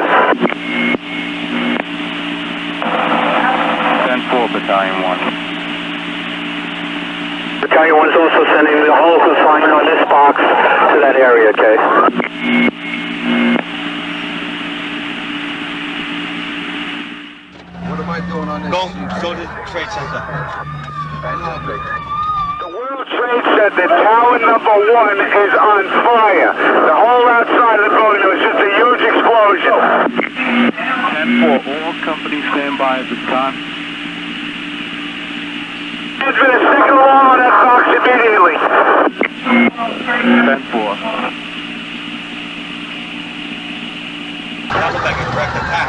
areas. 10-4, Battalion 1. Battalion 1 is also sending the whole consignment on this box to that area, okay? What am I doing on this? Go to the Trade Center. The World Trade Center, tower number 1 is on fire. The whole outside of the building, there was just a huge explosion. 10-4, all companies stand by at this time. There's been a second alarm on that box immediately. 10-4. That looks like a direct attack.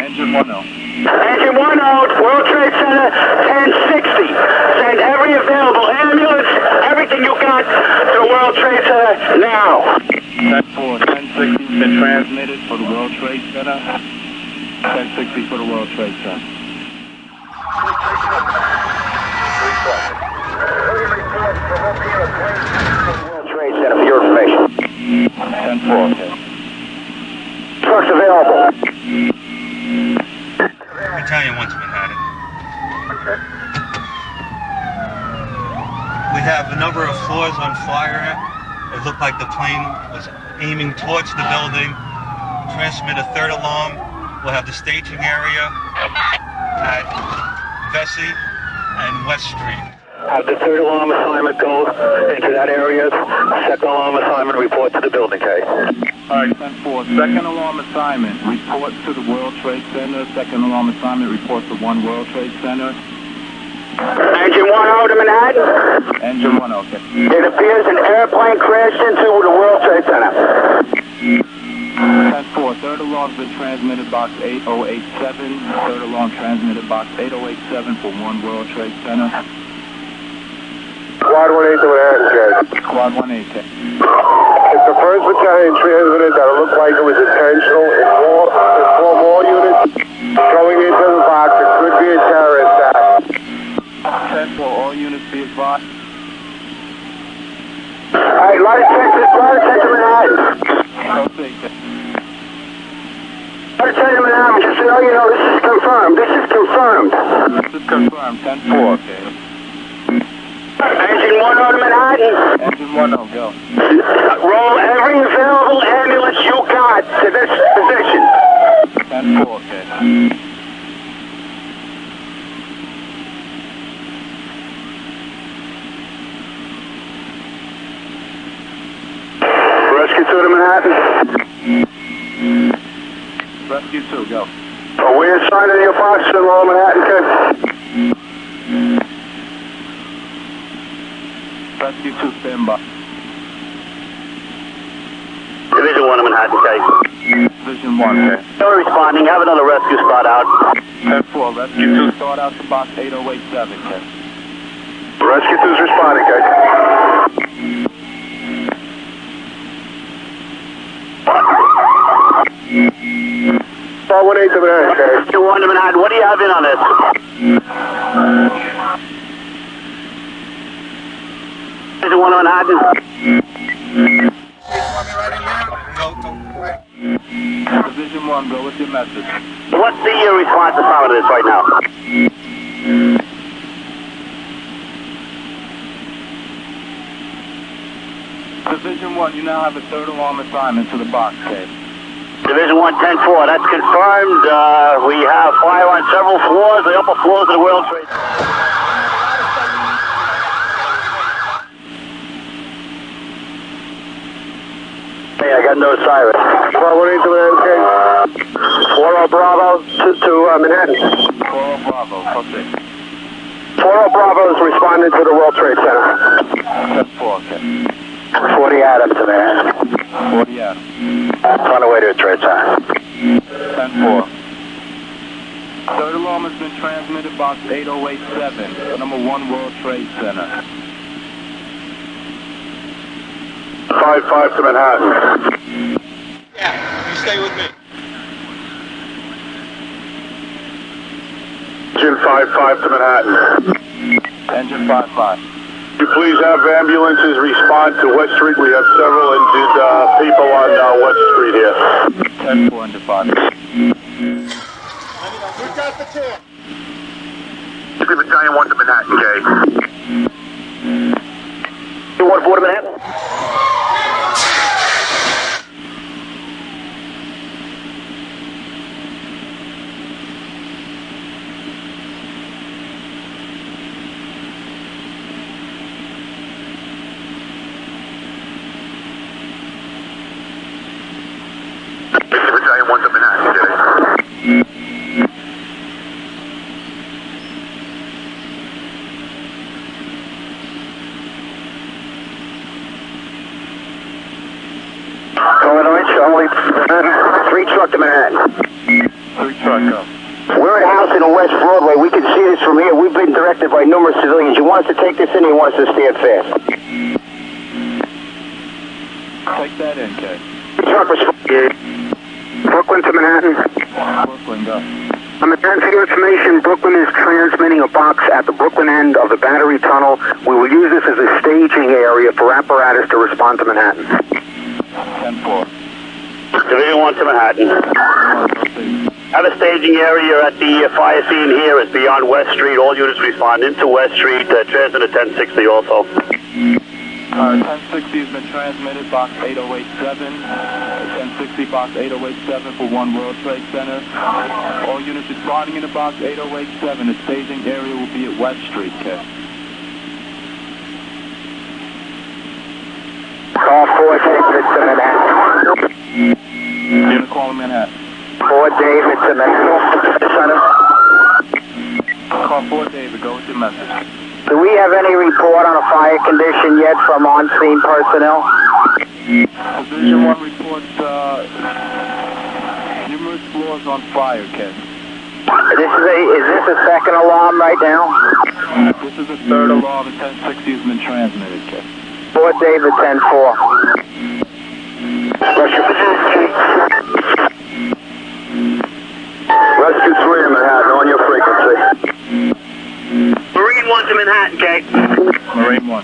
Engine 1-0. Engine 1 out, World Trade Center, 1060. Send every available ambulance, everything you got to the World Trade Center now. 10-4, 1060 has been transmitted for the World Trade Center. 1060 for the World Trade Center. World Trade Center for your information. 10-4, okay. Trucks available. Battalion 1's Manhattan. Okay. We have a number of floors on fire. It looked like the plane was aiming towards the building. Transmit a third alarm. We'll have the staging area at Vesey and West Street. Have the third alarm assignment go into that area. Second alarm assignment report to the building, okay? Alright, 10-4, second alarm assignment, report to the World Trade Center. Second alarm assignment, report to 1 World Trade Center. Engine 1 out to Manhattan. Engine 1, okay. It appears an airplane crashed into the World Trade Center. 10-4, third alarm's been transmitted box 8087. Third alarm transmitted box 8087 for 1 World Trade Center. Squad 1-8 to Manhattan, Jay. Squad 1-8, okay. If the 1st Battalion transmitted that it looked like it was intentional, inform all units going into the box. It could be a terrorist attack. 10-4, all units be advised. Alright, light attention to Manhattan. Okay. Light attention to Manhattan, just so you know, this is confirmed. This is confirmed. This is confirmed, 10-4, okay. Engine 1 out to Manhattan. Engine 1, oh, go. Roll every available ambulance you got to this position. 10-4, okay. Rescue 2 to Manhattan. Rescue 2, go. Are we assigning your box to Lower Manhattan, Kid? Rescue 2, stand by. Division 1 to Manhattan, Kid. Division 1, okay. Still responding. Have another rescue spot out. 10-4, Rescue 2, start out to box 8087, okay. Rescue 2's responding, Kid. Star 1-8 to Manhattan, Kid. Rescue 1 to Manhattan. What do you have in on this? Division 1 to Manhattan. Division 1, go with your message. What's the response to some of this right now? Division 1, you now have a third alarm assignment to the box cave. Division 1, 10-4, that's confirmed. We have fire on several floors, the upper floors of the World Trade. Hey, I got no siren. 4-1-8 to Manhattan, 4-0 Bravo to Manhattan. 4 Bravo, okay. 4-0 Bravo is responding to the World Trade Center. 10-4, okay. 40 Adams to Manhattan. 40 Adams. On the way to the Trade Center. 10-4. Third alarm has been transmitted box 8087, number 1 World Trade Center. 5-5 to Manhattan. Yeah, you stay with me. Engine 5-5 to Manhattan. Engine 5-5. you please have ambulances respond to West Street? We have several injured people on West Street here. 10-4 in department. We got the chance. Battalion 1 to Manhattan, K. 214 to Manhattan. Battalion 1 to Manhattan, K. Charlie, 3 truck to Manhattan. 3 truck up. We're at a house in West Broadway. We can see this from here. We've been directed by numerous civilians. You want us to take this in or you want us to stand fast? Take that in, K. Truck response. Brooklyn to Manhattan. Brooklyn, go. Manhattan, for your information, Brooklyn is transmitting a box at the Brooklyn end of the Battery Tunnel. We will use this as a staging area for apparatus to respond to Manhattan. 10-4. Division 1 to Manhattan. Have a staging area at the fire scene here. It's beyond West Street. All units respond into West Street. Transmit a 1060 also. 1060 has been transmitted, box 8087. 1060, box 8087 for 1 World Trade Center. All units responding into box 8087. The staging area will be at West Street, K. Call 4 David to Manhattan. Unit calling Manhattan. 4 David to Manhattan. Center. Call 4 David, go with your message. Do we have any report on a fire condition yet from on-scene personnel? Division 1 reports numerous floors on fire, Ken. Is this a second alarm right now? This is the 3rd alarm, and 1060 has been transmitted, Ken. 4 David 10-4. Rescue 3 in Manhattan, on your frequency. Marine 1 to Manhattan, Kate. Marine 1.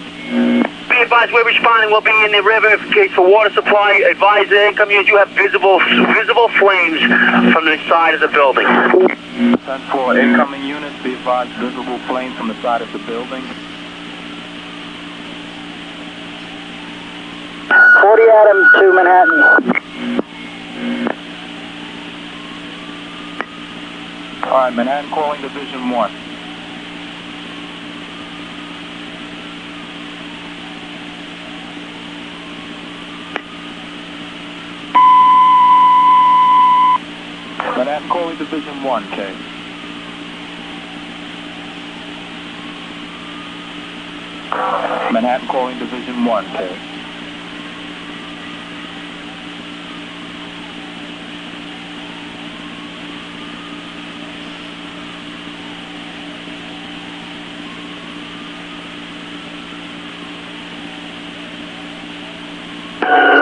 Be advised, we're responding. We'll be in the river in case for water supply. Advise the income units you have visible flames from the side of the building. 10-4, incoming units, be advised, visible flames from the side of the building. 40 Adam to Manhattan. Alright, Manhattan calling Division 1. Manhattan calling Division 1, K. Manhattan calling Division 1, K.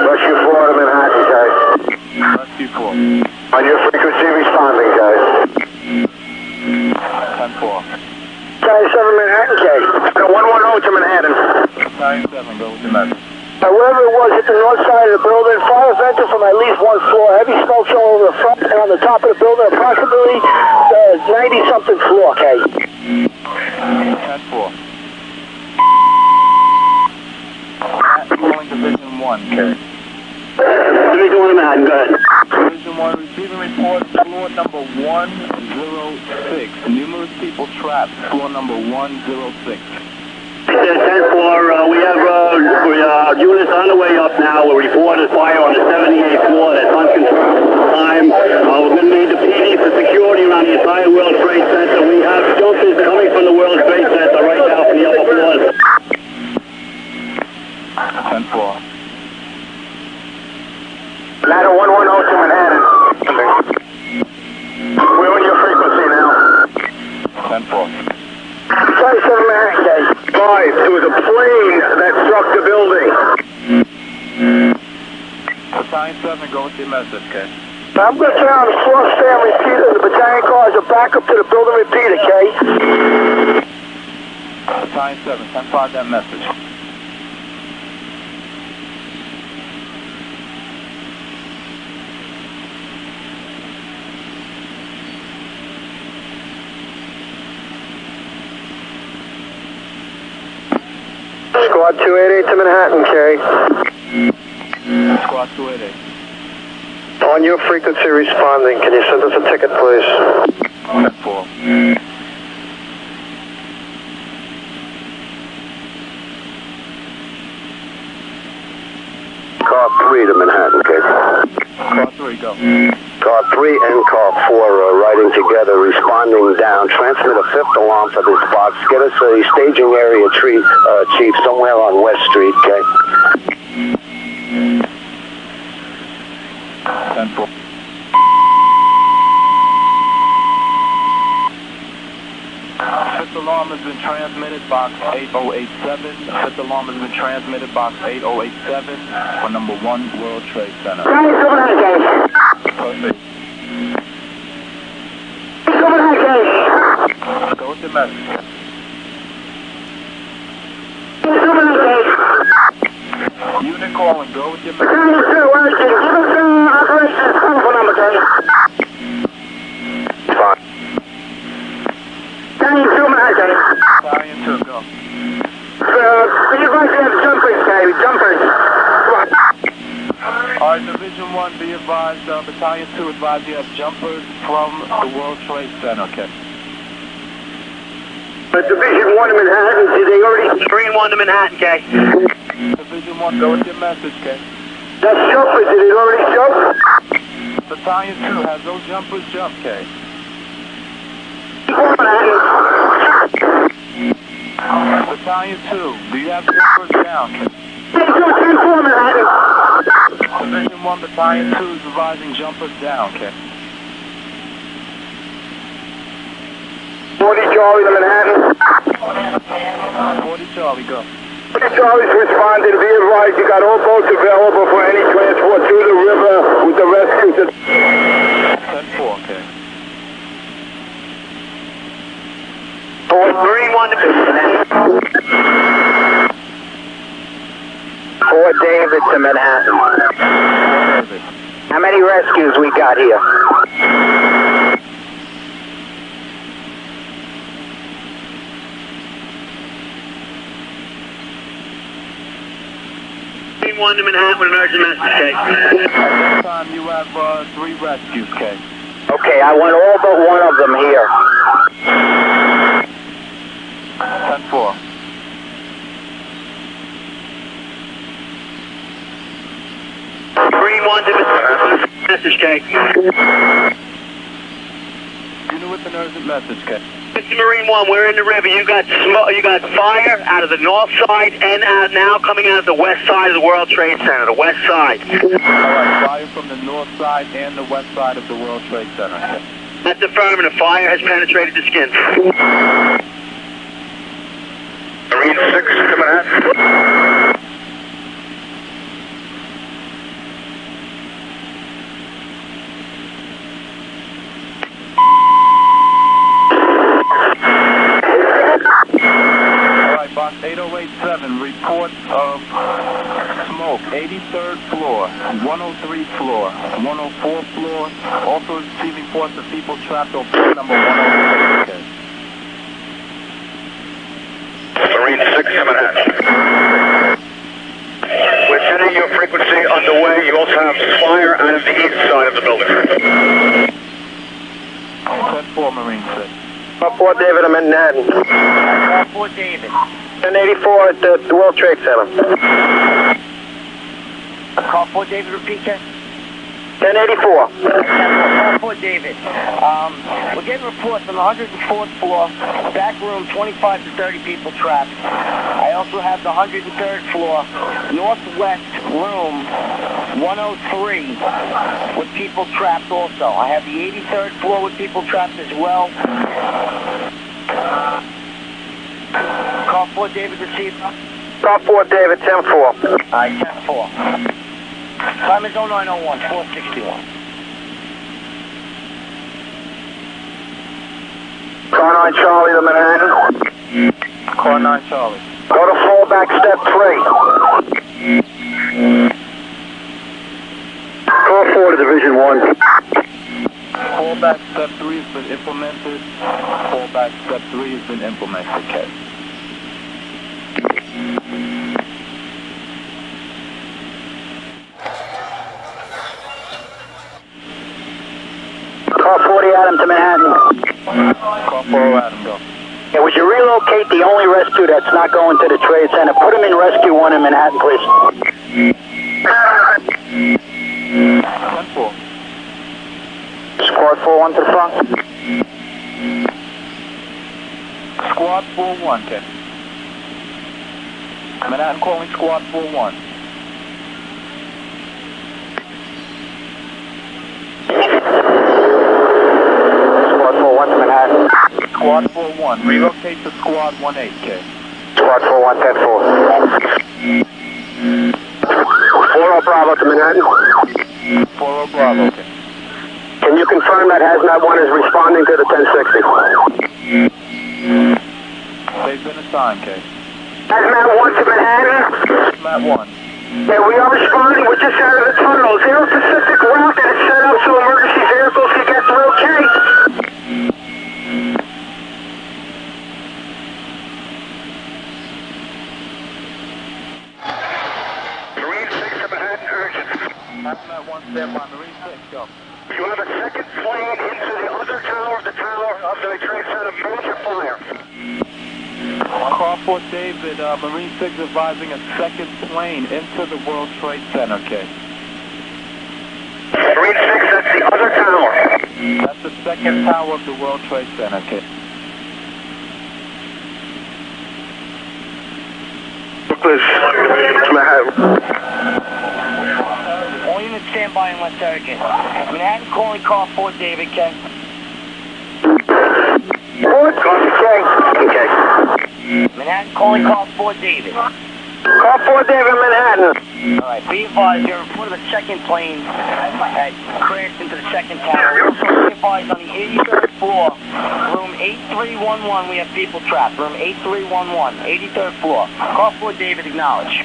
Rescue 4 to Manhattan, guys. Rescue 4. On your frequency responding, guys. 10-4. Battalion 7 Manhattan, K. 110 to Manhattan. Battalion 7, go with your message. Wherever it was, hit the north side of the building. Fire vented from at least 1 floor. Heavy smoke show over the front and on the top of the building, approximately 90-something floor, K. 10-4. Calling Division 1, K. Division 1 Manhattan, go ahead. Division 1 receiving report, floor number 106. Numerous people trapped, floor number 106. 10-4, we have units on the way up now. We reported fire on the 78th floor. That's uncontrolled time. We're going to need the PD for security around the entire World Trade Center. We have jumpers coming from the World Trade Center right now from the upper floors. 10-4. Ladder 110 to Manhattan. We're on your frequency now. 10-4. Battalion 7 Manhattan, K. 5, there was a plane that struck the building. Battalion 7, go with your message, K. I'm going to turn on the floor stand repeater. The battalion cars are back up to the building repeater, K. Battalion 7, 10-5 that message. Squad 288 to Manhattan, K. Squad 288. On your frequency responding, can you send us a ticket, please? 10-4. Car 3 to Manhattan, K. Car 3, go. Car 3 and Car 4 are riding together, responding down. Transmit a 5th alarm for this box. Get us a staging area chief somewhere on West Street, K. 10-4. Fifth alarm has been transmitted, box 8087. Fifth alarm has been transmitted, box 8087 for number 1 World Trade Center. Perfect. Go with your message. Unit calling, go with your message. Fine. Battalion 2, go. Alright, Division 1, be advised, Battalion 2 advised you have jumpers from the World Trade Center, okay? Division 1 in Manhattan, did they already... 3 and 1 to Manhattan, K. Division 1, go with your message, okay? That jumper, did it already jump? Battalion 2 has those jumpers jump, okay? Battalion 2, do you have jumpers down, okay? Division 1, Battalion 2 is advising jumpers down, okay? 40 Charlie to Manhattan. 40 Charlie, go. 40 Charlie's responding. Be advised, you got all boats available for any transport to the river with the rescue. 10-4, okay. Marine 1 to Manhattan. 4 David to Manhattan. How many rescues we got here? Marine 1 to Manhattan with an urgent message, K. At this time, you have 3 rescues, okay? Okay, I want all but one of them here. 10-4. Marine 1 to Manhattan, message, K. Unit with an urgent message, okay? Mr. Marine 1, we're in the river. You got fire out of the north side and now coming out of the west side of the World Trade Center, the west side. Alright, fire from the north side and the west side of the World Trade Center, okay? That's affirmative. Fire has penetrated the skin. Marine 6 to Manhattan. Alright, box 8087, report of smoke, 83rd floor, 103 floor, 104 floor, also receiving reports of people trapped on floor number 106, okay? Marine 6 to Manhattan. We're sending your frequency underway. You also have fire out of the east side of the building. 10-4, Marine 6. Car 4 David, I'm in Manhattan. Car 4 David. 1084 at the World Trade Center. Car 4 David, repeat that. 1084. Car 4 David. We're getting reports on the 104th floor, back room, 25 to 30 people trapped. I also have the 103rd floor, northwest room, 103, with people trapped also. I have the 83rd floor with people trapped as well. Car 4 David received. Car 4 David, 10-4. 10-4. Time is 0901, 461. Car 9 Charlie to Manhattan. Car 9 Charlie. Go to fallback step 3. Call 4 to Division 1. Fallback step 3 has been implemented. Fallback step 3 has been implemented, K. Car 40 Adam to Manhattan. Car 4 Adam, go. Yeah, would you relocate the only rescue that's not going to the trade center? Put him in rescue 1 in Manhattan, please. 10-4. Squad 4-1 to the front. Squad 4-1, K. Manhattan calling Squad 4-1. Squad 4-1 to Manhattan. Squad 4-1, relocate to Squad 1-8, K. Squad 4-1, 10-4. 4-0 Bravo to Manhattan. 4-0 Bravo, K. Can you confirm that Hazmat 1 is responding to the 1060? They've been assigned, K. Hazmat 1 to Manhattan. Matt 1. Yeah, we are responding. We're just out of the tunnel. Zero Pacific route that is set up so emergency vehicles can get through, okay? Marine 6 to Manhattan, urgent. Hazmat 1, stand by. Marine 6, go. You have a second plane into the other tower of the Trade Center. Major fire. Car 4 David, Marine 6 advising a second plane into the World Trade Center, K. Marine 6, that's the other tower. That's the second tower of the World Trade Center, K. Brooklyn's Manhattan. All units stand by unless urgent. Manhattan calling car 4 David, K. What? Okay. Manhattan calling car 4 David. Call 4 David, Manhattan. Alright, be advised, you're reported a second plane that crashed into the second tower. Also be advised on the 83rd floor, room 8311, we have people trapped. Room 8311, 83rd floor. Call 4 David, acknowledge.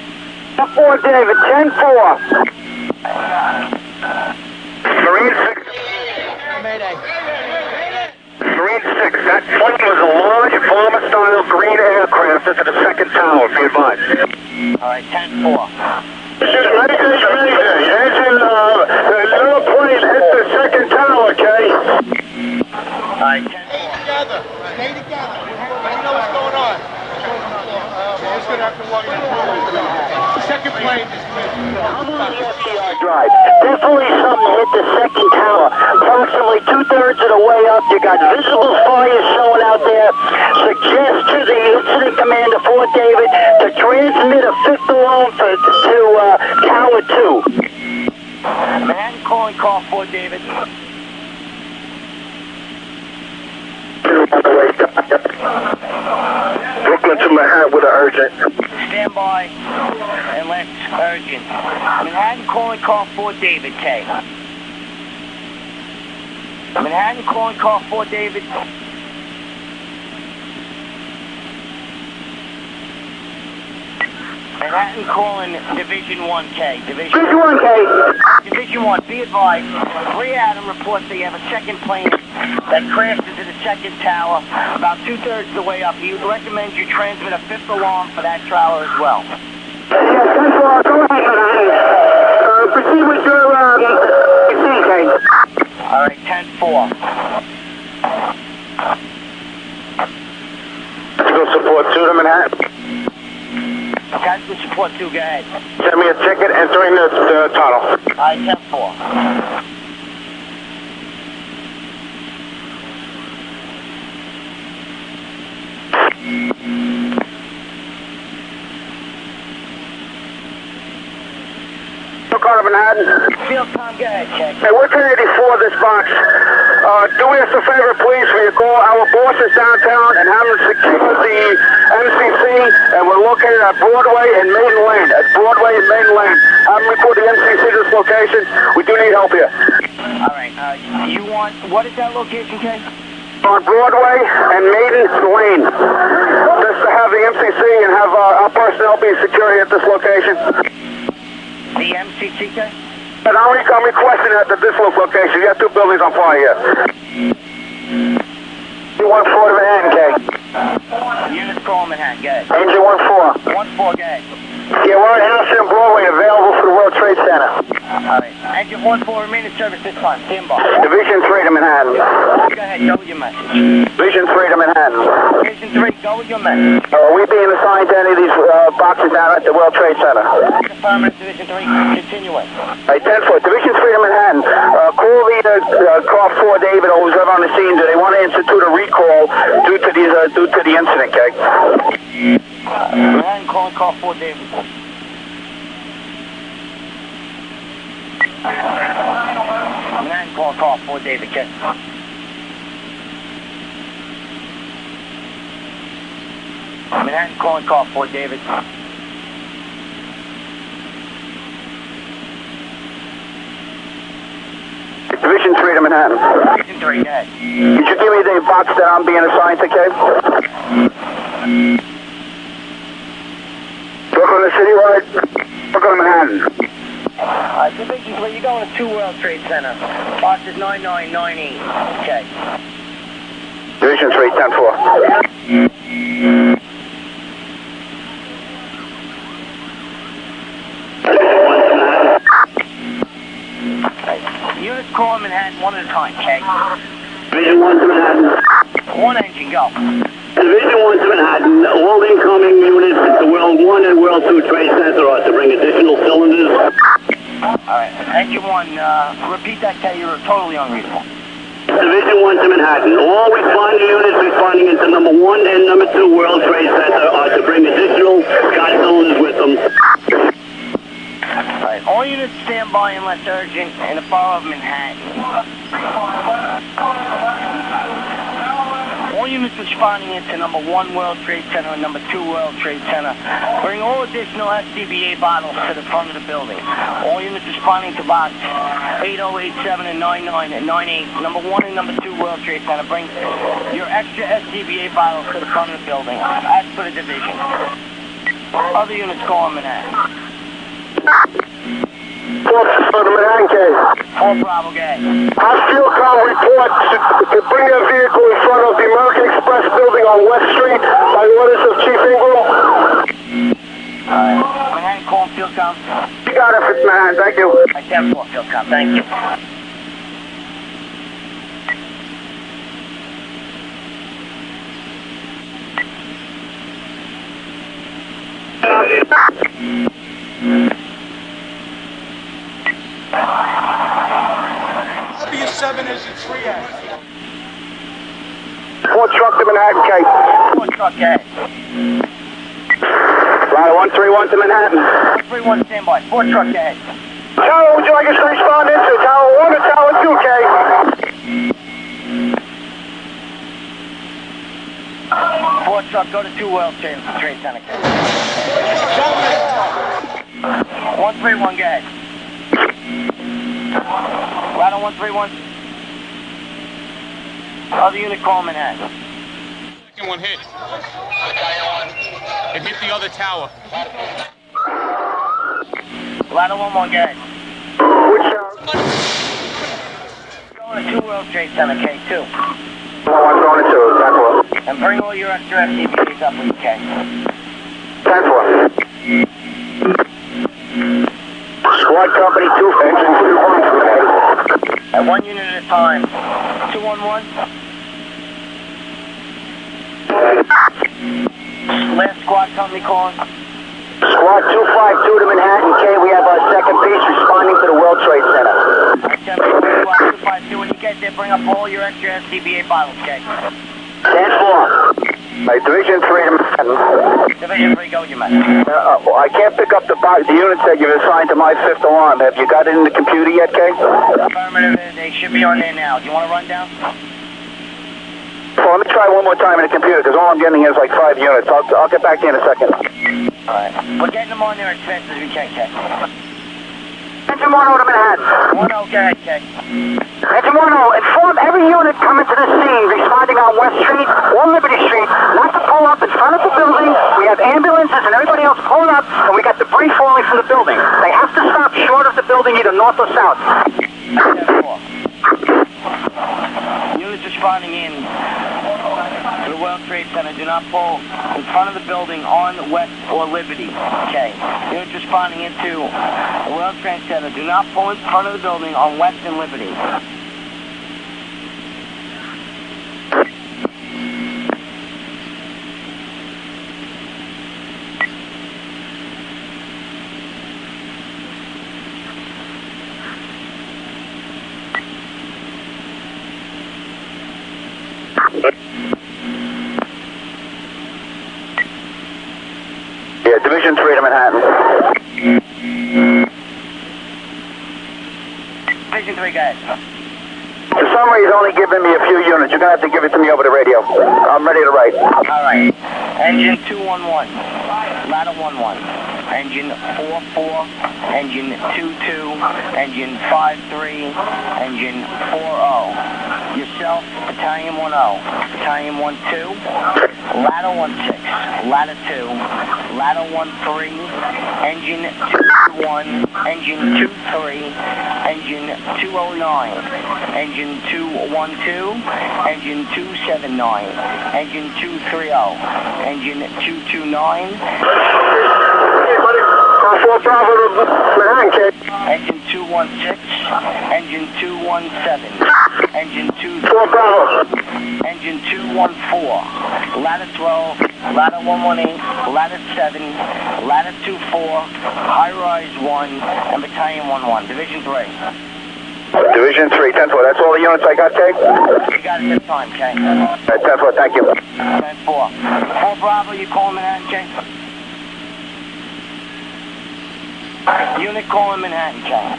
Call 4 David, 10-4. Marine 6. Mayday. Marine 6, that plane was a large bomber-style green aircraft into the second tower, be advised. Alright, 10-4. This is Mayday. Engine, the little plane hit the second tower, okay? Alright, 10-4. Together. Stay together. You know what's going on. We're just going to have to walk in the second plane is Drive. Definitely something hit the second tower. Approximately 2/3 of the way up. You got visible fire showing out there. Suggest to the incident commander, Fort David, to transmit a fifth alarm to Tower 2. Manhattan calling call 4 David. Brooklyn to Manhattan with an urgent. Stand by unless urgent. Manhattan calling call 4 David, K. Manhattan calling call 4 David. Manhattan calling Division 1K. Division 1K. Division 1, be advised. 3 Adam reports that you have a second plane that crashed into the second tower about 2/3 of the way up. He would recommend you transmit a fifth alarm for that tower as well. Yeah, 10-4, go ahead, Manhattan. Proceed with your, CK. Alright, 10-4. Go support 2 to Manhattan. Tactical support 2, go ahead. Send me a ticket entering the tunnel. Alright, 10-4. Car to Manhattan. Field time, go ahead, check. Hey, we're 1084 this box. Do me a favor, please, when you call our bosses downtown and have them secure the MCC, and we're located at Broadway and Maiden Lane. At Broadway and Maiden Lane. Have them report the MCC to this location. We do need help here. Alright, you want, what is that location, Kay? On Broadway and Maiden Lane. Just to have the MCC and have our personnel be security at this location. The MCC, okay? And I'm requesting that at this location. You have two buildings on fire here. 1-4 to Manhattan, K. Units call Manhattan, go ahead. Engine 1-4. 1-4, go ahead. Yeah, we're at Anderson and Broadway, available for the World Trade Center. Alright. Engine 1-4, remain in service this time. Stand by. Division 3 to Manhattan. Go ahead, go with your message. Division 3 to Manhattan. Division 3, go with your message. Are we being assigned to any of these boxes down at the World Trade Center? Affirmative, Division 3, continuing. Hey, 10-4, Division 3 to Manhattan. Call the car 4 David, who's ever on the scene. Do they want to institute a recall due to the incident, okay? Manhattan calling car 4 David. Manhattan calling car 4 David, okay? Manhattan calling car 4 David. Division 3 to Manhattan. Division 3, go ahead. Could you give me the box that I'm being assigned to, Kay? Brooklyn to Citywide. Brooklyn to Manhattan. Division 3, you're going to 2 World Trade Center. Box is 9998. Okay. Division 3, 10-4. Units call Manhattan one at a time, okay? Division 1 to Manhattan. One engine, go. Division 1 to Manhattan. All incoming units at the World 1 and World 2 Trade Center are to bring additional cylinders. Alright, engine 1, repeat that, K, you're totally unreadable. Division 1 to Manhattan. All responding units responding into number 1 and number 2 World Trade Center are to bring additional Scott cylinders with them. Alright, all units stand by unless urgent in the borough of Manhattan. All units responding into number 1 World Trade Center and number 2 World Trade Center. Bring all additional SCBA bottles to the front of the building. All units responding to box 8087 and 99 and 98, number 1 and number 2 World Trade Center. Bring your extra SCBA bottles to the front of the building. As per the division. Other units call Manhattan. 4 to Manhattan, K. 4 Bravo, gang. Our field call report to bring their vehicle in front of the American Express building on West Street by orders of Chief Ingram. Alright, Manhattan calling field com. You got it, Manhattan, thank you. I 10-4 field com, thank you. W7 is in 3A. 4 truck to Manhattan, K. 4 truck, gang. Right, 131 to Manhattan. 131 standby. 4 truck, gang. Tower, would you like us to respond into Tower 1 or Tower 2, K? 4 truck, go to 2 World Trade Center. 131, gang. Right on 131. Other unit call Manhattan. Second one hit. It hit the other tower. Right on 1-1, gang. Which Going to 2 World Trade Center, K2. 1 going to 2, 10-4. And bring all your extra SCBAs up with you, K. 10-4. Squad company 2, engine 2-1. At 1 unit at a time. 211. Last squad company calling. Squad 252 to Manhattan, K. We have our second piece responding to the World Trade Center. Squad 252. When you get there, bring up all your extra SCBA bottles, K. 10-4. Right, Division 3 to Manhattan. Division 3, go with your message. I can't pick up the units that you've assigned to my 5th alarm. Have you got it in the computer yet, Kay? Affirmative, they should be on there now. Do you want to run down? Well, let me try one more time in the computer, because all I'm getting is like 5 units. I'll get back to you in a second. Alright. We're getting them on there as fast as we can, Kay. Engine 1 to Manhattan. 1-0, go ahead, Kay. Engine 1, inform every unit coming to the scene responding on West Street or Liberty Street not to pull up in front of the building. We have ambulances and everybody else pulling up, and we got debris falling from the building. They have to stop short of the building, either north or south. 10-4. Units responding in to the World Trade Center. Do not pull in front of the building on West or Liberty. Okay. Units responding into the World Trade Center. Do not pull in front of the building on West and Liberty. Yeah, Division 3 to Manhattan. Division 3, go ahead. For some reason, only giving me a few units. You're going to have to give it to me over the radio. I'm ready to write. All right. Engine 211. Ladder 11. Engine 44. Engine 22. Engine 53. Engine 40. Yourself, Battalion 10. Battalion 12. Ladder 16. Ladder 2. Ladder 13. Engine 221. Engine 23. Engine 209. Engine 212. Engine 279. Engine 230. Engine 229. Engine 216. Engine 217. Engine 214. Engine 214. Ladder 12. Ladder 118. Ladder 7. Ladder 24. High rise 1. And Battalion 11. Division 3. Division 3, 10-4. That's all the units I got, Kay? You got it this time, Kay. 10-4, thank you. 10-4. 4 Bravo, you calling Manhattan, Kay? Unit calling Manhattan, Kay.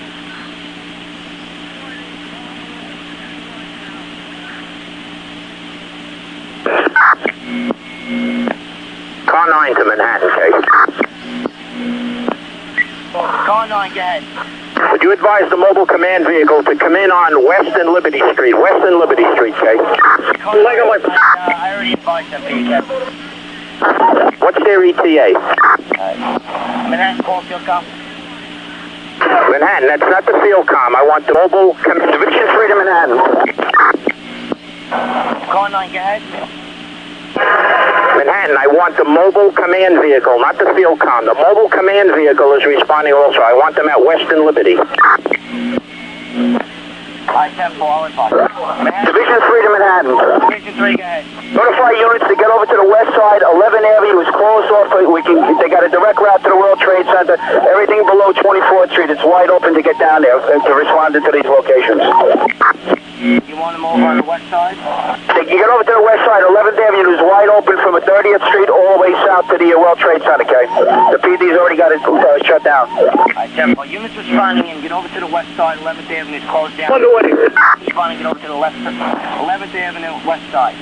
Car 9 to Manhattan, Kay. Car 9, go ahead. Would you advise the mobile command vehicle to come in on West and Liberty Street? West and Liberty Street, Kay. Car 9, I already advised them for you, Kay. What's their ETA? Manhattan, call field com. Manhattan, that's not the field com. I want the mobile Division 3 to Manhattan. Car 9, go ahead. Manhattan, I want the mobile command vehicle, not the field com. The mobile command vehicle is responding also. I want them at West and Liberty. I 10-4, I'll advise. Division 3 to Manhattan. Division 3, go ahead. Notify units to get over to the west side. 11 Avenue is closed off. They got a direct route to the World Trade Center. Everything below 24th Street, it's wide open to get down there to respond to these locations. You want them over on the west side? They can get over to the west side. 11th Avenue is wide open from 30th Street all the way south to the World Trade Center, okay? The PD's already got it shut down. I 10-4. Units responding in. Get over to the west side. 11th Avenue is closed down. Underway. Responding, get over to the left. 11th Avenue, west side.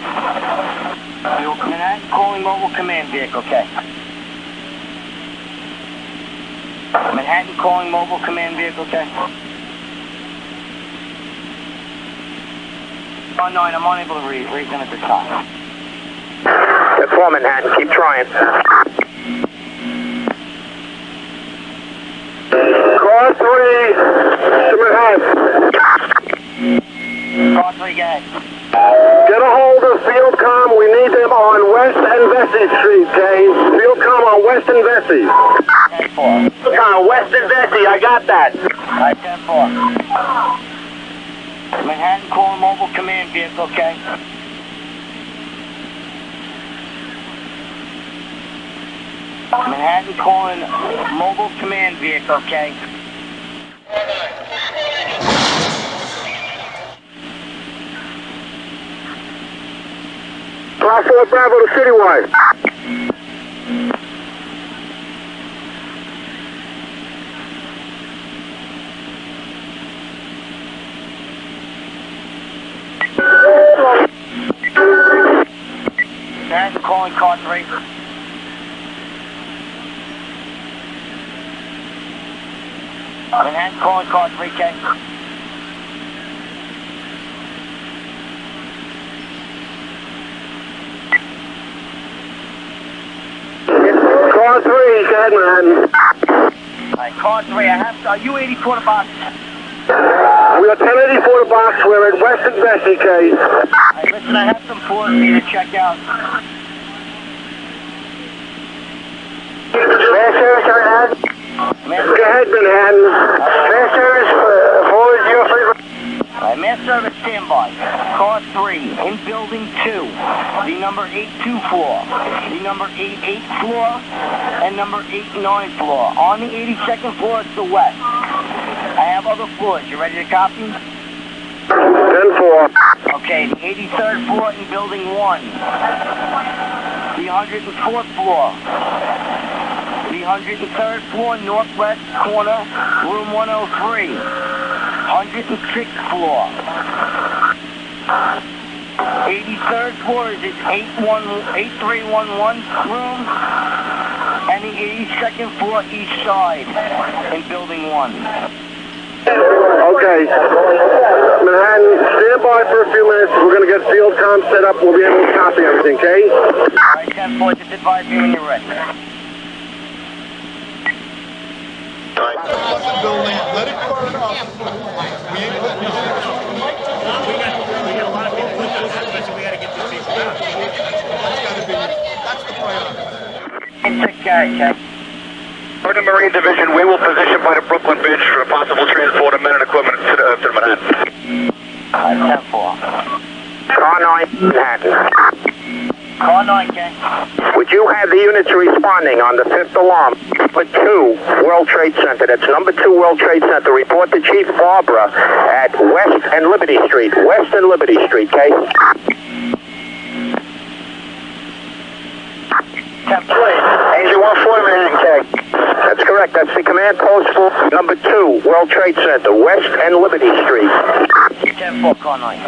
Manhattan calling mobile command vehicle, okay. Manhattan calling mobile command vehicle, okay. Oh, 9, I'm unable to read them at this time. That's 4 Manhattan, keep trying. Car 3 to Manhattan. Car 3, go ahead. Get a hold of Fieldcom. We need them on West and Vesey Street, Kay. Fieldcom on West and Vesey. 10-4. Fieldcom, West and Vesey, I got that. Alright, 10-4. Manhattan calling mobile command vehicle, okay? Manhattan calling mobile command vehicle, okay? Class 4 Bravo to Citywide. Manhattan calling car 3. Manhattan calling car 3K. Car 3, go ahead, Manhattan. Alright, car 3, I have U-80 quarter box. We are 1084 the box. We're at West and Bessie, K. Alright, listen, I have some floors for you to check out. Mass service, Manhattan. Go ahead, Manhattan. Mass service, forward 03. Alright, mass service standby. Car 3, in building 2. The number 82 floor, the number 88 floor, and number 89 floor. On the 82nd floor, it's the west. I have other floors. You ready to copy? 10-4. Okay, the 83rd floor in building 1. The 104th floor. The 103rd floor, northwest corner, room 103. 106th floor. 83rd floor is its 8311 room. And the 82nd floor east side in building 1. Okay. Manhattan, stand by for a few minutes. We're going to get field comm set up. We'll be able to copy everything, okay? Alright, 10-4, just advise me when you're ready. Building, let it burn up. We ain't putting this in. We got a lot of people with us, so we got to get these people out. That's the priority. It's okay, Jack. Urban Marine Division, we will position by the Brooklyn Bridge for a possible transport of men and equipment to the Manhattan. 10-4. Car 9, Manhattan. Car 9K. Would you have the units responding on the 5th alarm? Number 2, World Trade Center. That's number 2, World Trade Center. Report to Chief Barbara at West and Liberty Street. West and Liberty Street, okay? 10-4. Angel 140, Manhattan, K. That's correct. That's the command post for number 2, World Trade Center, West and Liberty Street. 10-4, car 9.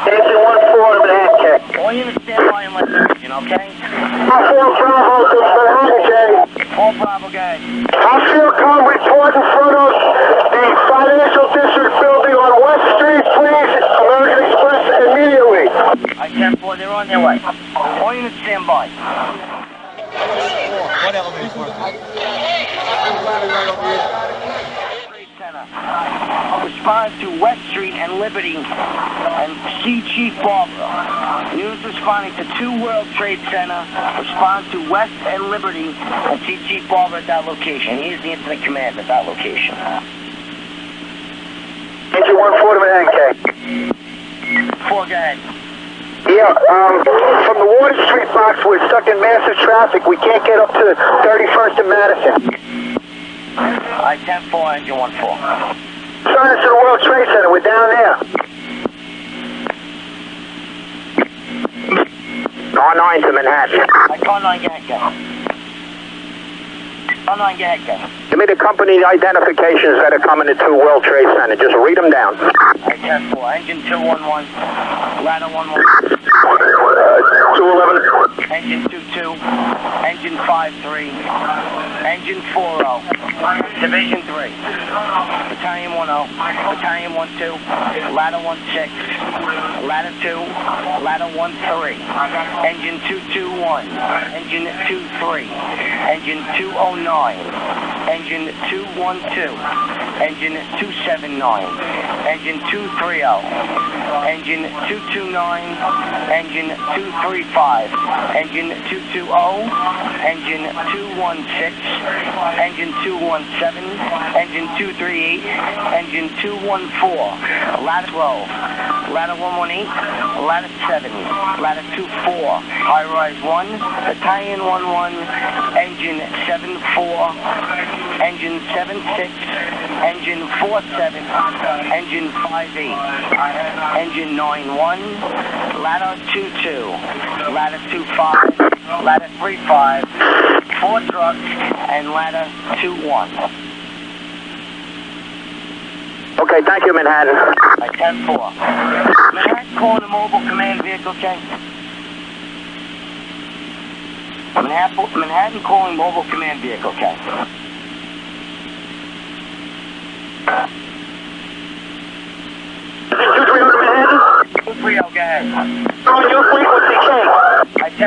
Angel 140, Manhattan, K. All units stand by and let the engine, okay? 4 Bravo to Manhattan, K. 4 Bravo, guys. I feel calm report in front of the Financial District building on West Street, please. American Express immediately. Alright, 10-4, they're on their way. All units stand by. What elevator's working? Trade Center. Respond to West Street and Liberty and see Chief Barbara. Units responding to 2 World Trade Center. Respond to West and Liberty and see Chief Barbara at that location. He is the incident commander at that location. Angel 140, Manhattan, K. 4, go ahead. Yeah, from the Water Street box, we're stuck in massive traffic. We can't get up to 31st and Madison. Alright, 10-4, engine 1-4. Sign us to the World Trade Center. We're down there. R9 to Manhattan. Alright, car 9, go ahead, go. Car 9, go ahead, go. Give me the company identifications that are coming to World Trade Center. Just read them down. Alright, 10-4, engine 211, ladder 11. 211. Engine 22, engine 53, engine 40, division 3, battalion 10, battalion 12, ladder 16, ladder 2, ladder 13, engine 221, engine 23, engine 209, engine 212, engine 279, engine 230, engine 229, engine 235, engine 220, engine 216, engine 217, engine 238, engine 214, ladder 12, ladder 118, ladder 7, ladder 24, high rise 1, battalion 11, engine 74, engine 76, engine 47, engine 58, engine 91, ladder 22, ladder 25, ladder 35, 4 trucks, and ladder 21. Okay, thank you, Manhattan. By 10-4. Manhattan calling a mobile command vehicle, okay? Manhattan calling mobile command vehicle, okay?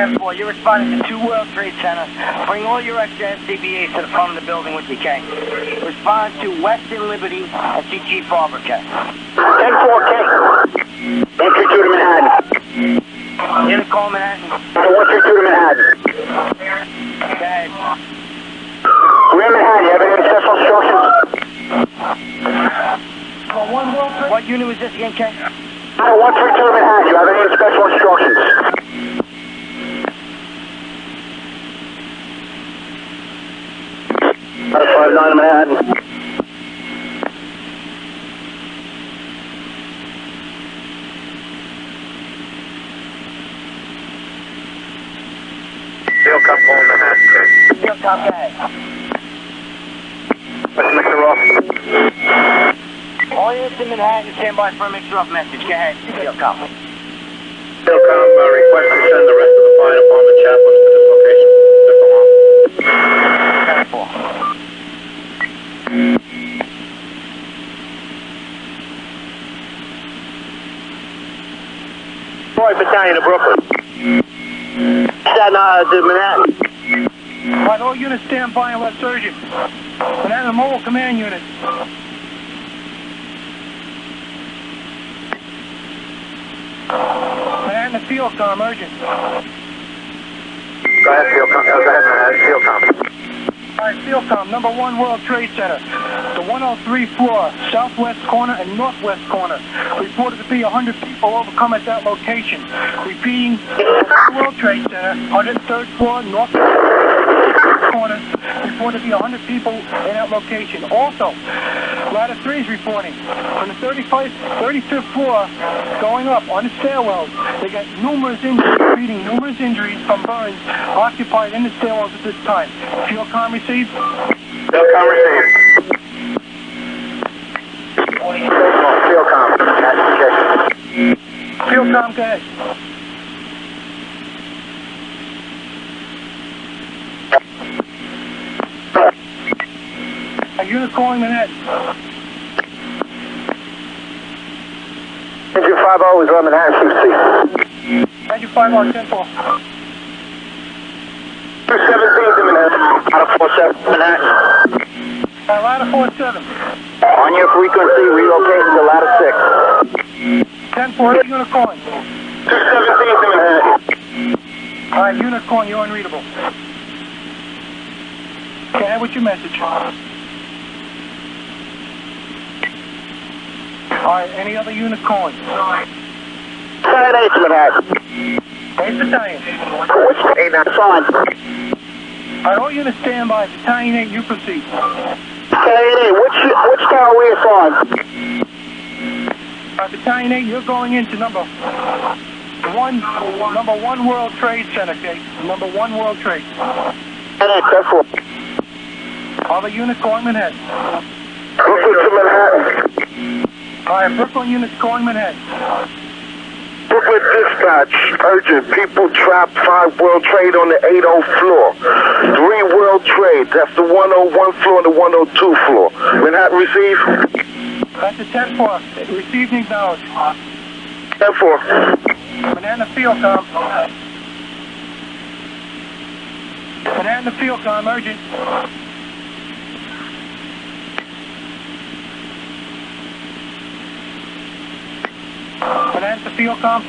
10-4, you're responding to 2 World Trade Center. Bring all your extra SCBAs to the front of the building with you, K. Respond to Western Liberty and see Chief Barber, K. 10-4, K. 132 to Manhattan. Unit call Manhattan. 132 to Manhattan. Okay. We're in Manhattan. You have any special instructions? What unit was this again, K? 132 to Manhattan. You have any special instructions? Out of 59 to Manhattan. Field Cup home Manhattan, okay. Field Cup, go ahead. Let's mix it off. All units in Manhattan, stand by for a mixer-up message. Go ahead. Field Cup. Philcom, request to send the rest of the fire department chaplains to this location. Just along. 10-4. Boy Battalion of Brooklyn. To Manhattan. All right, all units stand by and let surgeon. Manhattan Mobile Command Unit. Manhattan Fieldcom, urgent. Go ahead, Philcom. Go ahead, Manhattan. Philcom. All right, Fieldcom, number 1 World Trade Center. The 103 floor, southwest corner and northwest corner. Reported to be 100 people overcome at that location. Repeating, World Trade Center, 103rd floor, northwest corner. Reported to be 100 people in that location. Also, ladder 3 is reporting from the 35th floor going up on the stairwells. They got numerous injuries, repeating numerous injuries from burns occupied in the stairwells at this time. Fieldcom received? Philcom received. Philcom. Fieldcom, go ahead. A unit calling Manhattan. Engine 50 is on Manhattan 60. Engine 50 on 10-4. 217 to Manhattan. Out of 47 Manhattan. Ladder 47. On your frequency, relocating to ladder 6. 10-4, unit calling. 217 to Manhattan. All right, unit calling, you're unreadable. Okay, what's your message? All right, any other unit calling? 7-8 to Manhattan. 8th Battalion. Which 8 now? Fine. All right, all units stand by. Battalion 8, you proceed. 7-8, which tower we assigned? All right, Battalion 8, you're going into number 1 World Trade Center, okay? Number 1 World Trade. 7-8, careful. Other unit calling Manhattan. Brooklyn to Manhattan. All right, Brooklyn units calling Manhattan. Brooklyn dispatch, urgent. People trapped 5 World Trade on the 80 floor. 3 World Trade. That's the 101 floor and the 102 floor. Manhattan receive? That's a 10-4. Received and acknowledged. 10-4. Manhattan Fieldcom. Manhattan Fieldcom, urgent. Manhattan Fieldcom.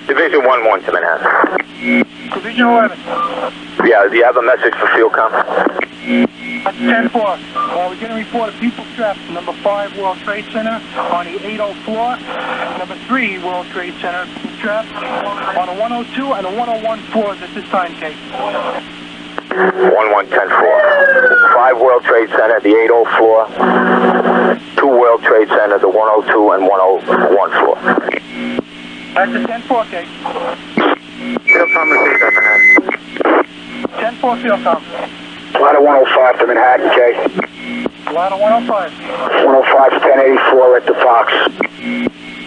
Division 1-1 to Manhattan. Division 11. Yeah, do you have a message for Philcom? That's 10-4. We're getting a report of people trapped. Number 5 World Trade Center on the 80 floor. Number 3 World Trade Center trapped on the 102 and the 101 floors at this time, Kate. 11-10-4. 5 World Trade Center, the 80 floor. 2 World Trade Center, the 102 and 101 floor. That's the 10-4, Kate. Philcom received that, Manhattan. 10-4, Fieldcom. Ladder 105 to Manhattan, Jay. Ladder 105. 105 1084 at the Fox.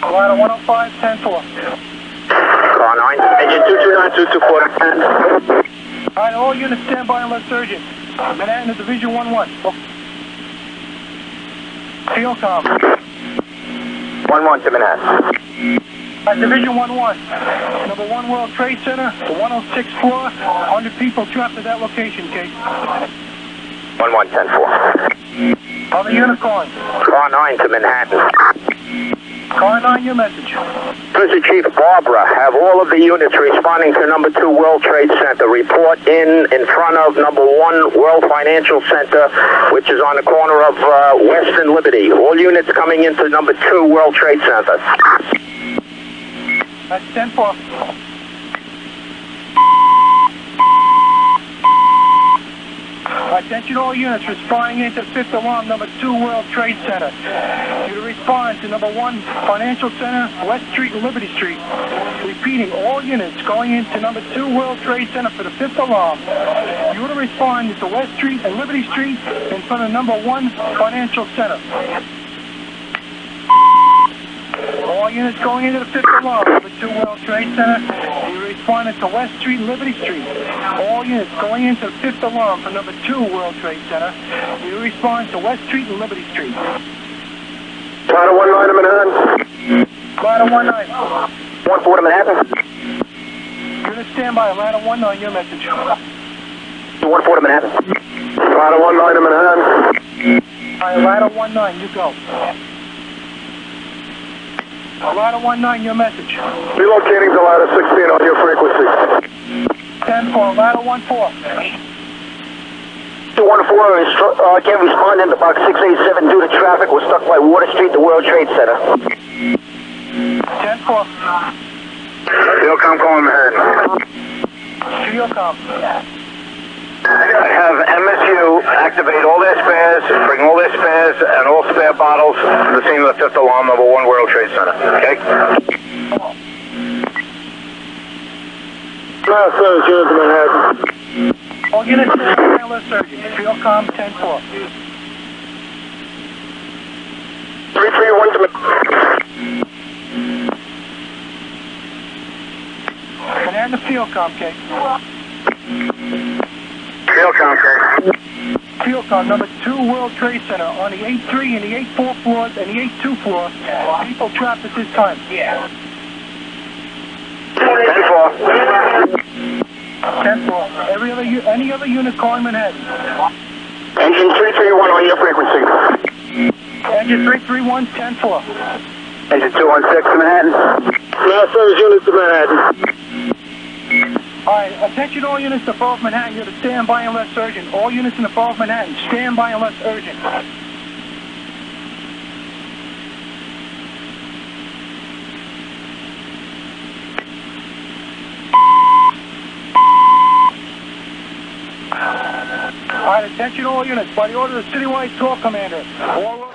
Ladder 105, 10-4. Car 9, engine 229-224. All right, all units stand by and let surgeon. Manhattan to Division 1-1. Field com. 1-1 to Manhattan. Division 1-1. Number 1 World Trade Center, the 106th floor. 100 people trapped at that location, Kate. 1-1, 10-4. Other unicorn. Car 9 to Manhattan. Car 9, your message. This is Chief Barbara. Have all of the units responding to number 2 World Trade Center. Report in front of number 1 World Financial Center, which is on the corner of West and Liberty. All units coming into number 2 World Trade Center. That's 10-4. Attention all units responding into 5th alarm, number 2 World Trade Center. You to respond to number 1 Financial Center, West Street and Liberty Street. Repeating, all units going into number 2 World Trade Center for the 5th alarm. You to respond to West Street and Liberty Street in front of number 1 Financial Center. All units going into the 5th alarm, number 2 World Trade Center. You responded to West Street and Liberty Street. All units going into the 5th alarm for number 2 World Trade Center. You respond to West Street and Liberty Street. Ladder 19 to Manhattan. Ladder 19. 1-4 to Manhattan. Unit standby, ladder 19, your message. 1-4 to Manhattan. Ladder 19 to Manhattan. All right, ladder 19, you go. Ladder 19, your message. Relocating to ladder 16 on your frequency. 10-4, ladder 14. 214 can't respond into box 687 due to traffic. We're stuck by Water Street, the World Trade Center. 10-4. Fieldcom calling Manhattan. Fieldcom. Have MSU activate all their spares, bring all their spares and all spare bottles to the scene of the 5th alarm, number 1 World Trade Center. Okay? No, sir, Jules, Manhattan. All units in wireless surgeon. Fieldcom 10-4. 331 to Manhattan to Fieldcom, Kate. Fieldcom, okay. Fieldcom, number 2 World Trade Center on the 8-3 and the 8-4 floors and the 8-2 floor. People trapped at this time. Yeah. 10-4. 10-4. Any other unit calling Manhattan? Engine 331 on your frequency. Engine 331, 10-4. Engine 216 to Manhattan. No, service units to Manhattan. All right, attention all units above Manhattan, you're to stand by unless urgent. All units in above Manhattan, stand by unless urgent. All right, attention all units, by the order of the citywide tour commander. All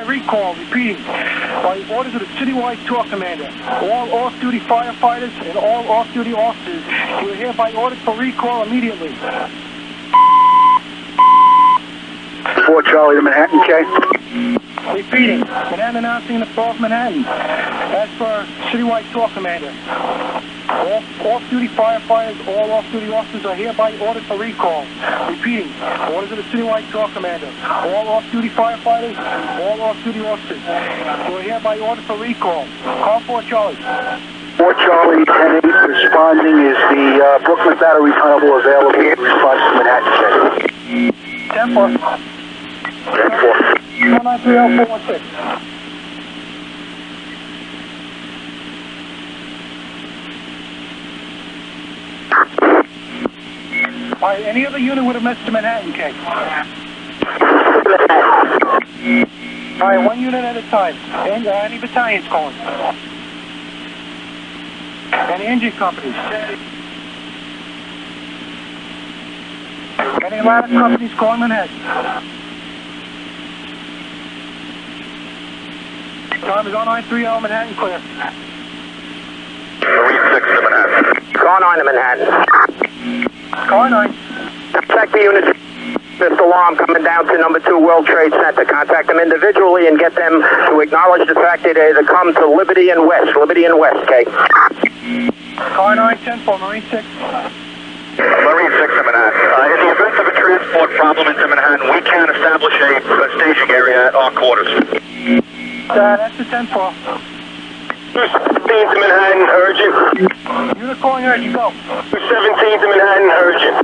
recall, repeating, by orders of the citywide tour commander, all off-duty firefighters and all off-duty officers, you are hereby ordered for recall immediately. 4 Charlie to Manhattan, K. Repeating, Manhattan announcing above Manhattan, as per citywide tour commander. All off-duty firefighters, all off-duty officers are hereby ordered for recall. Repeating, orders of the citywide tour commander. All off-duty firefighters, all off-duty officers, you are hereby ordered for recall. Call 4 Charlie. 4 Charlie, 10-8, responding is the Brooklyn Battery Tunnel available in response to Manhattan, K. 10-4. 10-4. 1930416. All right, any other unit with a message to Manhattan, K? All right, 1 unit at a time. And, any battalions calling? Any engine companies? Any ladder companies calling Manhattan? Time is 0930 Manhattan clear. 36 to Manhattan. Car 9 to Manhattan. Car 9. Check the units. This alarm coming down to number 2 World Trade Center. Contact them individually and get them to acknowledge the fact that they come to Liberty and West. Liberty and West, okay? Car 9, 10-4, Marine 6. Marine 6 to Manhattan. In the event of a transport problem into Manhattan, we can establish a staging area at our quarters. That's the 10-4. 217 to Manhattan, urgent. Unit calling urgent, go. 217 to Manhattan, urgent.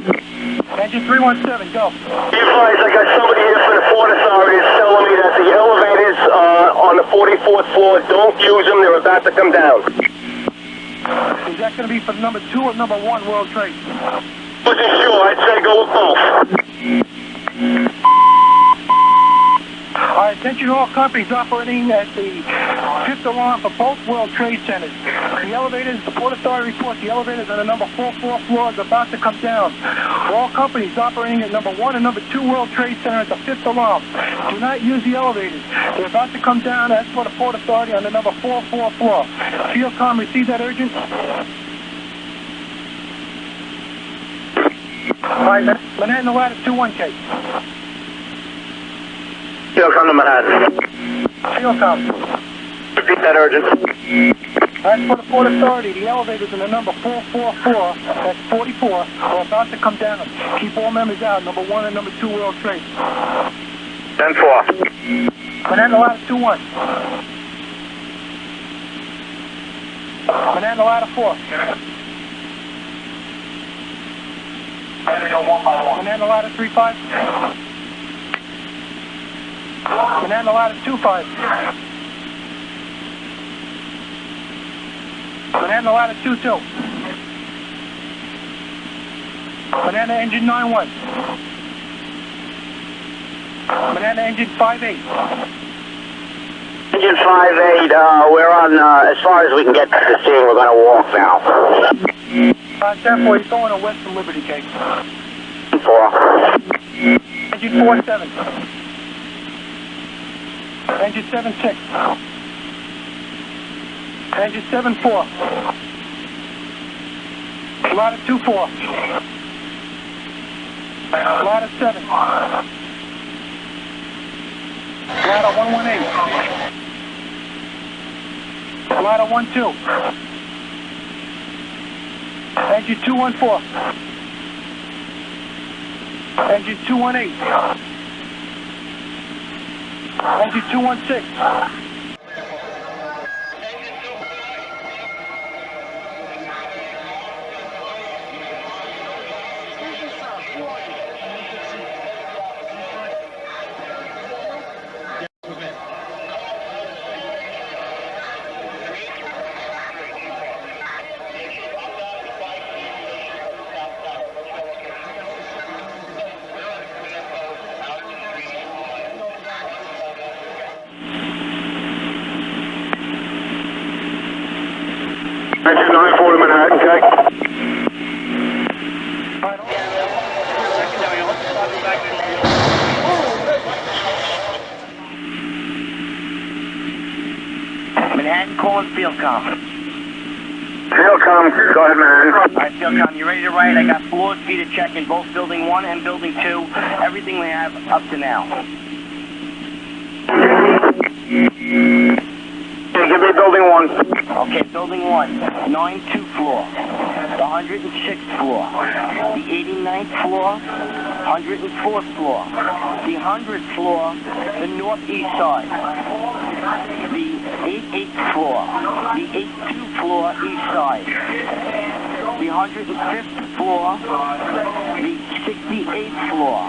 Engine 317, go. Be advised, I got somebody here from the Port Authorities telling me that the elevators on the 44th floor, don't use them, they're about to come down. Is that going to be for number 2 or number 1 World Trade? Wasn't sure, I'd say go with both. All right, attention all companies operating at the 5th alarm for both World Trade Centers. The elevators, the Port Authority reports the elevators on the number 44 floor is about to come down. For all companies operating at number 1 and number 2 World Trade Center at the 5th alarm, do not use the elevators. They're about to come down as for the Port Authority on the number 44 floor. Fieldcom, receive that urgent? All right, Manhattan Ladder 21K. Fieldcom to Manhattan. Fieldcom. Repeat that urgent. As for the Port Authority, the elevators in the number 444, that's 44, are about to come down. Keep all members out, number 1 and number 2 World Trade. 10-4. Manhattan Ladder 21. Manhattan Ladder 4. Manhattan Ladder 35. Manhattan Ladder 25. Manhattan Ladder 22. Manhattan Engine 91. Manhattan Engine 58. Engine 58, we're on, as far as we can get to the scene, we're going to walk now. 10-4, he's going to Western Liberty, Case. 4. Engine 47. Engine 76. Engine 74. Ladder 24. Ladder 7. Ladder 118. Ladder 12. Engine 214. Engine 218. Engine 216. Engine 94 to Manhattan, okay? Manhattan calling Fieldcom. Fieldcom, go ahead, Manhattan. All right, Fieldcom, you ready to ride? I got floors for you to check in both Building 1 and Building 2. Everything we have up to now. Okay, give me Building 1. Okay, Building 1, 92 floor, the 106th floor, the 89th floor, 104th floor, the 100th floor, the northeast side, the 88th floor, the 82nd floor east side, the 105th floor, the 68th floor,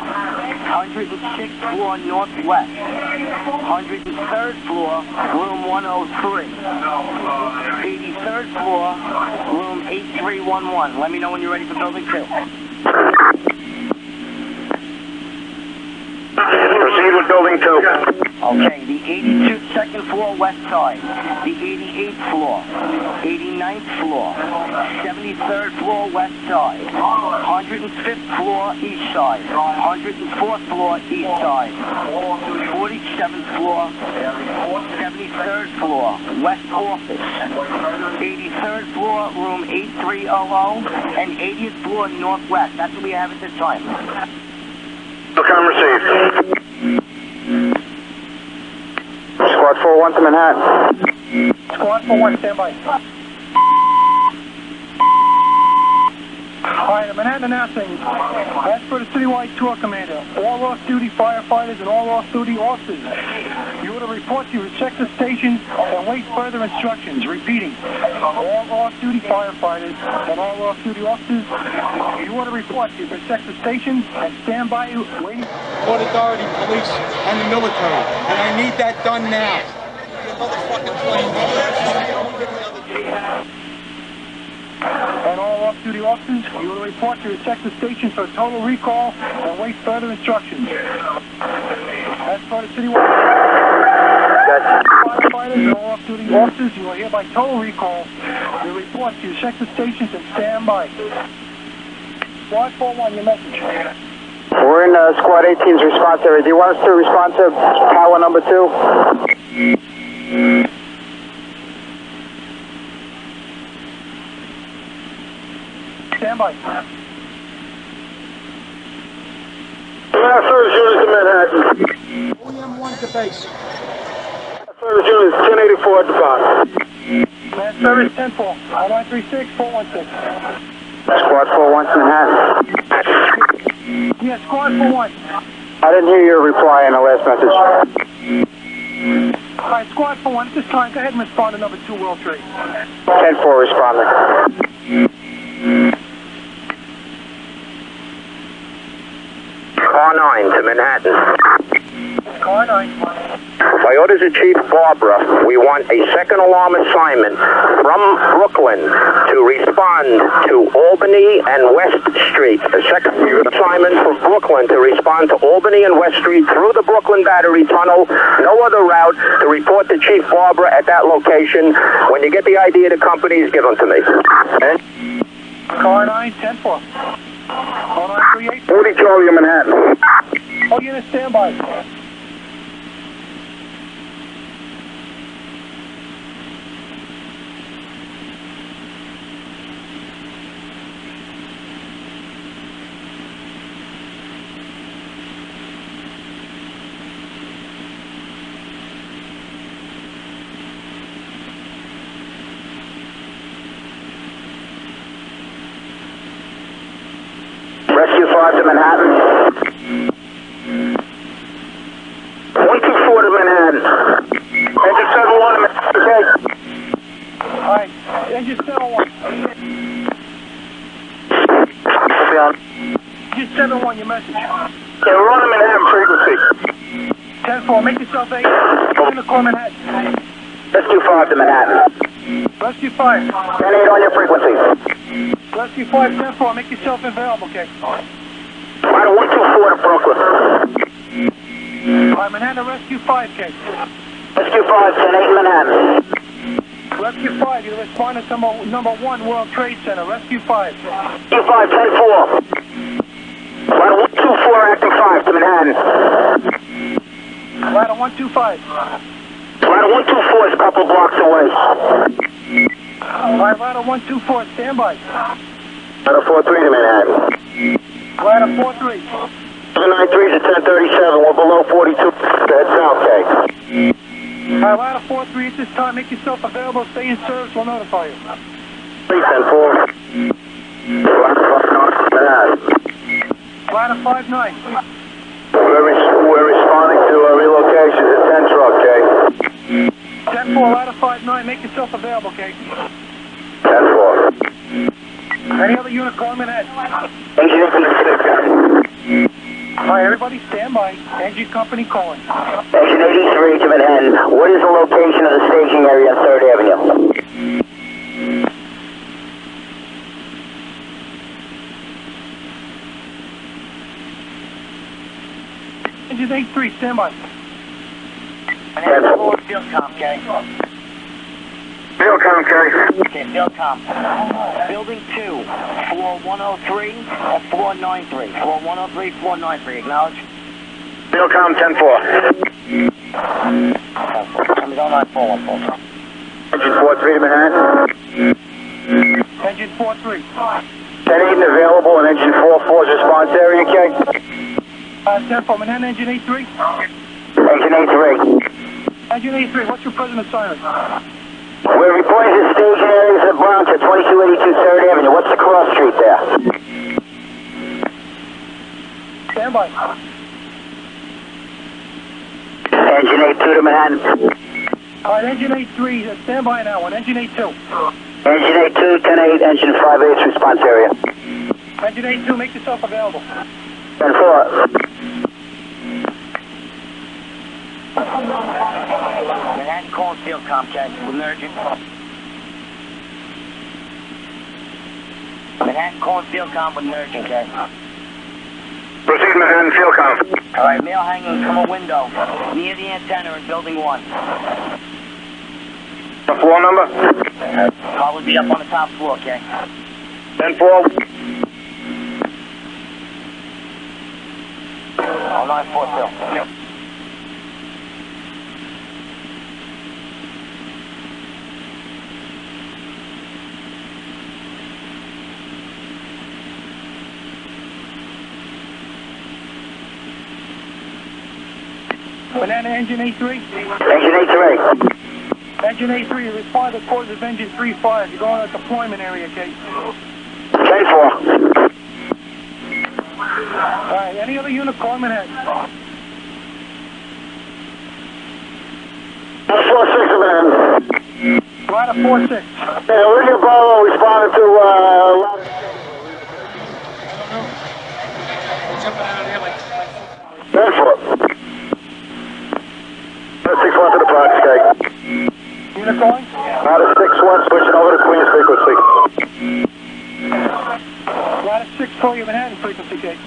106th floor northwest, 103rd floor, room 103, 83rd floor, room 8311. Let me know when you're ready for Building 2. Proceed with Building 2. Okay, the 82nd floor west side, the 88th floor, 89th floor, 73rd floor west side, 105th floor east side, 104th floor east side, 47th floor, 73rd floor west office, 83rd floor room 8300, and 80th floor northwest. That's what we have at this time. Fieldcom received. Squad 4-1 to Manhattan. Squad 4-1, stand by. Alright, Manhattan announcing, as for the citywide tour commander, all off-duty firefighters and all off-duty officers, you are to report to your respective stations and wait further instructions. Repeating, all off-duty firefighters and all off-duty officers, you are to report to your respective stations and stand by waiting. Port Authority, police, and the military. And I need that done now. And all off-duty officers, you will report to your respective stations for a total recall and wait further instructions. As for the citywide firefighters and all off-duty officers, you will hereby total recall. You report to your respective stations and stand by. Squad 4-1, your message. We're in Squad 18's response area. Do you want us to respond to tower number 2? Stand by. Last service units to Manhattan. OEM1 to base. Service units 1084 at the box. Last service 10-4. 1936-416. Squad 4-1 to Manhattan. Yeah, Squad 4-1. I didn't hear your reply in the last message. Alright, Squad 4-1, at this time, go ahead and respond to number 2 World Trade. 10-4 responding. Car 9 to Manhattan. Car 9. By orders of Chief Barbara, we want a second alarm assignment from Brooklyn to respond to Albany and West Street. A second assignment from Brooklyn to respond to Albany and West Street through the Brooklyn Battery Tunnel. No other route to report to Chief Barbara at that location. When you get the ID of the companies, give them to me. Car 9, 10-4. 0938. 40 Charlie in Manhattan. All units stand by. Rescue 5 to Manhattan. 124 to Manhattan. Engine 7-1 to Manhattan. Okay. Alright, engine 7-1. Engine 7-1, your message. Yeah, we're on the Manhattan frequency. 10-4, make yourself 8. Going to call Manhattan. Rescue 5 to Manhattan. Rescue 5. 10-8 on your frequency. Rescue 5, 10-4, make yourself available, okay? Ladder 124 to Brooklyn. Alright, Manhattan, Rescue 5, okay? Rescue 5, 10-8 Manhattan. Rescue 5, you're responding to number 1 World Trade Center. Rescue 5. Rescue 5, 10-4. Ladder 124 active 5 to Manhattan. Ladder 125. Ladder 124 is a couple blocks away. Alright, Ladder 124, stand by. Ladder 43 to Manhattan. Ladder 43. 793 is at 1037. We're below 42. Head south, okay. Alright, Ladder 43, at this time, make yourself available. Stay in service, we'll notify you. 310-4. Ladder 59 Manhattan. Ladder 59. We're responding to a relocation at 10 truck, okay? 10-4, Ladder 59, make yourself available, okay? 10-4. Any other unit calling Manhattan? Engine 86. Alright, everybody stand by. Engine company calling. Engine 83 to Manhattan. What is the location of the staging area on 3rd Avenue? Engine 83, stand by. Manhattan, field comp, okay? Bill Concave. Okay, field comp. Building 2, floor 103, and floor 93. Floor 103, floor 93, acknowledge. Bill Com 10-4. Numbers 09414. Engine 43 to Manhattan. Engine 43. 10-8 available and engine 44's response area, okay? 10-4, Manhattan, engine 83. Engine 83. Engine 83, what's your present assignment? We're reporting to stage areas of the Bronx at 2282 3rd Avenue. What's the cross street there? Stand by. Engine 82 to Manhattan. All right, engine 83, stand by now on engine 82. Engine 82, 10-8, engine 5-8, response area. Engine 82, make yourself available. 10-4. Manhattan calling field Comcast with an urgent. Manhattan calling field com with an urgent, okay? Proceed, Manhattan, field com. All right, mail hanging from a window near the antenna in building 1. The floor number? Probably be up on the top floor, okay? 10-4. 0942. Yep. Banana engine 83. Engine 83. Engine 83, respond to quarters of engine 35. You're going to the deployment area, okay? 10-4. All right, any other unit call Manhattan? 4-6, Manhattan. Rider 4-6. Yeah, Olivia Bravo responded to, Jumping out of there like 10-4. 6-1 to the Bronx, okay. Unit calling? Out of 6-1, switching over to Queens frequency. Rider 6 for you, Manhattan frequency, okay?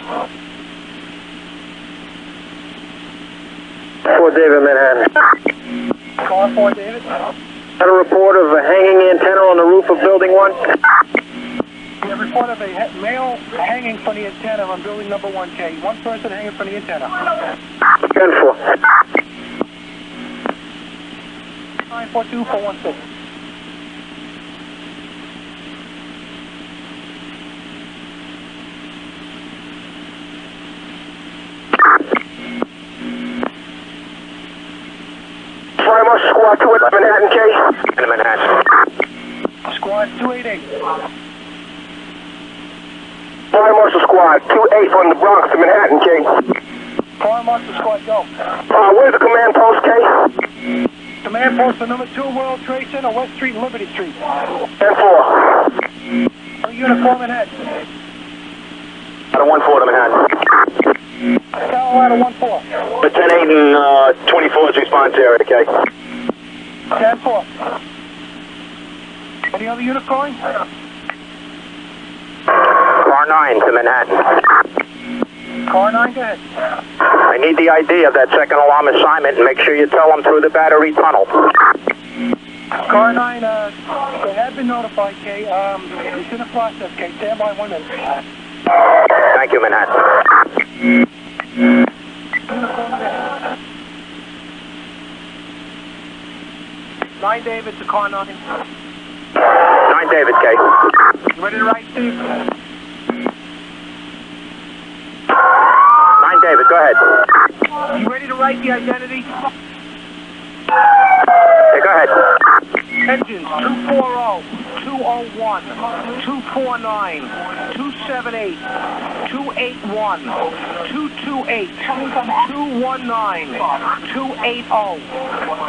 4 David, Manhattan. Call 4 David. Had a report of a hanging antenna on the roof of building 1. We have report of a male hanging from the antenna on building number 1K. One person hanging from the antenna. 10-4. 942-416. Fire Marshal Squad 2 at Manhattan, K. In Manhattan. Squad 288. Fire Marshal Squad 2-8 from the Bronx to Manhattan, K. Fire Marshal Squad, go. Where's the command post, K? Command post for number 2 World Trade Center, West Street, Liberty Street. 10-4. Unit call Manhattan. Out of 1-4 to Manhattan. Carolina 1-4. The 10-8 and 24's response area, okay? 10-4. Any other unit calling? Car 9 to Manhattan. Car 9, go ahead. I need the ID of that second alarm assignment and make sure you tell them through the battery tunnel. Car 9, they have been notified, Kay. It's in the process, Kay. Stand by 1 minute. Thank you, Manhattan. 9 David to car 9. 9 David, K. You ready to write, Steve? 9 David, go ahead. You ready to write the identity? Hey, go ahead. Engines 240, 201, 249, 278, 281, 228, 219, 280.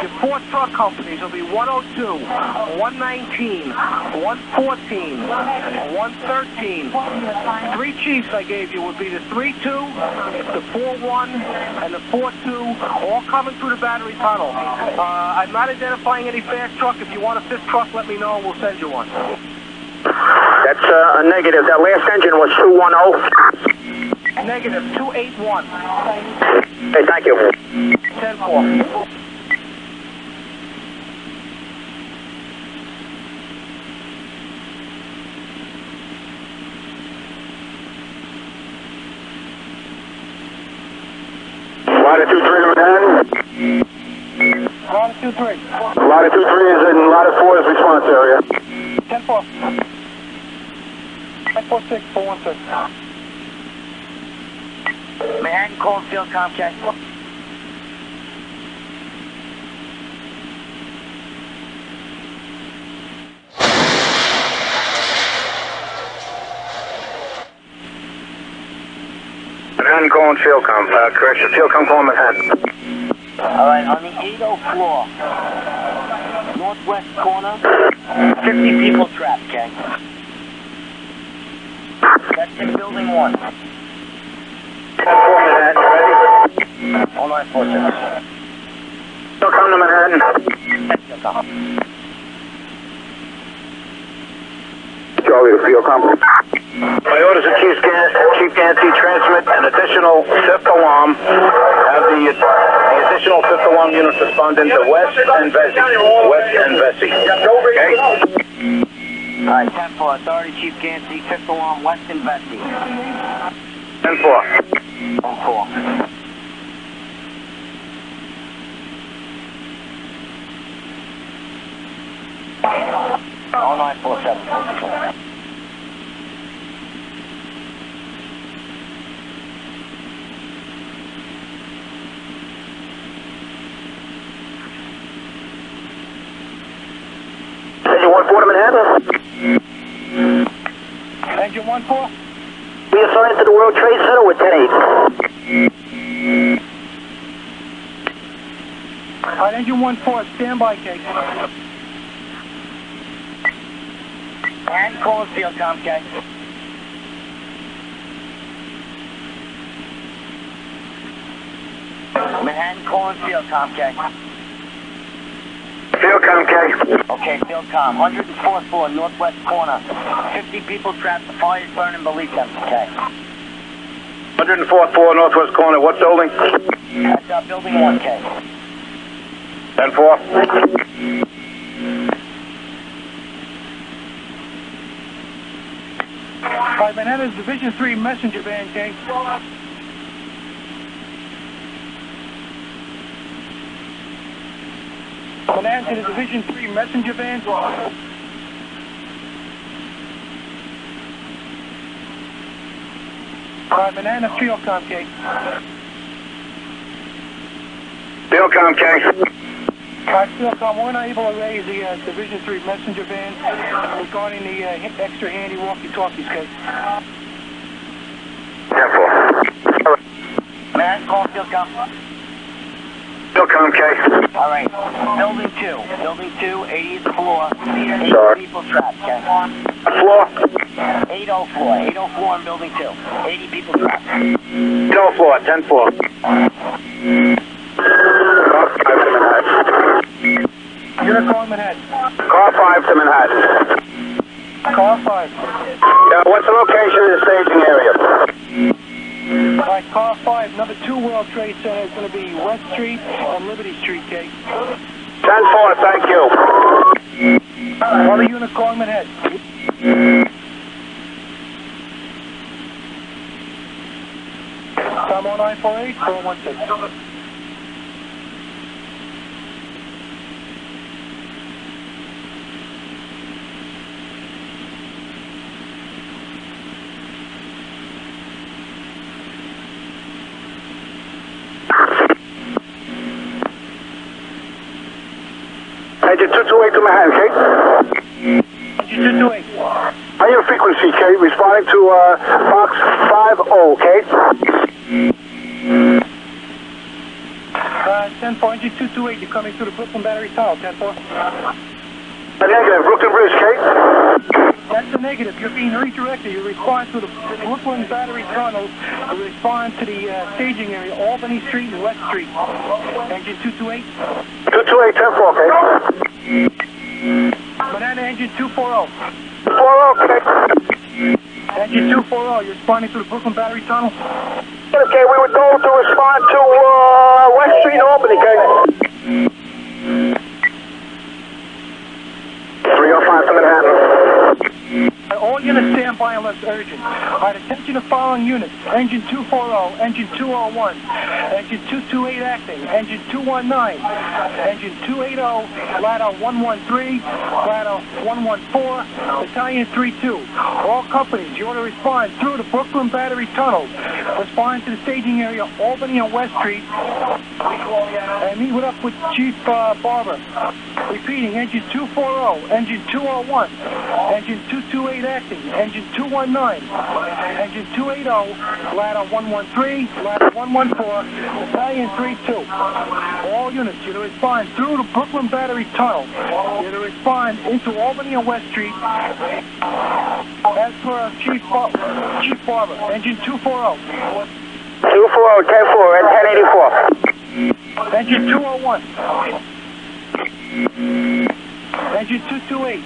Your 4 truck companies will be 102, 119, 114, 113. 3 chiefs I gave you would be the 32, the 41, and the 42, all coming through the battery tunnel. I'm not identifying any fast truck. If you want a 5th truck, let me know and we'll send you one. That's a negative. That last engine was 210. Negative 281. Hey, thank you. 10-4. Ladder 2-3 to Manhattan. Ladder 2-3. Ladder 2-3 is in Ladder 4's response area. 10-4. 946-416. Manhattan calling field Comcast. Manhattan calling Fieldcom. Correction, Fieldcom calling Manhattan. All right, on the 80 floor, northwest corner, 50 people trapped, okay? That's in building 1. 10-4 Manhattan, ready? All 946. Fieldcom to Manhattan. Charlie to Fieldcom. My orders are Chief Gansey, transmit an additional 5th alarm. Have the additional 5th alarm unit respond into West and Vesey. West and Vesey. Okay? All right, 10-4, Authority Chief Gansey, 5th alarm, West and Vesey. 10-4. 10-4. All 947. Engine 1-4 to Manhattan. Engine 1-4. We assigned to the World Trade Center with 10-8. All right, engine 1-4, stand by, Kate. And calling Fieldcom, okay? Manhattan calling Fieldcom, okay? Fieldcom, okay? Okay, Fieldcom, 104th floor, northwest corner. 50 people trapped, the fire's burning beneath them, okay? 104th floor, northwest corner. What building? That's building 1, okay? 10-4. All right, Manhattan's Division 3 messenger van, Kate. Manhattan to the Division 3 messenger van. All right, Manhattan to Fieldcom, Kate. Fieldcom, okay? All right, Fieldcom, we're not able to raise the Division 3 messenger van regarding the extra handy walkie-talkies, Kate. 10-4. Manhattan calling Fieldcom. Fieldcom, okay? All right, building 2, 80th floor, 80 Sorry. people trapped, okay? Floor? 80 floor in building 2, 80 people trapped. 80 floor, 10-4. Unit calling Manhattan. Car 5 to Manhattan. Car 5. What's the location of the staging area? All right, car 5, number 2 World Trade Center is going to be West Street and Liberty Street, Kate. 10-4, thank you. Other unit calling Manhattan. Time 0948, 416. Engine 228 to Manhattan, Kate. Engine 228. Higher frequency, Kate, responding to Fox 50, Kate. 10-4, engine 228, you're coming through the Brooklyn Battery Tunnel, 10-4. Negative, Brooklyn Bridge, Kate. That's the negative. You're being redirected. You respond to the Brooklyn Battery Tunnel. You respond to the staging area, Albany Street and West Street. Engine 228. 228, 10-4, Kate. Banana engine 240. 240, Kate. Engine 240, you're responding to the Brooklyn Battery Tunnel. Okay, we were told to respond to West Street, Albany, Kate. 305 to Manhattan. All units stand by unless urgent. All right, attention to following units. Engine 240, engine 201, engine 228 acting, engine 219, engine 280, ladder 113, ladder 114, battalion 32. All companies, you ought to respond through the Brooklyn Battery Tunnel. Respond to the staging area, Albany and West Street. And meet up with Chief Barber. Repeating, engine 240, engine 201, engine 228 acting, reporting. Engine 219, engine 280, ladder 113, ladder 114, battalion 32. All units, you're to respond through the Brooklyn Battery Tunnel. You're to respond into Albany and West Street. As per Chief Barber, engine 240. 240, 10-4, and 1084. Engine 201. Engine 228.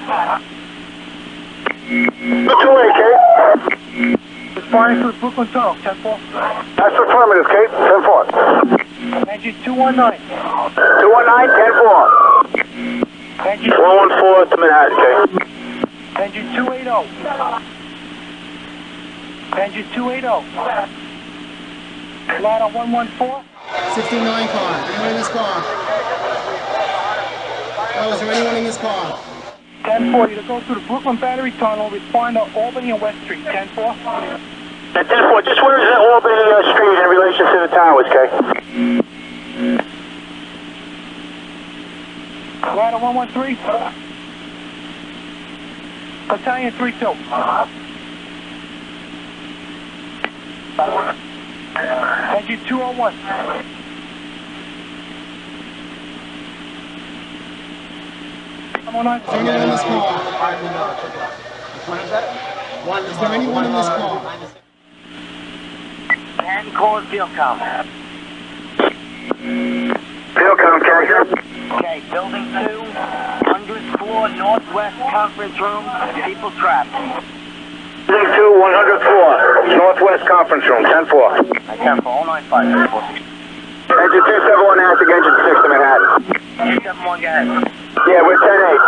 228, Kate. Responding to the Brooklyn Tunnel, 10-4. That's affirmative, Kate. 10-4. Engine 219. 219, 10-4. Engine 114 to Manhattan, Kate. Engine 280. Engine 280. Ladder 114. 69 car. Anyone in this car? Oh, is there anyone in this car? 10-4, you to go through the Brooklyn Battery Tunnel, respond to Albany and West Street, 10-4. At 10-4, just where is that Albany Street in relation to the towers, Kate? Ladder 113. Battalion 32. Engine 201. Come on, Is there anyone in this car? Is there anyone in this car? Manhattan calling field com. Field com, Kate. Okay, building 2, 100th floor, northwest conference room, people trapped. Building 2, 100th floor, northwest conference room, 10-4. 10-4, 095, Engine 271 active, engine 6 to Manhattan. 271, go ahead. Yeah, we're 10-8.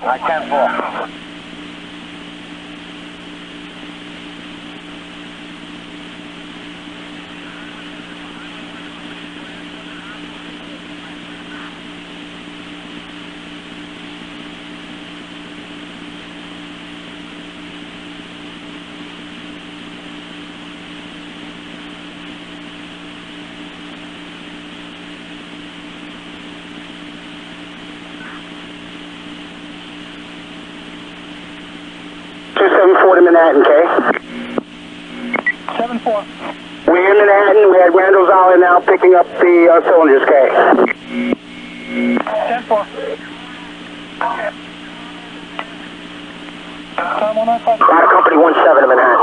10-4. To Manhattan, Kay. 7-4. We're in Manhattan. We had Randall's Alley now picking up the cylinders, Kay. 10-4. Time 195. Ladder Company 17 in Manhattan.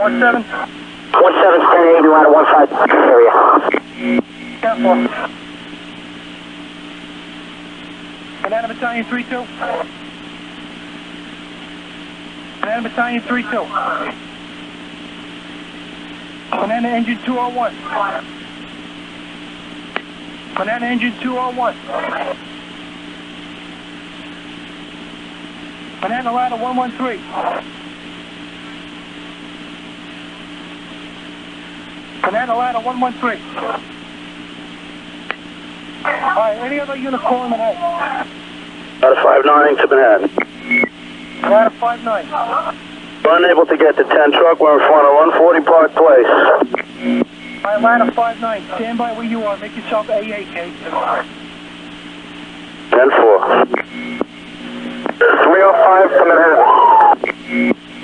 17. 17's 1080, ladder 15 area. 10-4. Banana Battalion 32. Banana Battalion 32. Banana Engine 201. Banana Engine 201. Banana Ladder 113. Banana Ladder 113. Alright, any other unit calling Manhattan? Ladder 59 to Manhattan. Ladder 59. We're unable to get the 10 truck. We're in front of 140 Park Place. Alright, Ladder 59. Stand by where you are. Make yourself AA-K. 10-4. 305 to Manhattan.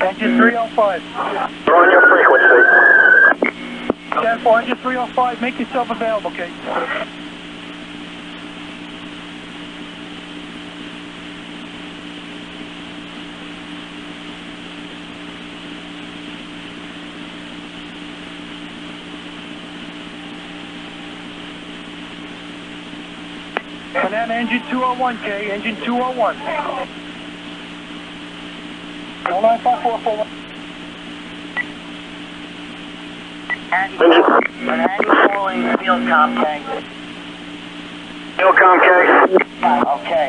Engine 305. You're on your frequency. 10-4, engine 305. Make yourself available, okay? Banana Engine 201K, Engine 201. 09544. Manhattan calling field com, K. Field com, K. Okay.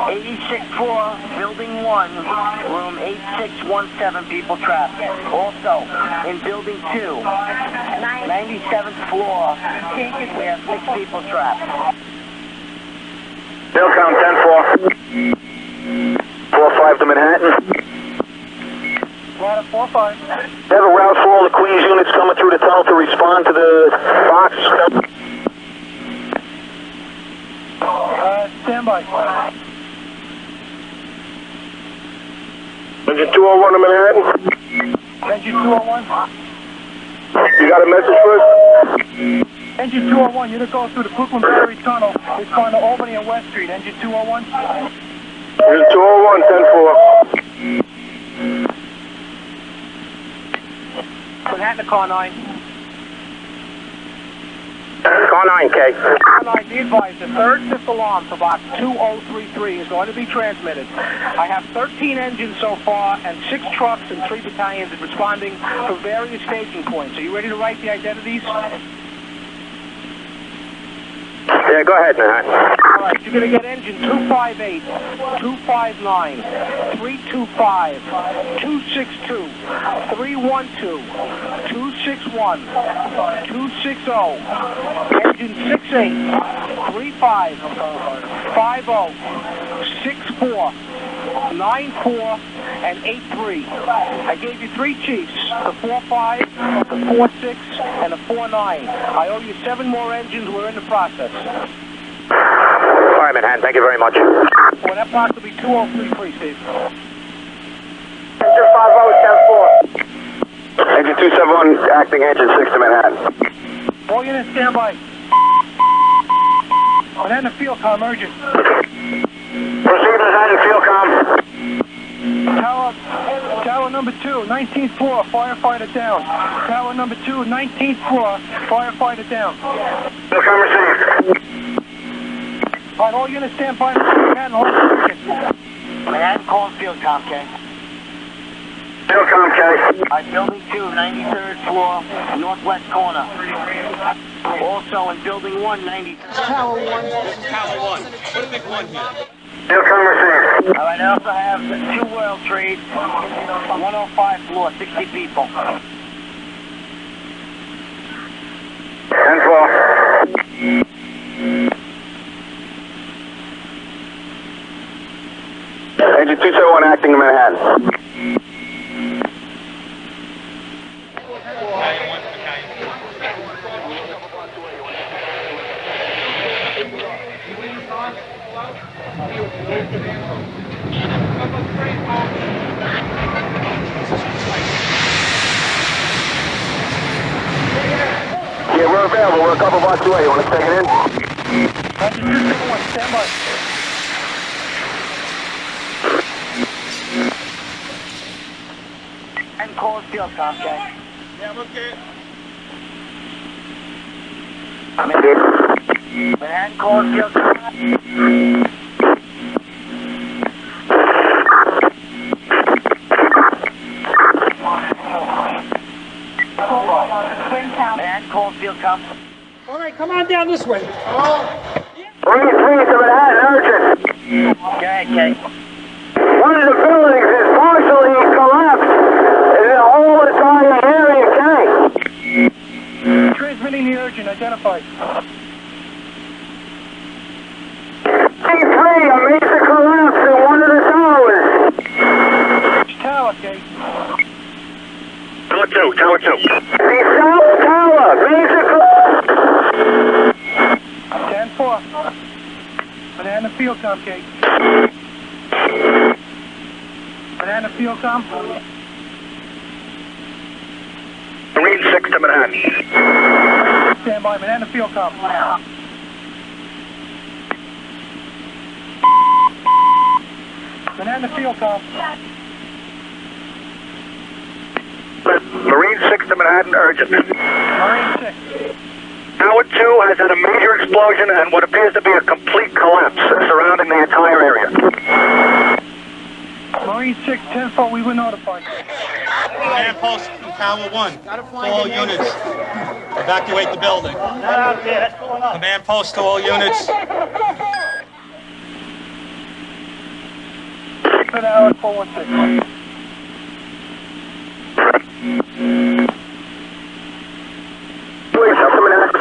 86th floor, building 1, room 8617, people trapped. Also, in building 2, 97th floor, we have 6 people trapped. Field com, 10-4. 4-5 to Manhattan. Ladder 45. They have a route for all the Queens units coming through the tunnel to respond to the box. Stand by. Engine 201 in Manhattan. Engine 201. You got a message for us? Engine 201, you're to go through the Brooklyn Battery Tunnel. It's going to Albany and West Street. Engine 201. Engine 201, 10-4. Manhattan to car 9. Car 9K. Car 9, be advised, the third fifth alarm for box 2033 is going to be transmitted. I have 13 engines so far and 6 trucks and 3 battalions responding from various staging points. Are you ready to write the identities? Yeah, go ahead, Manhattan. All right, you're going to get engine 258, 259, 325, 262, 312, 261, 260, engine 68, 35, 50, 64, 94, and 83. I gave you 3 chiefs, the 45, the 46, and the 49. I owe you 7 more engines. We're in the process. All right, Manhattan, thank you very much. Well, that box will be 2033, Steve. Engine 50, 10-4. Engine 271, acting engine 6 to Manhattan. All units stand by. Manhattan field comm, urgent. Proceed, Manhattan, field comm. Tower number 2, 19th floor, firefighter down. Tower number 2, 19th floor, firefighter down. Field comm received. All right, all units stand by. Manhattan, hold urgent. Manhattan, call field com, K. Field comm, K. All right, building 2, 93rd floor, northwest corner. Also in building 1, 93rd. Tower 1. This is Tower 1. Put a big 1 here. Field comm received. All right, I also have 2 World Trades, 105 floor, 60 people. 10-4. Engine 271 acting in Manhattan. Yeah, we're available. We're a couple blocks away. You want to take it in? Engine 271, stand by. And call field com, K. Yeah, I'm okay. Manhattan, call field com. Manhattan, call field com. All right, come on down this way. 3-3 to Manhattan, urgent. Go ahead, K. One of the buildings is partially collapsed in the whole entire area, K. Transmitting the urgent, identified. C3, a major collapse in one of the towers. Tower, K. Tower 2. The South Tower, major collapse. 10-4. Banana field com, K. Banana field com. Marine 6 to Manhattan. Stand by, Banana field com. Banana field com. Marine 6 to Manhattan, urgent. Marine 6. Tower 2 has had a major explosion and what appears to be a complete collapse surrounding the entire area. Marine 6, 10-4, we were notified. Command post from Tower 1 to all units. Evacuate the building. Command post to all units. Good hour, 416. Please, up to Manhattan.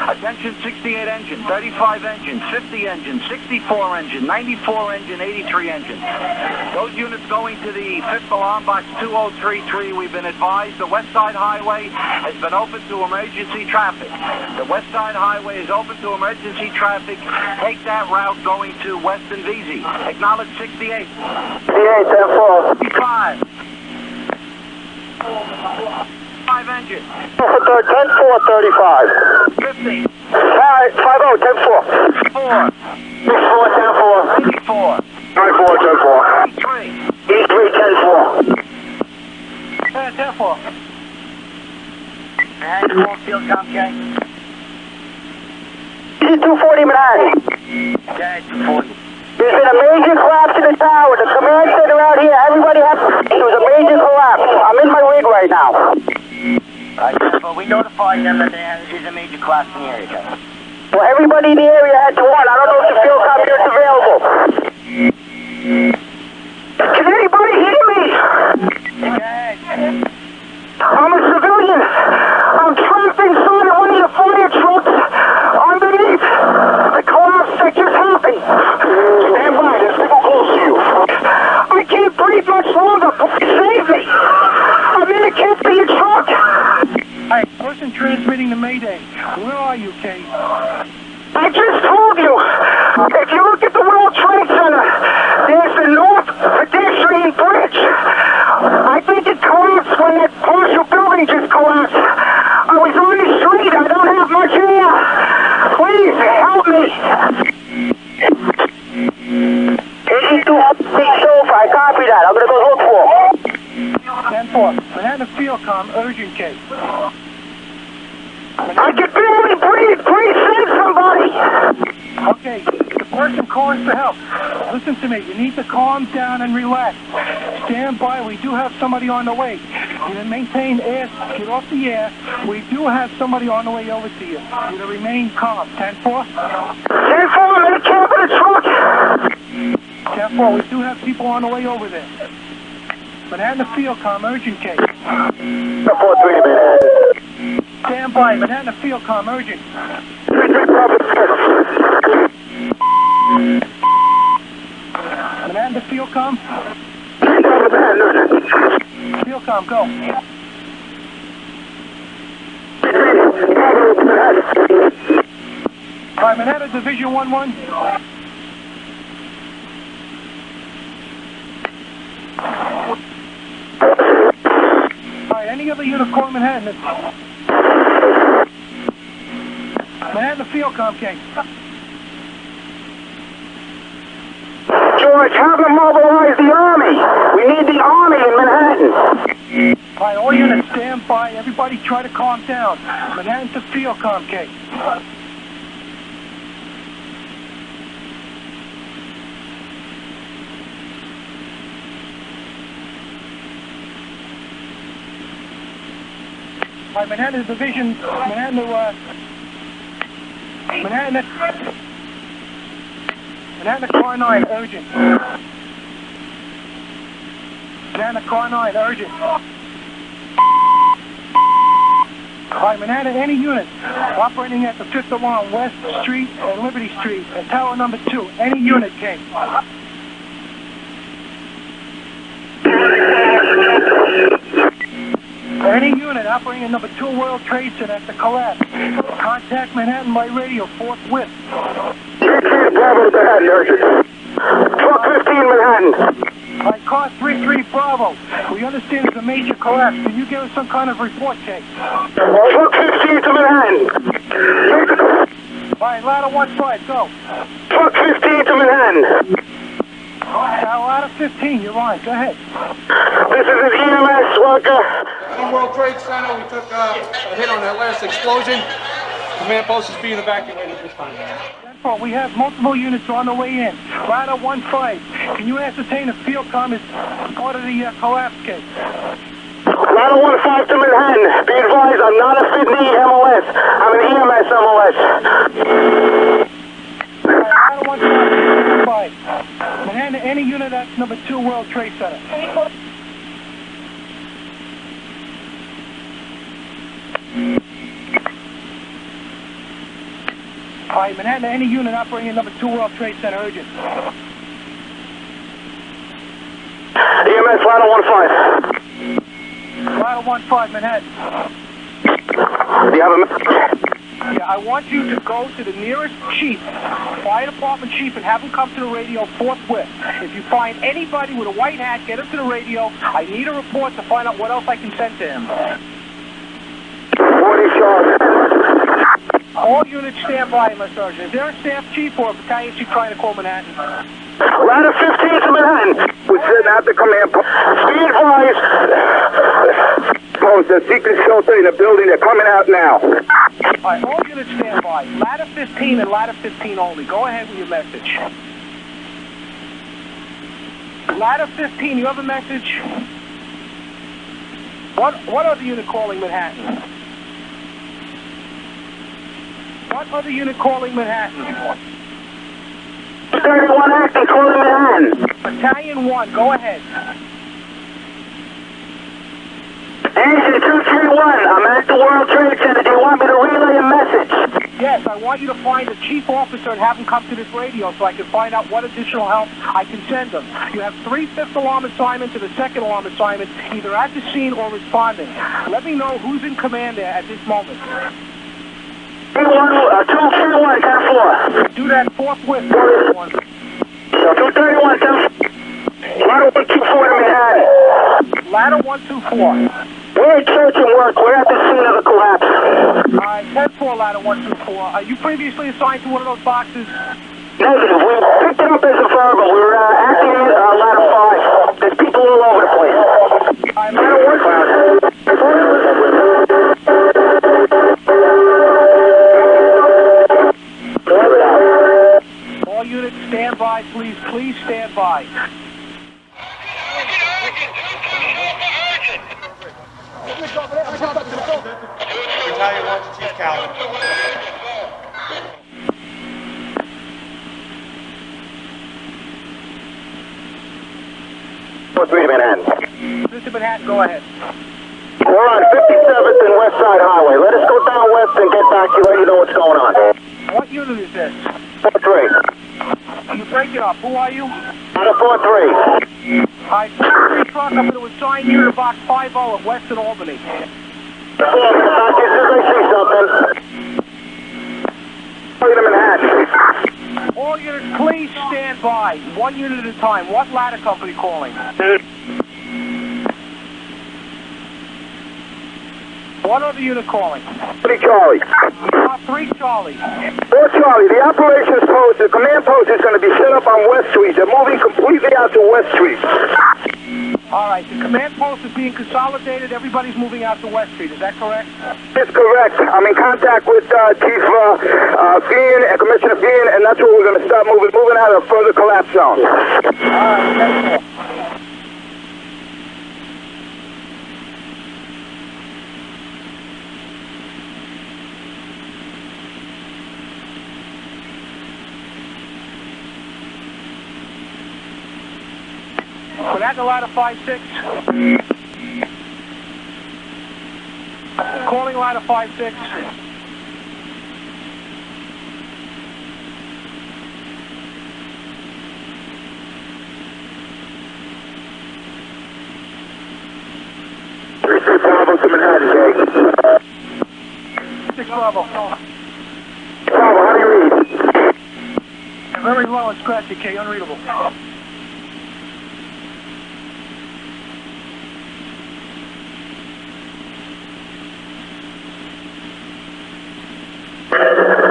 Attention 68 78 engine, 35 engine, 50 engine, 64 engine, 94 engine, 83 engine. Those units going to the 5th alarm box 2033, we've been advised the West Side Highway has been open to emergency traffic. The West Side Highway is open to emergency traffic. Take that route going to Weston VZ. Acknowledge 68. 68, 10-4. 55. 5 engine. 10-4, 35. 50. 5-0, 10-4. 4. 64, 10-4. 84. 94, 10-4. 83. 83, 10-4. 10-4. Manhattan field com, K. 240 Manhattan. Okay, 240. There's been a major collapse in the tower. The command center out here, everybody has... It was a major collapse. I'm in my rig right now. But we notified them that there is a major collapse in the area, K. Well, everybody in the area had to run. I don't know if the field com unit's available. Can anybody hear me? Okay. I'm a civilian. I'm trapped inside of one of the fire trucks underneath. The collapse that just happened. Stand by, there's people close to you. I can't breathe much longer. Save me. I'm in a can't-be truck. Hey, person transmitting the Mayday. Where are you, Kate? I just told you. If you look at the World Trade Center, there's the North Pedestrian Bridge. I think it collapsed when that partial building just collapsed. I was on the street. I don't have much air. Please help me. 82 sofa. I copy that. I'm going to go look for him. 10-4. Manhattan field com, urgent case. I can barely breathe. Please save somebody. Okay, the person calling for help. Listen to me. You need to calm down and relax. Stand by. We do have somebody on the way. You to maintain air. Get off the air. We do have somebody on the way over to you. You to remain calm. 10-4. 10-4. I'm in the cab of the truck. 10-4. We do have people on the way over there. Manhattan field com, urgent case. 4-3 Manhattan. Stand by. Manhattan field com, urgent. Manhattan field com. Field com, go. All right, Manhattan Division 1-1. All right, any other unit call Manhattan? Manhattan field com, King. George, have them mobilize the Army. We need the Army in Manhattan. All right, all units stand by. Everybody try to calm down. Manhattan to field com, King. All right, Manhattan Division, Manhattan Car 9, urgent. Manhattan Car 9, urgent. All right, Manhattan, any unit operating at the 5th alarm, West Street and Liberty Street, at tower number 2, any unit came. Any unit operating at number 2 World Trade Center at the collapse, contact Manhattan by radio forthwith. Bravo, Manhattan, urgent. Truck 15, Manhattan. All right, car 33 Bravo. We understand it's a major collapse. Can you give us some kind of report, Kate? Truck 15 to Manhattan. All right, ladder 15, go. Truck 15 to Manhattan. Ladder 15, you're on. Go ahead. This is an EMS worker. World Trade Center, we took a hit on that last explosion. Command post is being evacuated at this time. We have multiple units on the way in. Ladder 15. Can you ascertain if field com is part of the collapse case? Ladder 15 to Manhattan. Be advised, I'm not a FDNY MLS. I'm an EMS MLS. Ladder 15. Manhattan, any unit at number 2 World Trade Center. All right, Manhattan, any unit operating in number 2 World Trade Center, urgent. EMS Ladder 15. Ladder 15, Manhattan. Do you have a message? Yeah, I want you to go to the nearest chief, fire department chief, and have him come to the radio forthwith. If you find anybody with a white hat, get him to the radio. I need a report to find out what else I can send to him. 40 Charlie. All units stand by, my sergeant. Is there a staff chief or a battalion chief trying to call Manhattan? Ladder 15 to Manhattan. We're sitting at the command post. Be advised. The secret shelter in the building, they're coming out now. All right, all units stand by. Ladder 15 and ladder 15 only. Go ahead with your message. Ladder 15, you have a message? What other unit calling Manhattan? What other unit calling Manhattan? 31 acting calling Manhattan. Battalion 1, go ahead. Engine 231, I'm at the World Trade Center. Do you want me to relay a message? Yes, I want you to find the chief officer and have him come to this radio so I can find out what additional help I can send them. You have 3 fifth alarm assignments and a 2nd alarm assignment, either at the scene or responding. Let me know who's in command there at this moment. 231, 10-4. Do that forthwith. 231, 10-4. Ladder 124 to Manhattan. Ladder 124. We're at church and work. We're at the scene of the collapse. All right, 10-4, ladder 124. Are you previously assigned to one of those boxes? Negative. We picked it up as a verbal. We were acting in ladder 5. There's people all over the place. All right, ladder 124. All units stand by, please. Please stand by. Battalion 1 to Chief Calvin. 4-3 to Manhattan. Mr. Manhattan, go ahead. We're on 57th and West Side Highway. Let us go down west and get back to you, let you know what's going on. What unit is this? 4-3. You break it up. Who are you? Ladder 4-3. All right, 4-3 truck. I'm going to assign you to box 50 at Western Albany. As soon as I see something. To Manhattan. All units, please stand by. 1 unit at a time. What ladder company calling? What other unit calling? 3 Charlie. 3 Charlie. 4 Charlie, the operations post, the command post is going to be set up on West Street. They're moving completely out to West Street. All right, the command post is being consolidated. Everybody's moving out to West Street. Is that correct? That's correct. I'm in contact with Chief Fian and Commissioner Fian, and that's where we're going to start moving out of further collapse zone. All right, So that's a ladder 5-6. Calling ladder 5-6. Bravo to Manhattan, Jay. 6 Bravo. Bravo, how do you read? Very low and scratchy, K, unreadable.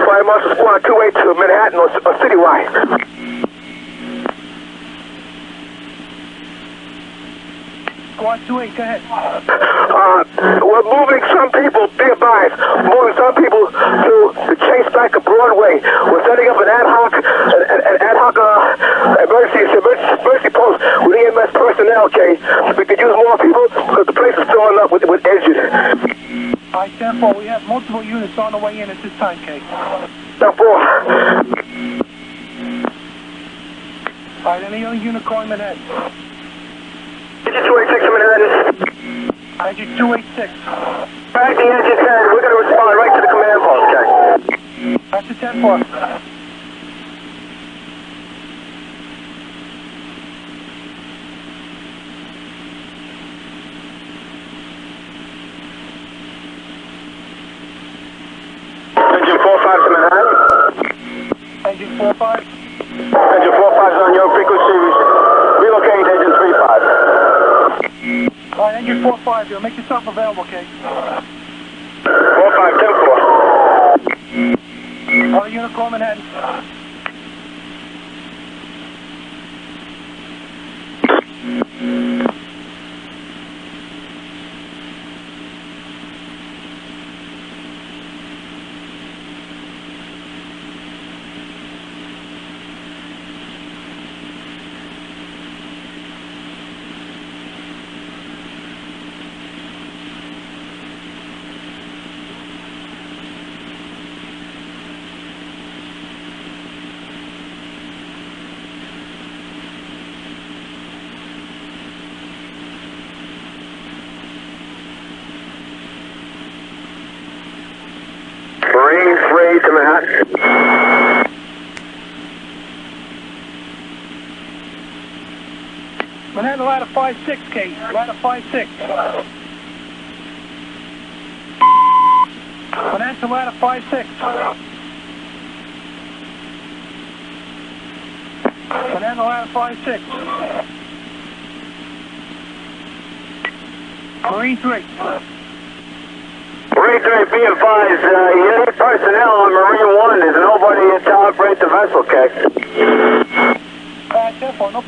Fire Marshal Squad 282, Manhattan or citywide. Squad 28, go ahead. We're moving some people, be advised, moving some people to the Chase back to Broadway. We're setting up an ad hoc emergency post with EMS personnel, okay? We could use more people because the place is filling up with engines. All right, 10-4, we have multiple units on the way in at this time, K. 10-4. All right, any other unit calling Manhattan? Engine 286 to Manhattan. Engine 286. Back the engine 10, we're going to respond right to the command post, okay? That's a 10-4. Engine 45 to Manhattan. Engine 45. Engine 45 is on your frequency. Relocate to engine 35. All right, engine 45, you'll make yourself available, okay? 45, 10-4. All unit call Manhattan. Marine 3 to Manhattan. Manhattan ladder 5-6, Kate. Ladder 5-6. Manhattan ladder 5-6. Manhattan ladder 5-6. Marine 3. Marine 3, be advised, you need personnel on Marine 1. There's nobody to operate the vessel, okay? 10-4, no.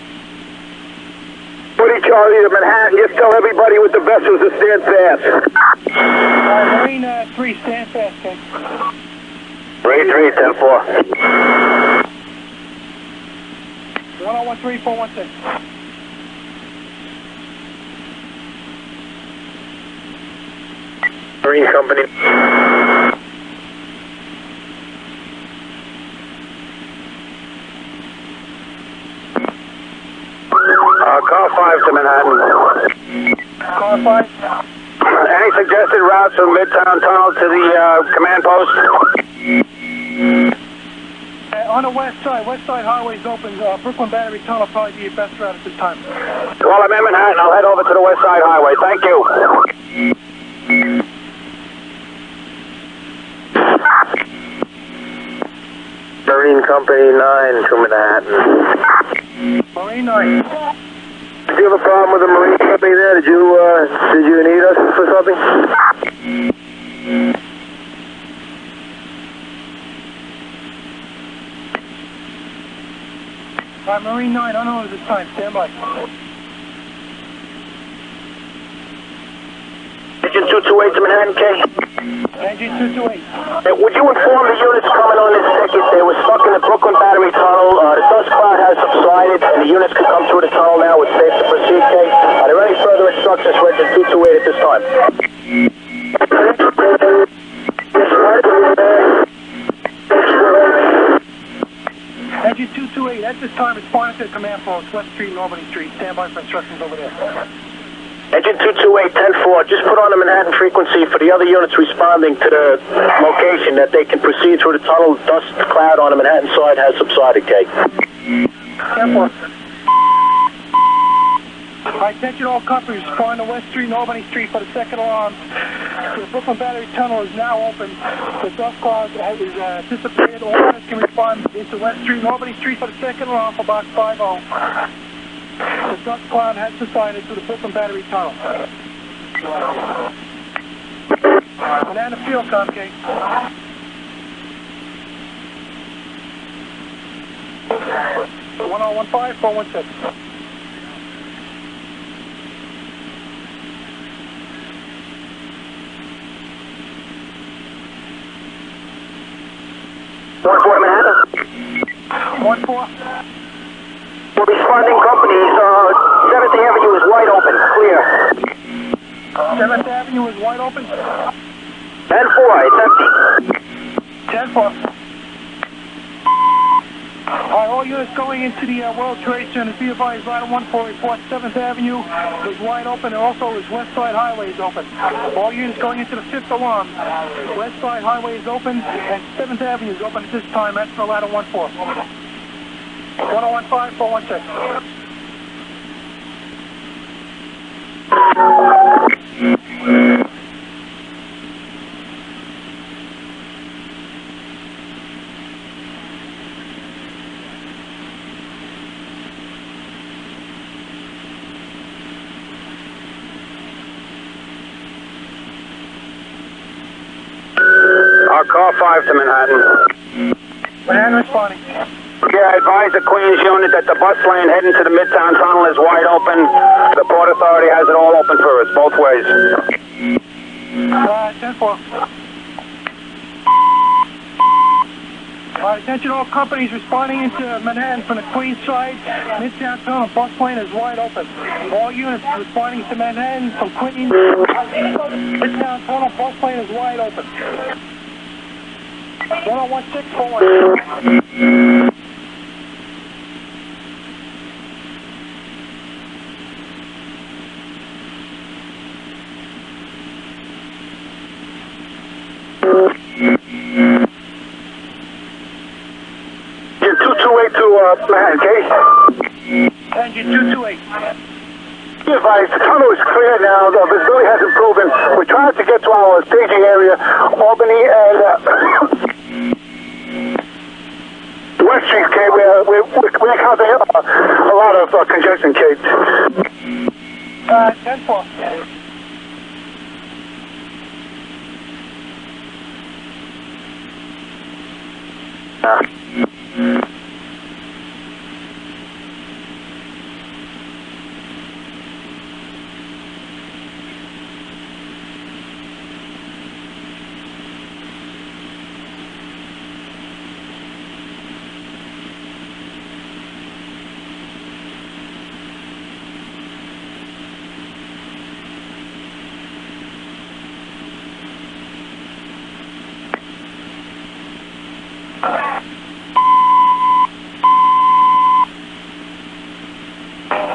Woody Charlie to Manhattan, just tell everybody with the vessels to stand fast. Marine 3, stand fast, Kate. Marine 3, 10-4. 1013-416. Marine Company. Car 5 to Manhattan. Car 5. Any suggested routes from Midtown Tunnel to the command post? On the west side highway's open. Brooklyn Battery Tunnel will probably be your best route at this time. Well, I'm in Manhattan. I'll head over to the west side highway. Thank you. Marine Company 9 to Manhattan. Marine 9. Did you have a problem with the Marine Company there? Did you need us for something? All right, Marine 9, I know at this time. Stand by. Engine 228 to Manhattan, K. Engine 228. Would you inform the units coming on this ticket they were stuck in the Brooklyn Battery Tunnel? The dust cloud has subsided and the units can come through the tunnel now. It's safe to proceed, K. Are there any further instructions for engine 228 at this time? Engine 228, at this time, responding to the command post, West Street and Albany Street. Stand by for instructions over there. Engine 228, 10-4, just put on the Manhattan frequency for the other units responding to the location that they can proceed through the tunnel. Dust cloud on the Manhattan side has subsided, K. 10-4. All right, attention all companies, respond to West Street and Albany Street for the second alarm. The Brooklyn Battery Tunnel is now open. The dust cloud is dissipated. All units can respond into West Street and Albany Street for the second alarm for box 50. The dust cloud has subsided to the Brooklyn Battery Tunnel. Banana field com, Kate. One 1015-416. One 4 to Manhattan. 1-4. We're responding companies. 7th Avenue is wide open. Clear. 7th Avenue is wide open. 10-4, it's empty. 10-4. All units going into the World Trade Center, be advised, ladder 14 report 7th Avenue is wide open, and also is West Side Highway is open. All units going into the 5th alarm, West Side Highway is open, and 7th Avenue is open at this time. That's for ladder 14. 1015, 416. Car 5 to Manhattan. Manhattan responding. Yeah, advise the Queens unit that the bus lane heading to the Midtown Tunnel is wide open. The Port Authority has it all open for us, both ways. 10-4. Attention all companies responding into Manhattan from the Queens side. Midtown Tunnel bus lane is wide open. All units responding to Manhattan from Queens. Midtown Tunnel bus lane is wide open. 1016, 416. Manhattan, okay? Engine 228. Be advised, the tunnel is clear now. The visibility has improved. We're trying to get to our staging area, Albany and West Street, okay? We're encountering a lot of congestion, okay? 10-4.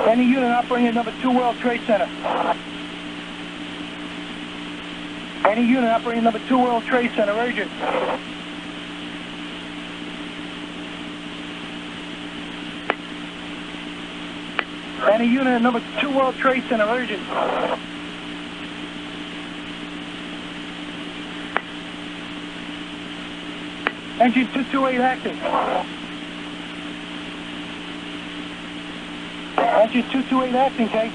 Any unit operating at number 2 World Trade Center. Any unit operating at number 2 World Trade Center, urgent. Any unit at number 2 World Trade Center, urgent. Engine 228 active. Engine 228 acting, Kate.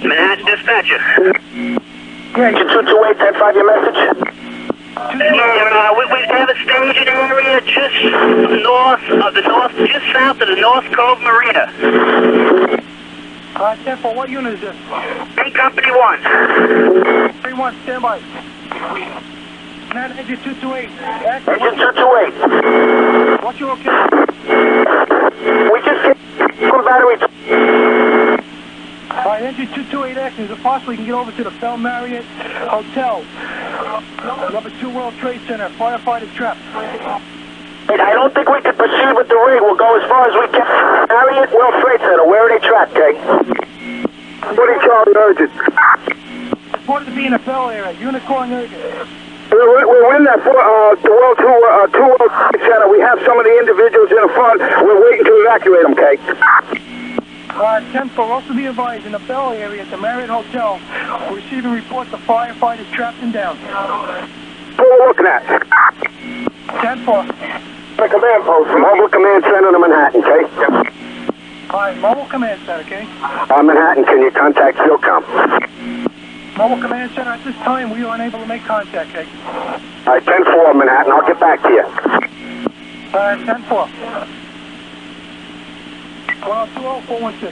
Manhattan dispatcher. Engine 228, 10-5, your message? Yeah, we have a staging area just just south of the North Cove Marina. 10-4, what unit is this? Main Company 1. 3-1, stand by. Manhattan, engine 228. Active. Engine 228. What's your location? We just came from battery. Alright, engine 228 acting. Is it possible you can get over to the Bell Marriott Hotel? Number 2 World Trade Center. Firefighter trapped. I don't think we can proceed with the rig. We'll go as far as we can. Marriott World Trade Center. Where are they trapped, Kay? What is calling urgent? Reported to be in the Bell area. Unit calling urgent. We're in that the World 2 World Trade Center. We have some of the individuals in the front. We're waiting to evacuate them, Kay. 10-4, also be advised, in the Bell area at the Marriott Hotel, we're receiving reports of firefighters trapped and down. What we're looking at? 10-4. The command post from Mobile Command Center to Manhattan, okay? Alright, Mobile Command Center, okay? Manhattan, can you contact SEALCOM? Mobile Command Center, at this time, we are unable to make contact, okay? Alright, 10-4, Manhattan. I'll get back to you. 10-4. 1020-416.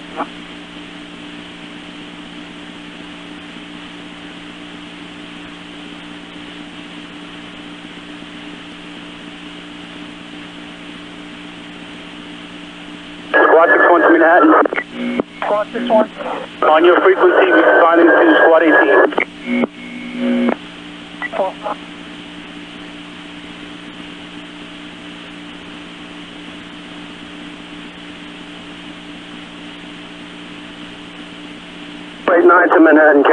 Squad 6-1 to Manhattan. Squad 6-1. On your frequency, responding to Squad 18. 9 to Manhattan, K.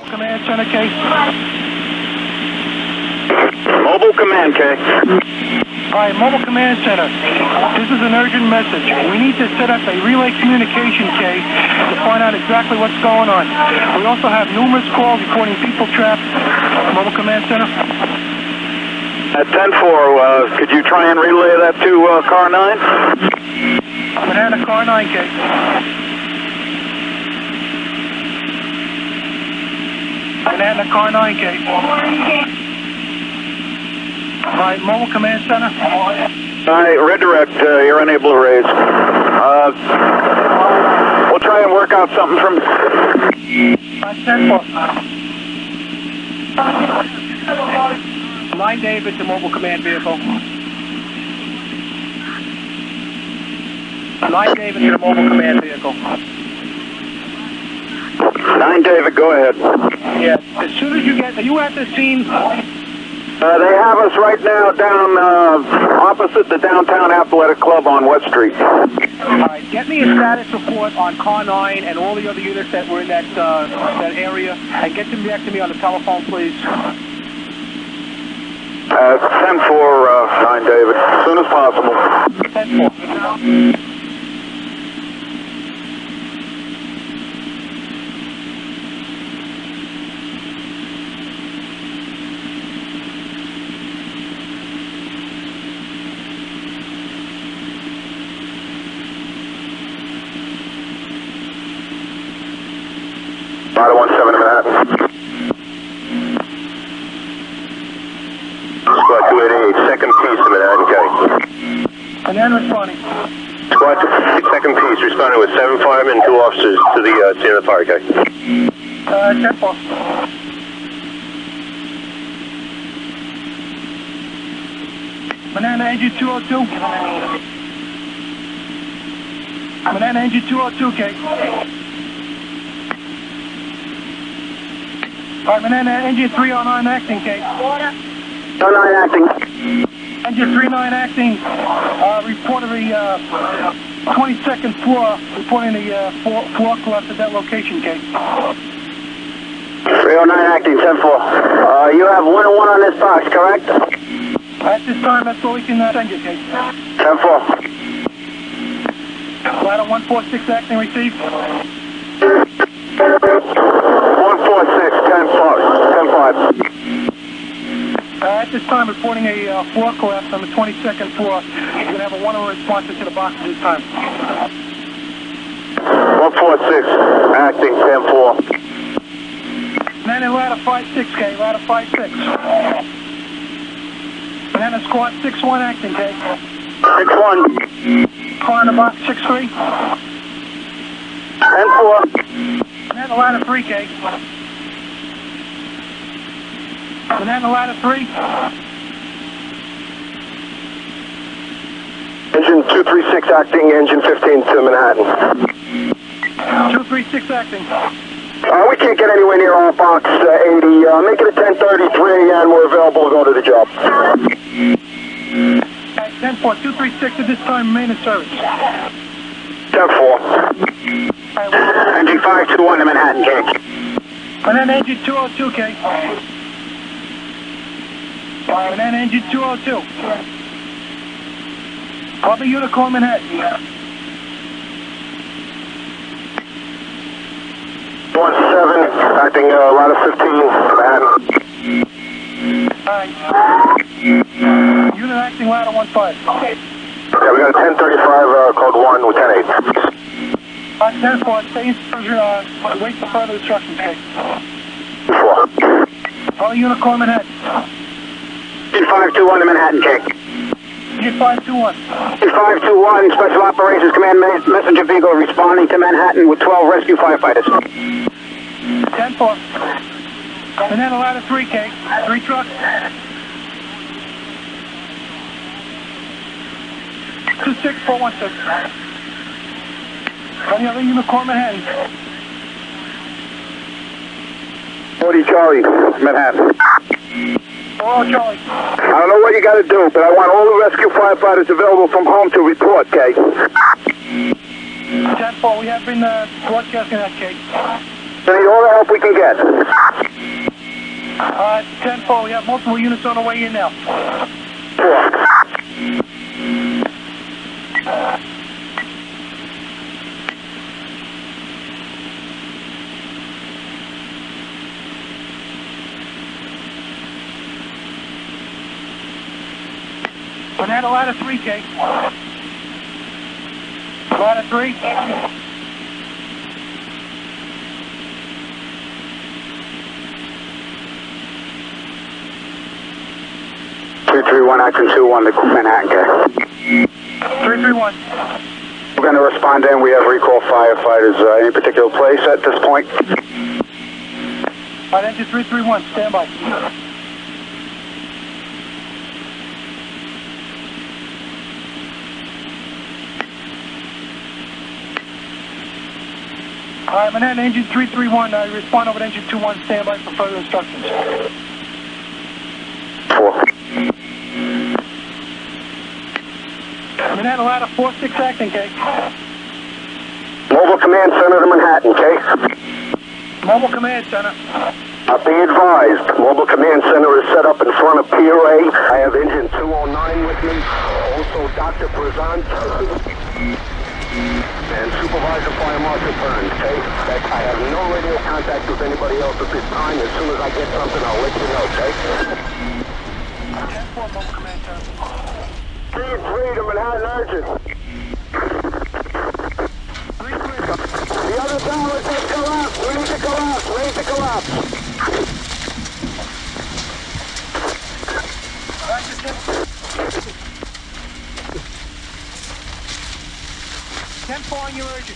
Command Center, K. Mobile Command, K. Alright, Mobile Command Center. This is an urgent message. We need to set up a relay communication, K, to find out exactly what's going on. We also have numerous calls reporting people trapped. Mobile Command Center. At 10-4, could you try and relay that to car 9? Banana car 9, K. Banana car 9K. Alright, Mobile Command Center. Alright, redirect, you're unable to raise. We'll try and work out something from... 10-4. 9 David to Mobile Command Vehicle. 9 David to the Mobile Command Vehicle. 9 David, go ahead. Yeah, as soon as you get... Are you at the scene? They have us right now down opposite the Downtown Athletic Club on West Street. Alright, get me a status report on car 9 and all the other units that were in that area, and get them back to me on the telephone, please. 10-4, 9 David, as soon as possible. 10-4. Naudet 17 in Manhattan. Squad 288, second piece in Manhattan, K. And then responding. Squad 288, second piece, responding with 7 firemen and 2 officers to the scene of the fire, K. 10-4. Banana engine 202. Banana engine 202, K. Alright, Banana engine 309 acting, K. 09 acting. Engine 39 acting, reported the 22nd floor, reporting the floor collapse at that location, K. 309 acting, 10-4. You have 1 and 1 on this box, correct? At this time, that's all we can send you, K. 10-4. Ladder 146 acting, received. 146, 10-5. At this time, reporting a floor collapse on the 22nd floor. You're going to have a one-hour response to the box at this time. 146, acting, 10-4. Banana ladder 5-6, K. Ladder 5-6. Banana squad 6-1 acting, K. 6-1. Car in the box 6-3. 10-4. Banana ladder 3K. Banana ladder 3. Engine 236 acting, engine 15 to Manhattan. 236 acting. We can't get anywhere near our box 80. Make it a 1033 and we're available to go to the job. 10-4, 236 at this time, remain in service. 10-4. Engine 521 to Manhattan, K. Banana engine 202, K. Banana engine 202. Copy Unicorn Manhattan. 17, acting ladder 15, Manhattan. Alright. Unit acting ladder 15. Yeah, we got a 1035 code 1 with 10-8. 10-4, stay in position, wait for further instructions, okay? 4. All Unicorn Manhattan. 521 to Manhattan, Jake. Get 521. 521, Special Operations Command messenger vehicle responding to Manhattan with 12 rescue firefighters. 10-4. Manhattan ladder 3K. 3 trucks. 26416. Any other Unicorn Manhattan? 40 Charlie, Manhattan. Oh, Charlie. I don't know what you got to do, but I want all the rescue firefighters available from home to report, okay? 10-4, we have been broadcasting that case. We need all the help we can get. 10-4, we have multiple units on the way in now. 4. Banana ladder 3K. Ladder 3. Action 2-1 to Manhattan, okay? 331. We're going to respond in. We have recall firefighters. Any particular place at this point? Engine 331, stand by. Alright, Manhattan engine 331, respond over to engine 21, stand by for further instructions. 4. Manhattan ladder 46 acting, K. Mobile Command Center to Manhattan, okay? Mobile Command Center. Be advised, Mobile Command Center is set up in front of Pier A. I have engine 209 with me, also Dr. Prezant, and Supervisor Fire Marshal Burns, okay? I have no radio contact with anybody else at this time. As soon as I get something, I'll let you know, okay? 10-4, Mobile Command Center. 3-3 to Manhattan Urgent. The other towers have collapsed. We need to collapse. We need to collapse. On your urgent.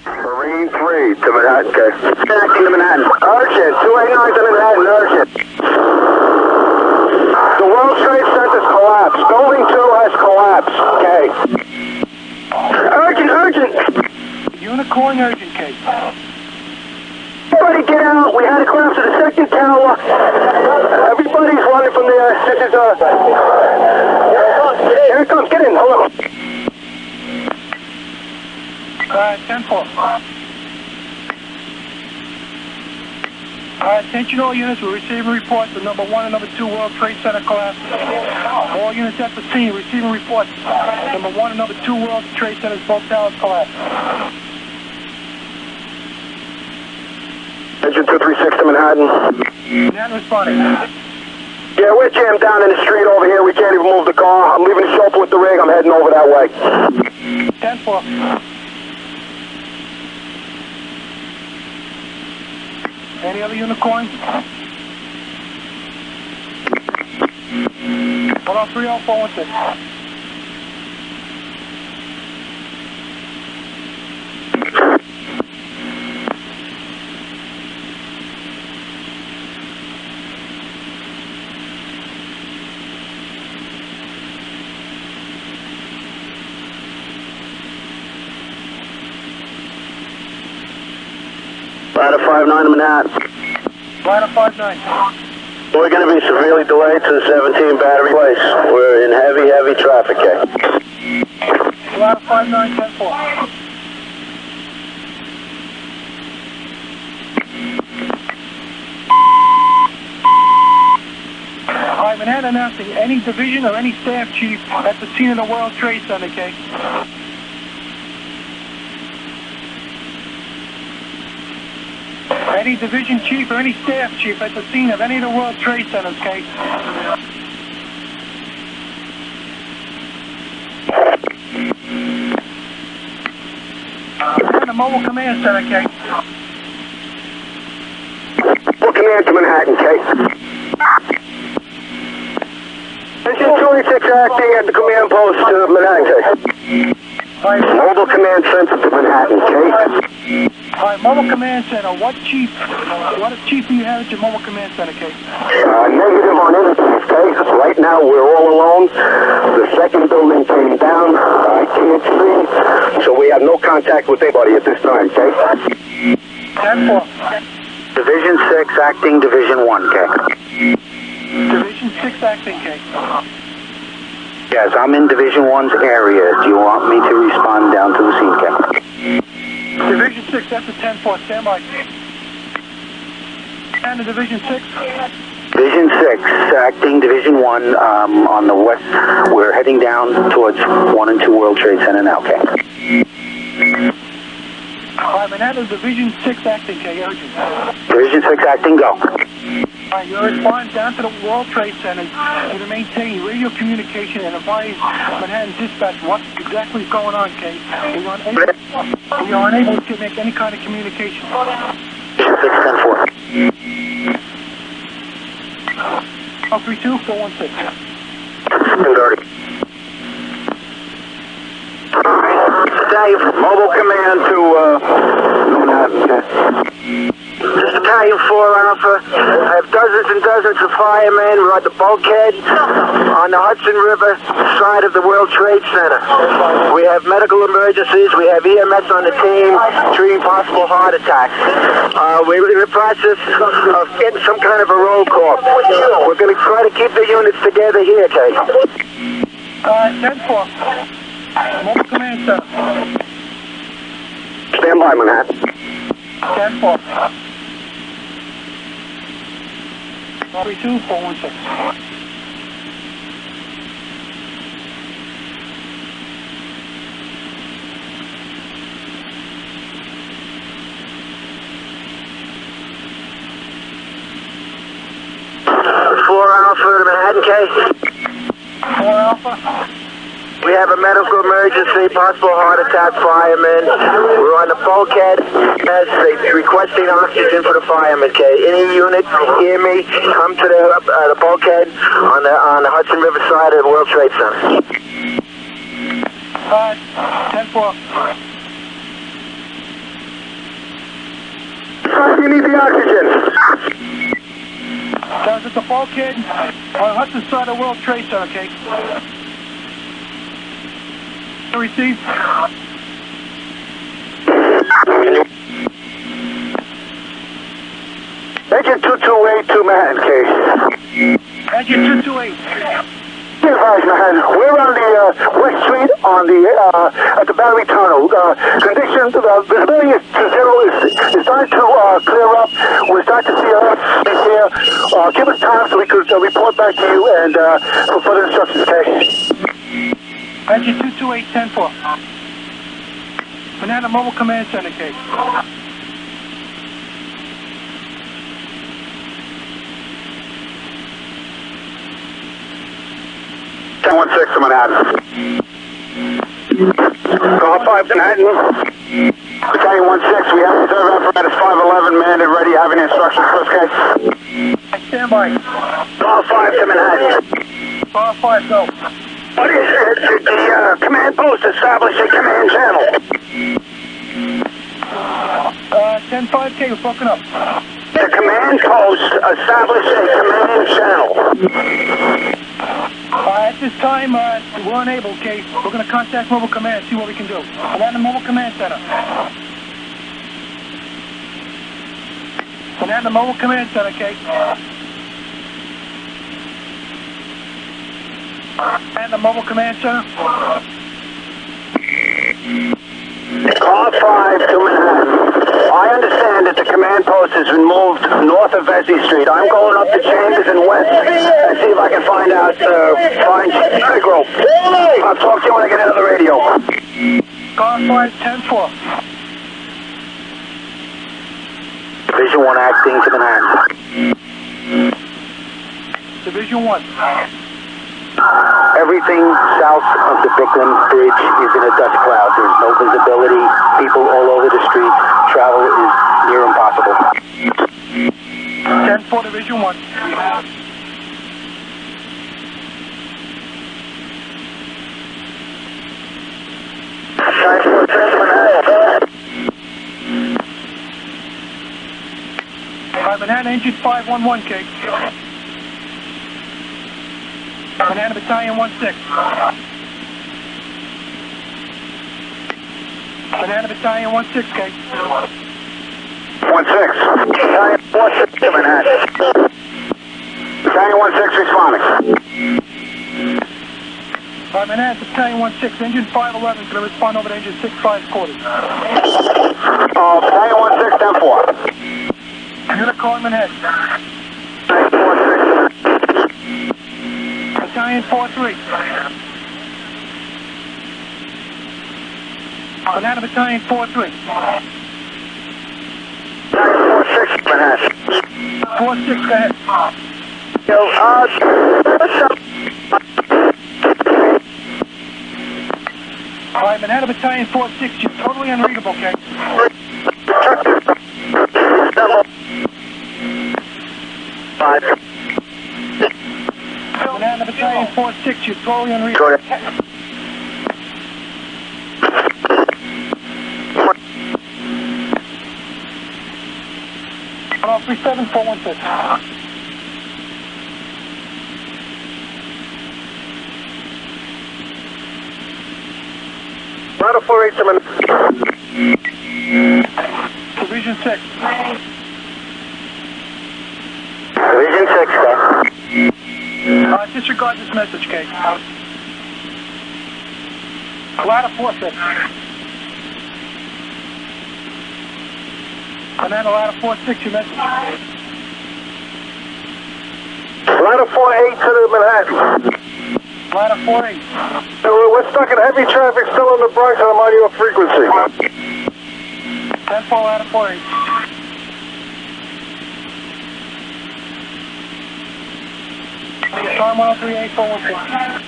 Marine 3 to Manhattan, okay. Acting to Manhattan. Urgent. 289 to Manhattan, urgent. The World Trade Center's collapsed. Building 2 has collapsed, okay. Urgent, urgent. Unicorn urgent case. Everybody get out. We had to collapse to the second tower. Everybody's running from there. This is here it comes. Get in. Hold on. 10-4. Attention all units. We're receiving reports of number 1 and number 2 World Trade Center collapse. All units at the scene receiving reports. Number 1 and number 2 World Trade Centers, both towers collapse. Engine 236 to Manhattan. Manhattan responding. Yeah, we're jammed down in the street over here. We can't even move the car. I'm leaving the chauffeur with the rig. I'm heading over that way. 10-4. Any other unicorns? Hold on, 30416. Ladder 59 to Manhattan. Ladder 59. We're going to be severely delayed to the 17 Battery Place. We're in heavy traffic here. Ladder 59, 10-4. Alright, Manhattan announcing any division or any staff chief at the scene of the World Trade Center, okay? Any division chief or any staff chief at the scene of any of the World Trade Centers, okay? Manhattan Mobile Command Center, okay? Mobile Command to Manhattan, okay? Engine 26 acting at the command post to Manhattan, okay? Mobile Command Center to Manhattan, okay? All right, Mobile Command Center. What chief do you have at your Mobile Command Center, okay? Negative on anything, okay? Right now we're all alone. The second building came down. I can't see. So we have no contact with anybody at this time, okay? 10-4. Division 6 acting Division 1, okay? Division 6 acting, okay? Yes, I'm in Division 1's area. Do you want me to respond down to the scene, okay? Division 6, that's a 10-4. Stand by. And the Division 6? Division 6, acting Division 1, on the west. We're heading down towards 1 and 2 World Trade Center now, okay? All right, Manhattan Division 6 acting, okay? Urgent. Division 6 acting, go. All right, you're responding down to the World Trade Center. You're to maintain radio communication and advise Manhattan Dispatch what exactly is going on, okay? You're unable to make any kind of communication. Division 6, 10-4. 032-416. 230. Battalion Mobile Command to Manhattan. This is Battalion 4 Alpha. I have dozens and dozens of firemen. We're at the bulkhead on the Hudson River side of the World Trade Center. We have medical emergencies. We have EMS on the team treating possible heart attacks. We're in the process of getting some kind of a roll call. We're going to try to keep the units together here, okay? 10-4. Mobile Command Center. Stand by, Manhattan. 10-4. 032-416. Alpha to Manhattan, case. 4 Alpha. We have a medical emergency, possible heart attack, firemen. We're on the bulkhead as they requesting oxygen for the firemen, okay? Any unit, hear me, come to the bulkhead on the Hudson River side of the World Trade Center. 10-4. You need the oxygen. Guys, at the bulkhead on Hudson side of World Trade Center, okay? Receive. Engine 228 to Manhattan, case. Engine 228. Be advised, Manhattan. We're on the West Street on the at the Battery Tunnel. Conditions, visibility is to zero. Is starting to clear up. We're starting to see here. Give us time so we could report back to you and for further instructions, okay? Engine 228, 10-4. Manhattan Mobile Command Center, case. to Manhattan. Call 5 to Manhattan. Battalion 1-6, we have reserve apparatus 511 manned and ready, having instructions for this case. Stand by. Call 5 to Manhattan. Call 5, go. What is it? The command post established a command channel. 10-5K, we're broken up. The command post established a command channel. At this time, we're unable, okay? We're going to contact Mobile Command, see what we can do. I'm at the Mobile Command Center. I'm at the Mobile Command Center, okay? At the Mobile Command Center. Call 5 to Manhattan. I understand that the command post has been moved north of Vesey Street. I'm going up to Chambers and West and see if I can find out, find Big Rope. I'll talk to you when I get into the radio. Call 5, 10-4. Division 1 acting to Manhattan. Division 1. Everything south of the Brooklyn Bridge is in a dust cloud. There's no visibility. People all over the streets. Travel is near impossible. 10-4 Division 1. Manhattan Engine 511, K. Manhattan Battalion 16. Manhattan Battalion 16, K. 16. Battalion 16 to Manhattan. Battalion 16 responding. Manhattan Battalion 16, Engine 511 is going to respond over to Engine 65 quarters. Battalion 16, 10-4. Unit calling Manhattan. Battalion 43. Manhattan Battalion 43. 46 Manhattan. 46, go ahead. Yo, Alright, Manhattan Battalion 46, you're totally unreadable, okay? Manhattan Battalion 46, you're totally unreadable. Hello, 37416. Ladder 48 to Division 6. Division 6, sir. Disregard this message, Kate. Ladder 46. Commander Ladder 46, your message. Ladder 48 to the Manhattan. Ladder 48. We're stuck in heavy traffic still in the Bronx on a audio frequency. 10-4, Ladder 48. Time 103-8416.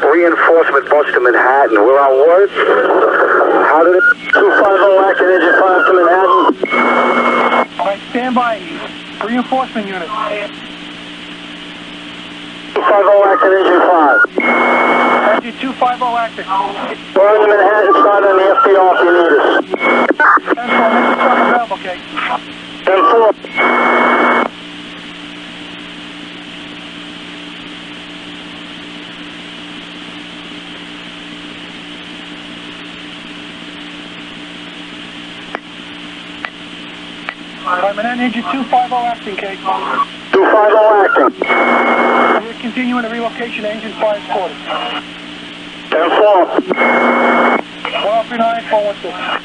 Reinforcement bus to Manhattan. We're on what? How did it? 250 active engine 5 to Manhattan. Alright, stand by. Reinforcement unit. 250 active engine 5. Engine 250 active. We're on the Manhattan side on the FDR if you need us. 10-4, make yourself available, okay? 10-4. Alright, Manhattan Engine 250 acting, Kate. 250 acting. We're continuing the relocation to Engine 5 quarters. 10-4. 139-416.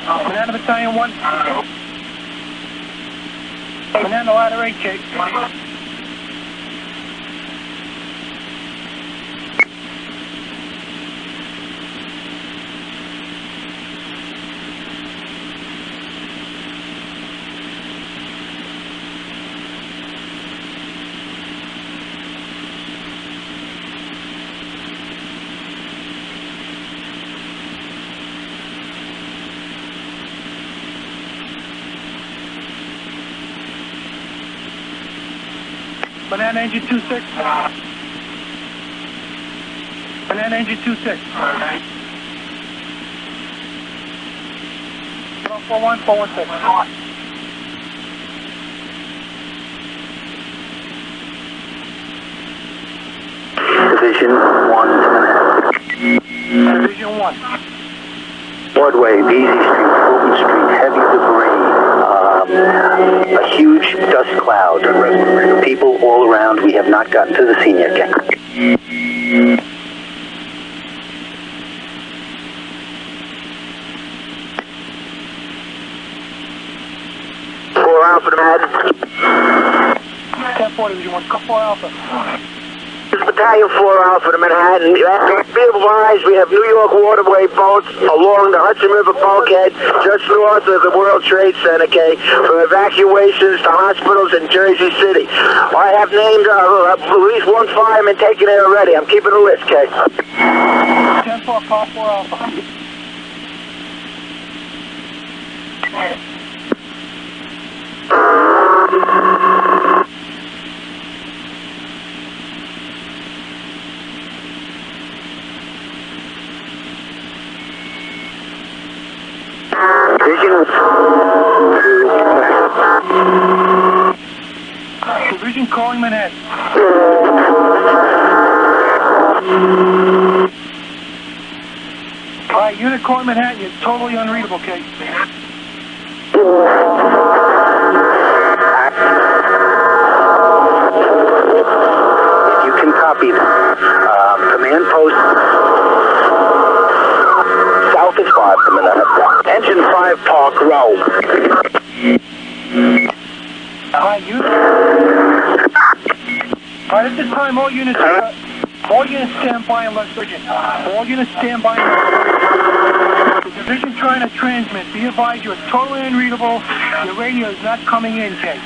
Manhattan Battalion 1. Manhattan Ladder 8, Kate. Banana engine 26. Banana engine 26. 41, 416. Division 1 to Manhattan. Division 1. Broadway, Beasley Street, Fulton Street, heavy debris, a huge dust cloud, people all around. We have not gotten to the scene yet, gang. 4 Alpha to Manhattan. 10-4 Division 1, 4 Alpha. Battalion 4 Alpha to Manhattan. Be advised, we have New York waterway boats along the Hudson River bulkhead just north of the World Trade Center, okay, from evacuations to hospitals in Jersey City. I have named at least one fireman taken it already. I'm keeping a list, okay? 10-4, call 4 Alpha. Division calling Manhattan. Alright, unit calling Manhattan, you're totally unreadable, Kate. If you can copy command post south is 5 to Manhattan. Engine 5 Park Row. Alright, unit. Alright, at this time, all units stand by unless urgent. All units stand by unless urgent. The division trying to transmit. Be advised, you're totally unreadable. Your radio is not coming in, Kate.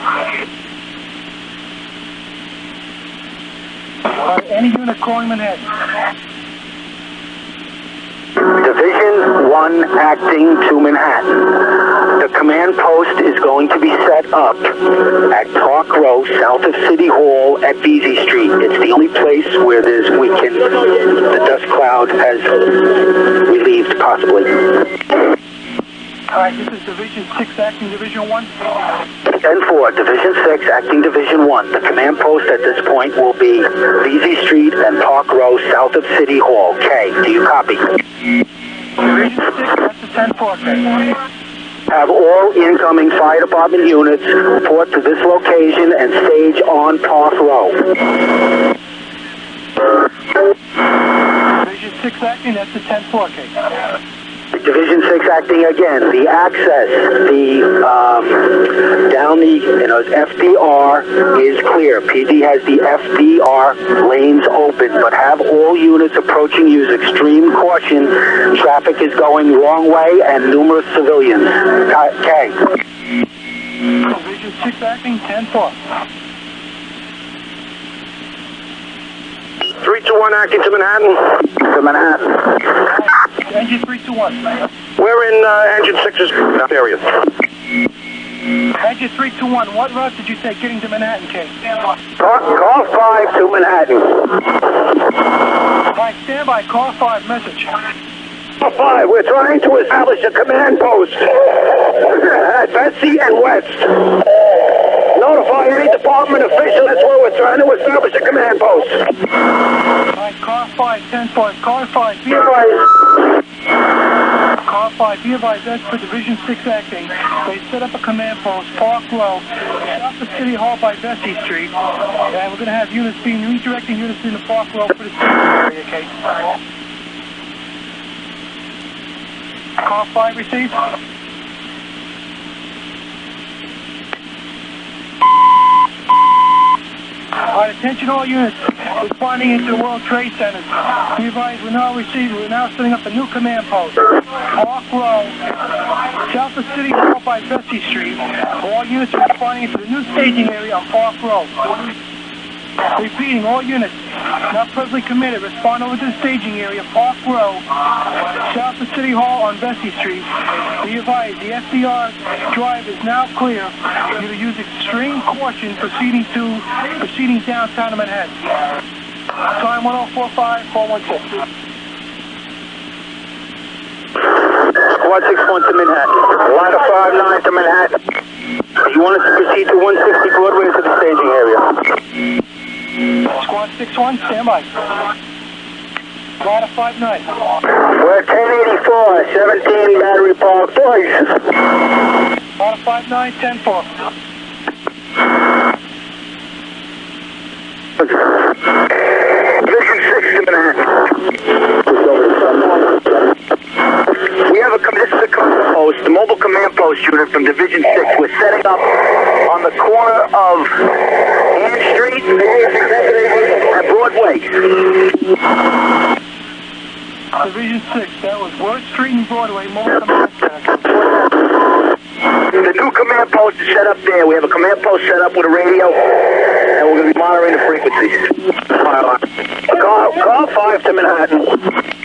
Alright, any unit calling Manhattan. Division 1 acting to Manhattan. The command post is going to be set up at Park Row, south of City Hall at Beasley Street. It's the only place where the dust cloud has relieved, possibly. Alright, this is Division 6 acting Division 1. 10-4, Division 6 acting Division 1. The command post at this point will be Beasley Street and Park Row, south of City Hall. K, do you copy? Division 6, that's the 10-4, Kate. Have all incoming fire department units report to this location and stage on Park Row. Division 6 acting, that's the 10-4, Kate. Division 6 acting again. The access, down the FDR is clear. PD has the FDR lanes open, but have all units approaching use extreme caution. Traffic is going wrong way and numerous civilians. Okay. Division 6 acting, 10-4. 321 acting to Manhattan. To Manhattan. Engine 321. We're in engine 6's area. Engine 321, what route did you take getting to Manhattan, Kate? Call 5 to Manhattan. Alright, stand by, call 5, message. Call 5, we're trying to establish a command post at Betsy and West. Notify any department official, that's where we're trying to establish a command post. Alright, car 5, 10-4, car 5, be advised. Car 5, be advised, that's for Division 6 acting. They set up a command post, Park Row, south of City Hall by Vesey Street. And we're going to have units redirecting units in the Park Row for the station area, Kate. Car 5 received. Alright, attention all units responding into the World Trade Center. Be advised, we're now setting up a new command post. Park Row, south of City Hall by Vesey Street. All units are responding into the new staging area on Park Row. Repeating, all units not presently committed, respond over to the staging area, Park Row, south of City Hall on Vesey Street. Be advised, the FDR drive is now clear. You to use extreme caution proceeding downtown to Manhattan. Time 1045-416. Squad 6-1 to Manhattan. Line of 5-9 to Manhattan. You want us to proceed to 160 Broadway to the staging area. Squad 6-1, stand by. Line of 5-9. We're at 1084, 17 Battery Park Place. Line of 5-9, 10-4. Division 6 to Manhattan. We have this is a command post, the mobile command post unit from Division 6. We're setting up on the corner of Ann Street and Broadway. Division 6, that was Word Street and Broadway, mobile command center. The new command post is set up there. We have a command post set up with a radio, and we're going to be monitoring the frequencies. Car 5 to Manhattan.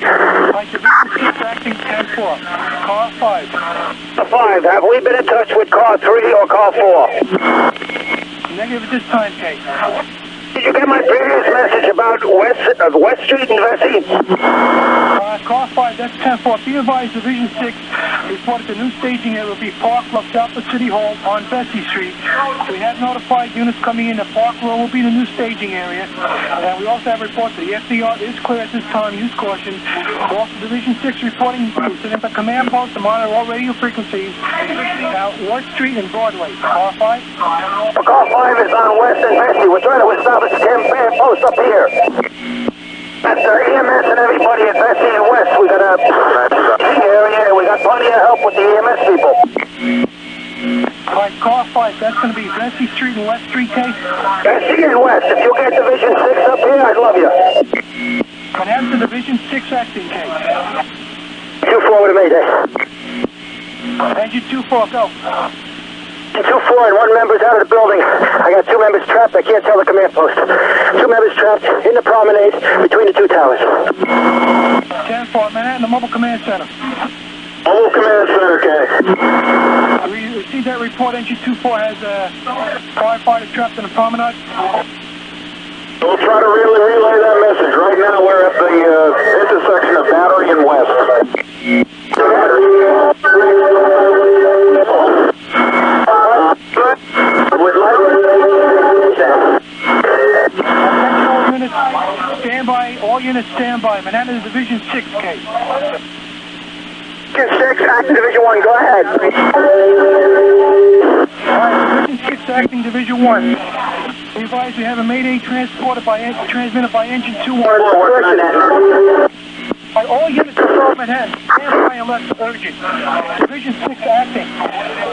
Right, Division 6 acting 10-4. Car 5. 5, have we been in touch with car 3 or car 4? Negative at this time, Kate. Did you get my previous message about West Street and Vesey? Car 5, that's 10-4. Be advised, Division 6 reported the new staging area will be Park Row south of City Hall on Vesey Street. We have notified units coming in that Park Row will be the new staging area. And we also have reports that the FDR is clear at this time. Use caution. Also, Division 6 reporting to set up a command post to monitor all radio frequencies. Now, Ward Street and Broadway. Car 5? Car 5 is on West and Vesey. We're trying to establish a command post up here. That's EMS and everybody at Vesey and West. We got a area and we got plenty of help with the EMS people. Alright, car 5, that's going to be Vesey Street and West Street, Kate? Vesey and West. If you'll get Division 6 up here, I'd love you. Manhattan to Division 6 acting, Kate. 2-4 with a Mayday. Engine 2-4, go. 2-4 and one member's out of the building. I got 2 members trapped. I can't tell the command post. 2 members trapped in the promenade between the 2 towers. 10-4, Manhattan, the mobile command center. Mobile command center, okay. We received that report. Engine 2-4 has a firefighter trapped in the promenade. We'll try to really relay that message. Right now we're at the intersection of Battery and West. All units stand by. Manhattan is Division 6, Kate. Division 6, acting Division 1, go ahead. Alright, Division 6, acting Division 1. We advise we have a Mayday transmitted by engine 2-1. All units are Manhattan. Stand by unless urgent. Division 6 acting.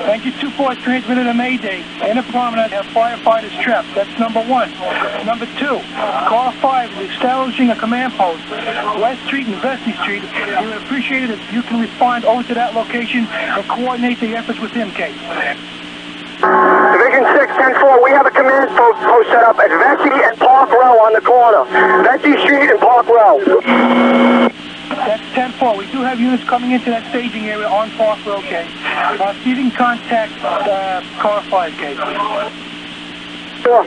Engine 2-4 transmitted a Mayday. In a promenade have firefighters trapped. That's number 1. Number 2, car 5 is establishing a command post. West Street and Vesey Street. We would appreciate it if you can respond over to that location and coordinate the efforts with him, Kate. Division 6, 10-4, we have a command post set up at Vesey and Park Row on the corner. Vesey Street and Park Row. That's 10-4. We do have units coming into that staging area on Park Row, Kate. See if you can contact car 5, Kate. Sure.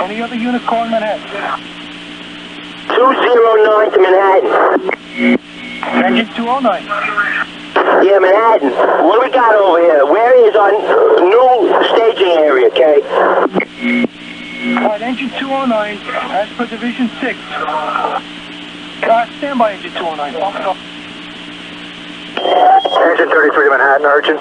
Any other units calling Manhattan? 209 to Manhattan. Engine 209. Yeah, Manhattan. What do we got over here? Where is our new staging area, Kate? Alright, engine 209, as per Division 6. Stand by, engine 209. Engine 33 to Manhattan, urgent.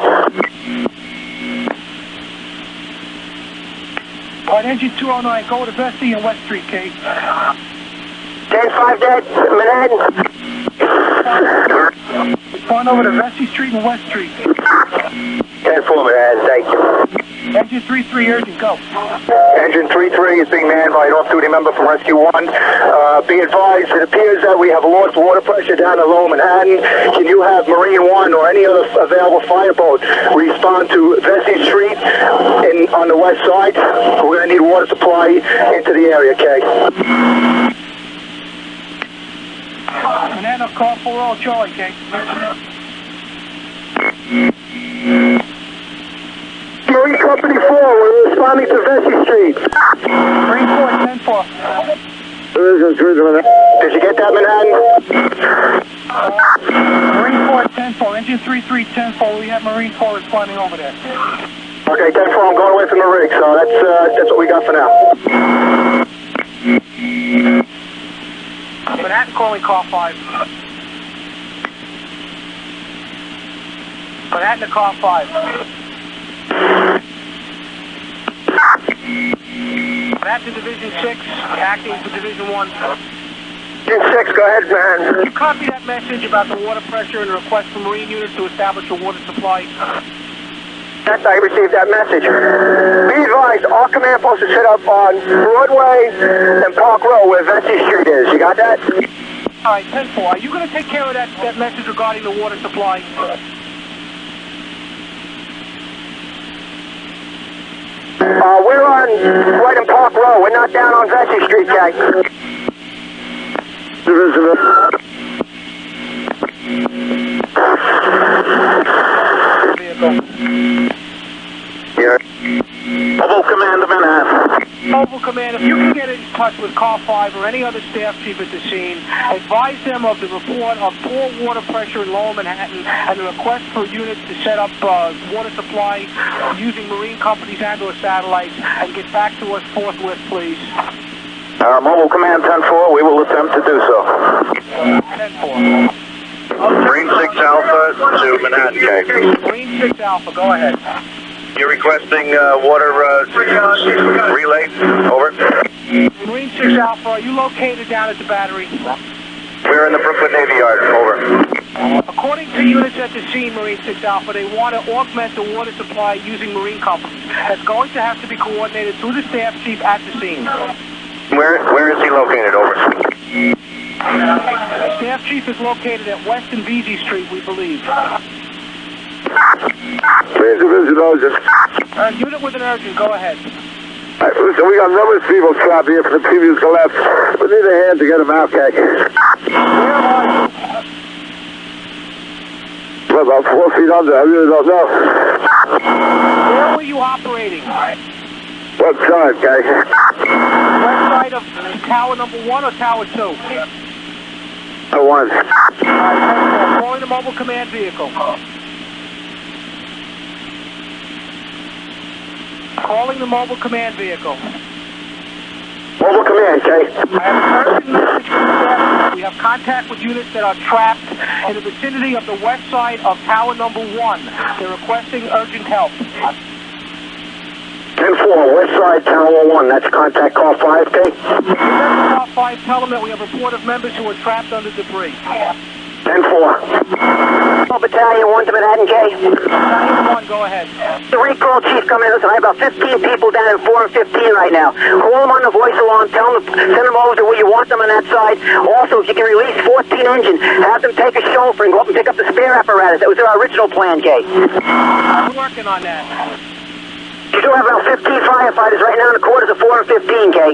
Alright, engine 209, go to Vesey and West Street, Kate. 10-5 dead, Manhattan. Respond over to Vesey Street and West Street. 10-4 Manhattan, thank you. Engine 3-3, urgent, go. Engine 3-3 is being manned by an off-duty member from Rescue 1. Be advised, it appears that we have lost water pressure down in Lower Manhattan. Can you have Marine 1 or any other available fireboat respond to Vesey Street on the west side? We're going to need water supply into the area, okay? Banana, call for all, Charlie, okay? Marine Company 4, we're responding to Vesey Street. Marine 4, 10-4. Did you get that, Manhattan? Marine 4, 10-4. Engine 3-3, 10-4. We have Marine 4 responding over there. Okay, 10-4, I'm going away from the rig, so that's what we got for now. Manhattan calling car 5. Manhattan to car 5. Manhattan to Division 6, acting for Division 1. Division 6, go ahead, man. Can you copy that message about the water pressure and the request for Marine units to establish a water supply? Yes, I received that message. Be advised, our command post is set up on Broadway and Park Row where Vesey Street is. You got that? All right, 10-4. Are you going to take care of that message regarding the water supply? We're on right in Park Row. We're not down on Vesey Street, guys. Here. Mobile Command of Manhattan. Mobile Command, if you can get in touch with Car 5 or any other staff chief at the scene, advise them of the report of poor water pressure in Lower Manhattan and the request for units to set up water supply using marine companies and or satellites, and get back to us forthwith, please. Mobile Command 10-4, we will attempt to do so. 10-4. Marine 6 Alpha to Manhattan, okay. Marine 6 Alpha, go ahead. You're requesting water relay, over. Marine 6 Alpha, are you located down at the battery? We're in the Brooklyn Navy Yard, over. According to units at the scene, Marine 6 Alpha, they want to augment the water supply using marine companies. That's going to have to be coordinated through the staff chief at the scene. Where is he located, over? The staff chief is located at West and Vesey Street, we believe. Please, Division Urgent. Unit with an urgent, go ahead. Listen, we got numerous people trapped here from the previous collapse. We need a hand to get them out, okay? Where are you? We're about 4 feet under, I really don't know. Where were you operating? What side, okay? West side of tower number 1 or tower 2? Tower 1. Calling the mobile command vehicle. Calling the mobile command vehicle. Mobile command, okay? I have a urgent message from the staff. We have contact with units that are trapped in the vicinity of the west side of tower number 1. They're requesting urgent help. 10-4, west side, tower 1. That's contact call 5, okay? Call 5, tell them that we have a report of members who are trapped under debris. 10-4. Battalion 1 to Manhattan, K. Battalion 1, go ahead. The recall chief, come in. Listen, I have about 15 people down in 4 and 15 right now. Call them on the voice alarm. Tell them, send them over to where you want them on that side. Also, if you can release 14 engines, have them take a chauffeur and go up and pick up the spare apparatus. That was our original plan, K. I'm working on that. You do have about 15 firefighters right now in the quarters of 4 and 15, K.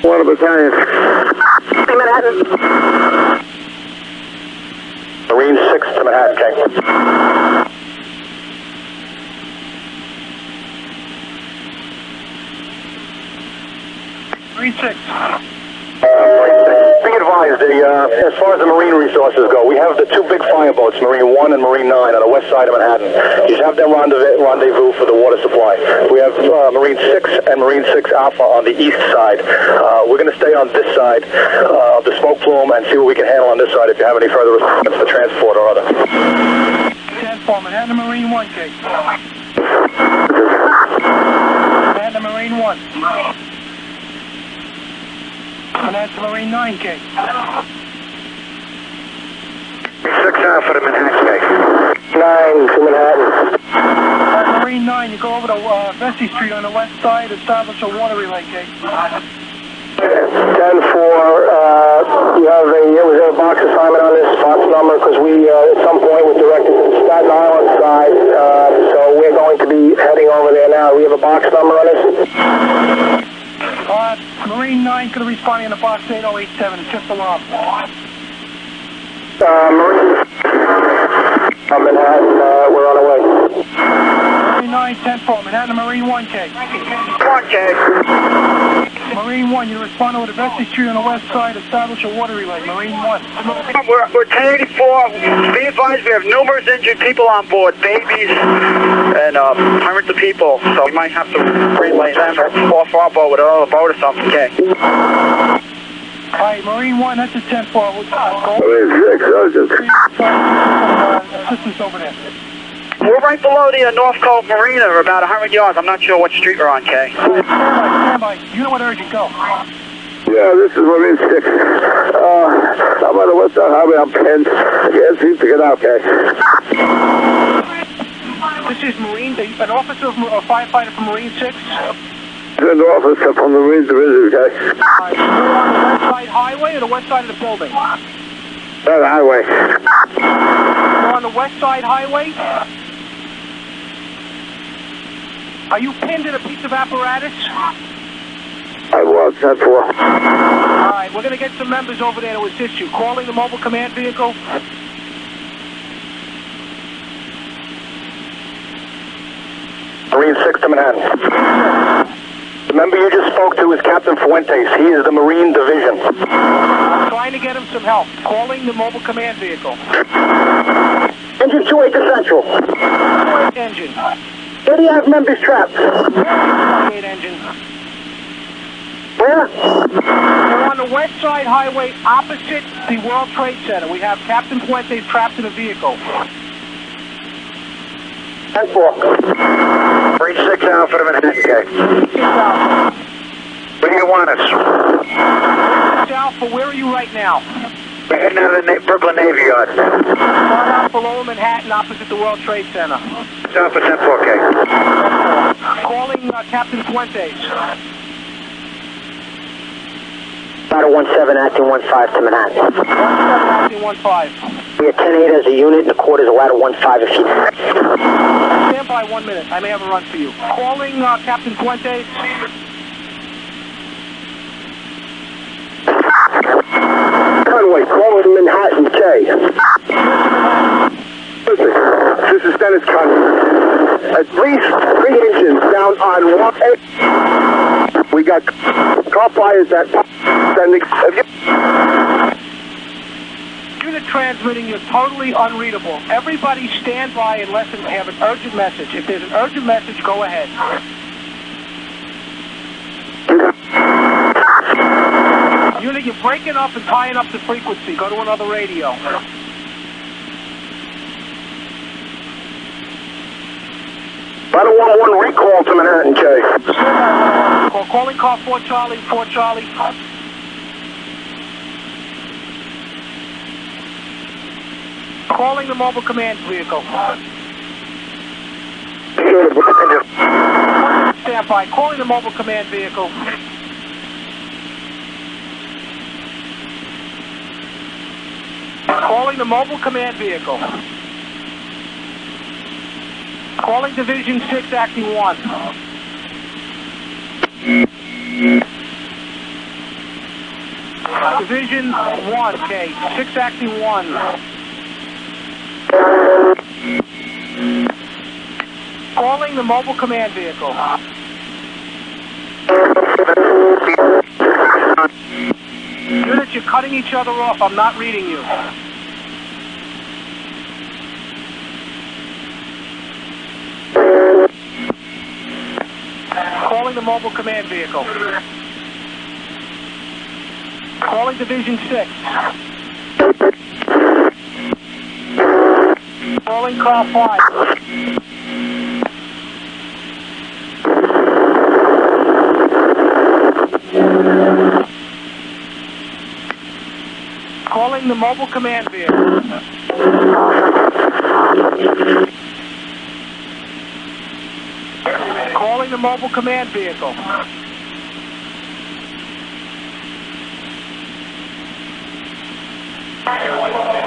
One battalion. Manhattan. Marine 6 to Manhattan, okay? Marine 6. Be advised, as far as the marine resources go, we have the 2 big fireboats, Marine 1 and Marine 9, on the west side of Manhattan. You should have them rendezvous for the water supply. We have Marine 6 and Marine 6 Alpha on the east side. We're going to stay on this side of the smoke plume and see what we can handle on this side if you have any further response to transport or other. 10-4, Manhattan Marine 1, K. Manhattan Marine 1. Manhattan Marine 9K. 6 Alpha to Manhattan, 9 to Manhattan. Marine 9, you go over to Vesey Street on the west side, establish a water relay gate. 10-4, you have was there a box assignment on this box number? Because we, at some point, were directed to the Staten Island side, so we're going to be heading over there now. We have a box number on this? Marine 9 could have responded in the box 8087, it's just alarm. Marine, Manhattan, we're on our way. Marine 9, 10-4, Manhattan, Marine 1K. 1K. Marine 1, you respond over to Vesey Street on the west side, establish a water relay. Marine 1. We're 1084. Be advised, we have numerous injured people on board, babies and hundreds of people. So we might have to relay them off our boat with another boat or something. Okay. Alright, Marine 1, that's a 10-4. Assistance over there. We're right below the North Cove Marina, about 100 yards. I'm not sure what street we're on, Kay. Stand by. You know what urgent, go. Yeah, this is Marine 6. I'm on the west side highway, I'm pinned. I can't seem to get out, Kay. This is Marine, an officer or firefighter from Marine 6? An officer from the Marine Division, Kay. Alright, you're on the west side highway or the west side of the building? The highway. You're on the west side highway? Are you pinned in a piece of apparatus? I was, 10-4. Alright, we're going to get some members over there to assist you. Calling the mobile command vehicle. Marine 6 to Manhattan. The member you just spoke to is Captain Fuentes. He is the Marine Division. I'm trying to get him some help. Calling the mobile command vehicle. Engine 28 to Central. 28 engine. Where do you have members trapped? 28 engine. Where? We're on the west side highway opposite the World Trade Center. We have Captain Fuentes trapped in a vehicle. 10-4. Marine 6 Alpha to Manhattan, okay. Where do you want us? 6 Alpha, where are you right now? We're heading out of the Brooklyn Navy Yard. Start out below Manhattan, opposite the World Trade Center. 6 Alpha 10-4, okay. Calling Captain Fuentes. Ladder 17, acting 15 to Manhattan. 17, acting 15. We are 10-8 as a unit, and the quarters are ladder 15 if you... Stand by 1 minute. I may have a run for you. Calling Captain Fuentes. Conway, calling Manhattan, K. Listen, this is Dennis Conway. At least 3 engines down on 1A. We got car fires that sending... Unit transmitting, you're totally unreadable. Everybody stand by unless they have an urgent message. If there's an urgent message, go ahead. Unit, you're breaking up and tying up the frequency. Go to another radio. Ladder 11 recall to Manhattan, K. Calling car 4 Charlie, 4 Charlie. Calling the mobile command vehicle. Stand by. Calling the mobile command vehicle. Calling the mobile command vehicle. Calling Division 6, acting 1. Division 1, okay. 6, acting 1. Calling the mobile command vehicle. Units, you're cutting each other off. I'm not reading you. Calling the mobile command vehicle. Calling Division 6. Calling car 5. Calling the mobile command vehicle. Calling the mobile command vehicle.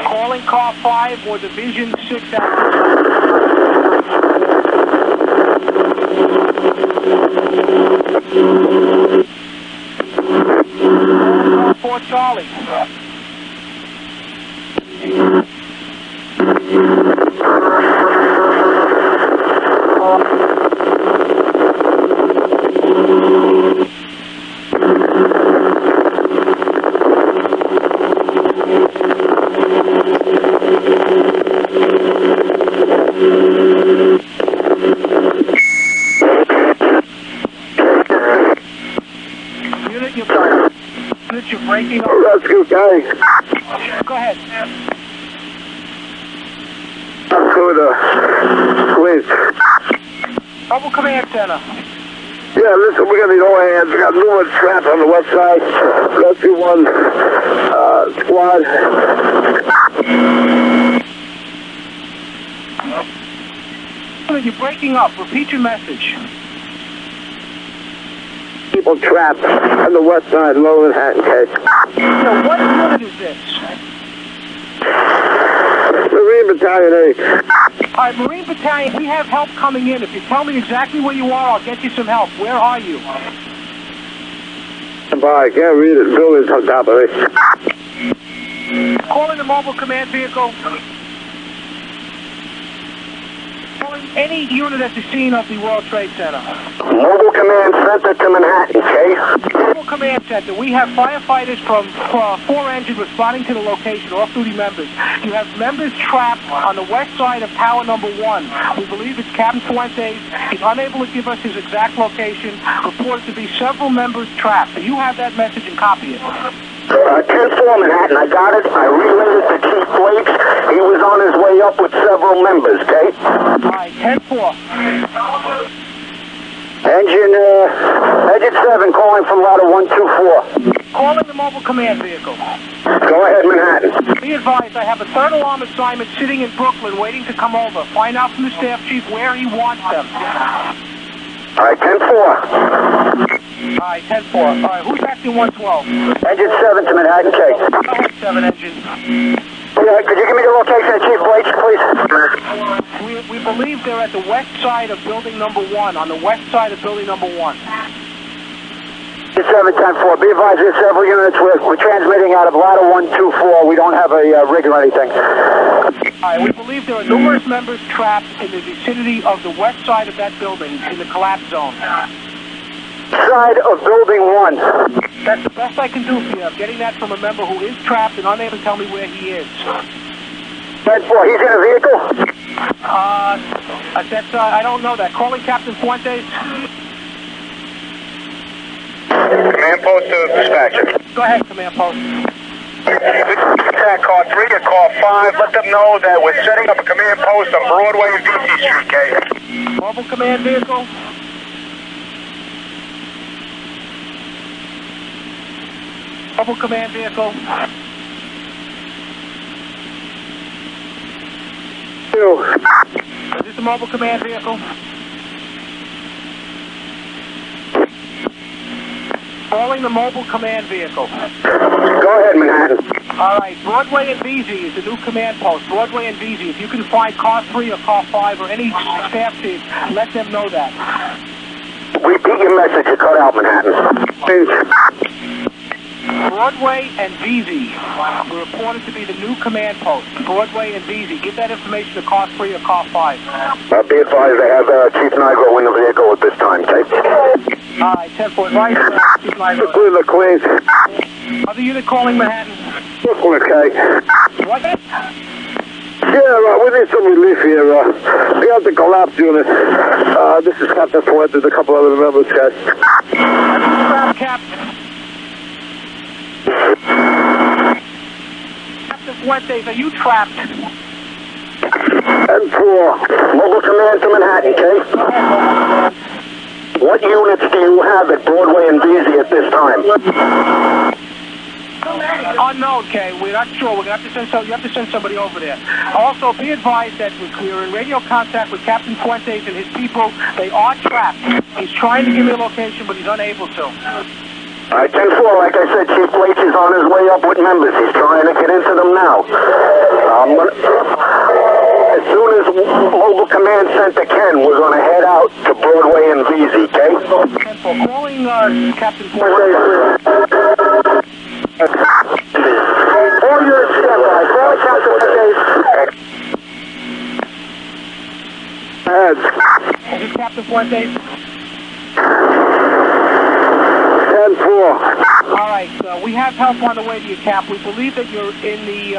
Calling car 5 or division 6 car 4 Charlie. You're breaking up. Rescue guy. Go ahead. Go to Queens. Mobile command center. Yeah, listen, we got these all hands. We got numerous traps on the west side. Rescue 1 squad. You're breaking up. Repeat your message. People trapped on the west side, low Manhattan case. So what unit is this? Marine Battalion 8. All right, Marine Battalion, we have help coming in. If you tell me exactly where you are, I'll get you some help. Where are you? I can't read it. The building's on top of it. Calling the mobile command vehicle. Calling any unit at the scene of the World Trade Center. Mobile Command Center to Manhattan, Chase. Mobile Command Center. We have firefighters from 4 engine responding to the location, off-duty members. You have members trapped on the west side of tower number 1. We believe it's Captain Fuentes. He's unable to give us his exact location. Reported to be several members trapped. So you have that message and copy it. 10-4 Manhattan, I got it. I relayed it to Chief Blakes. He was on his way up with several members, okay? All right, 10-4. Engine 7 calling from ladder 124. Calling the mobile command vehicle. Go ahead, Manhattan. Be advised, I have a third alarm assignment sitting in Brooklyn waiting to come over. Find out from the staff chief where he wants them. All right, 10-4. All right, 10-4. All right, who's acting 112? Engine 7 to Manhattan Case. Go ahead, 7 engine. Yeah, could you give me the location of Chief Blakes, please? We believe they're at the west side of building number 1, on the west side of building number 1. 7-10-4. Be advised, there's several units. We're transmitting out of ladder 124. We don't have a rig or anything. All right, we believe there are numerous members trapped in the vicinity of the west side of that building in the collapse zone. Side of building 1. That's the best I can do for you. I'm getting that from a member who is trapped and unable to tell me where he is. 10-4. He's in a vehicle? I don't know that. Calling Captain Fuentes. Command post to dispatcher. Go ahead, command post. Attack car 3 or car 5. Let them know that we're setting up a command post on Broadway and DC Street, K. Mobile command vehicle. Mobile command vehicle. Is this a mobile command vehicle? Calling the mobile command vehicle. Go ahead, Manhattan. All right, Broadway and VZ is the new command post. Broadway and VZ. If you can find car 3 or car 5 or any staff chief, let them know that. Repeat your message. You cut out, Manhattan. Broadway and VZ were reported to be the new command post. Broadway and VZ. Give that information to car 3 or car 5. Be advised, they have Chief Nigro in the vehicle at this time, okay? All right, 10-4. Right, Chief Nigro. Brooklyn, the Queens. Other unit calling Manhattan. Brooklyn, okay? What? Yeah, we need some relief here. We got the collapse unit. This is Captain Fuentes, a couple other members, guys. Captain Fuentes, are you trapped? 10-4. Mobile command to Manhattan, okay? What units do you have at Broadway and VZ at this time? On unknown, Kay. We're not sure. We're gonna have to send you have to send somebody over there. Also, be advised that we are in radio contact with Captain Fuentes and his people. They are trapped. He's trying to give me a location, but he's unable to. All right, 10-4, like I said, Chief Blake is on his way up with members. He's trying to get into them now. As soon as Mobile Command Center can, we're going to head out to Broadway and VZ, okay? Calling Captain Fuentes. All units standby. Call Captain Fuentes. Is this Captain Fuentes? 10-4. All right, we have help on the way to you, Cap. We believe that you're in the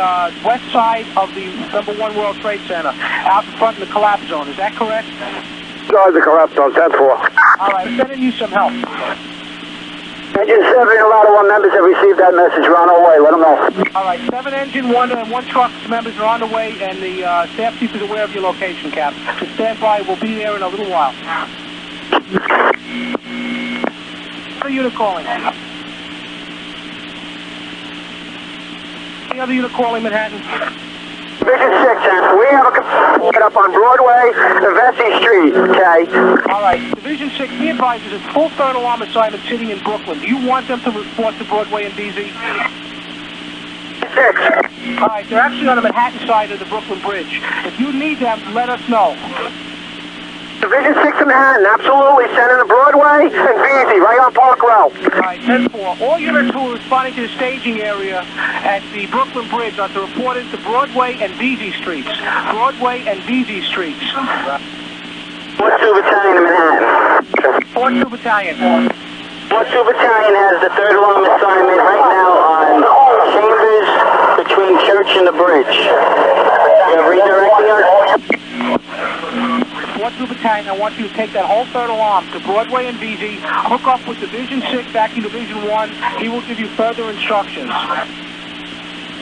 west side of the #1 World Trade Center, out in front of the collapse zone. Is that correct? Guys, the collapse zone, 10-4. All right, I'm sending you some help. Engine 7, a lot of our members have received that message. We're on our way. Let them know. All right, 7 Engine 1 and 1 truck's members are on the way, and the staff chief is aware of your location, Cap. So stand by. We'll be there in a little while. What unit calling? Any other unit calling Manhattan? Division 6, we have a get up on Broadway and Vesey Street, okay? All right, Division 6, be advised, there's a full third alarm assignment sitting in Brooklyn. Do you want them to report to Broadway and DZ? 6. All right, they're actually on the Manhattan side of the Brooklyn Bridge. If you need them, let us know. Division 6 in Manhattan, absolutely. Sending to Broadway and VZ, right on Park Row. All right, 10-4. All units who are responding to the staging area at the Brooklyn Bridge are to report into Broadway and VZ Streets. Broadway and VZ Streets. 4-2 Battalion in Manhattan. 4-2 Battalion. 4-2 Battalion has the third alarm assignment right now on Chambers between Church and the Bridge. You're redirecting us? 4-2 Battalion, I want you to take that whole third alarm to Broadway and VZ, hook up with Division 6, acting Division 1. He will give you further instructions.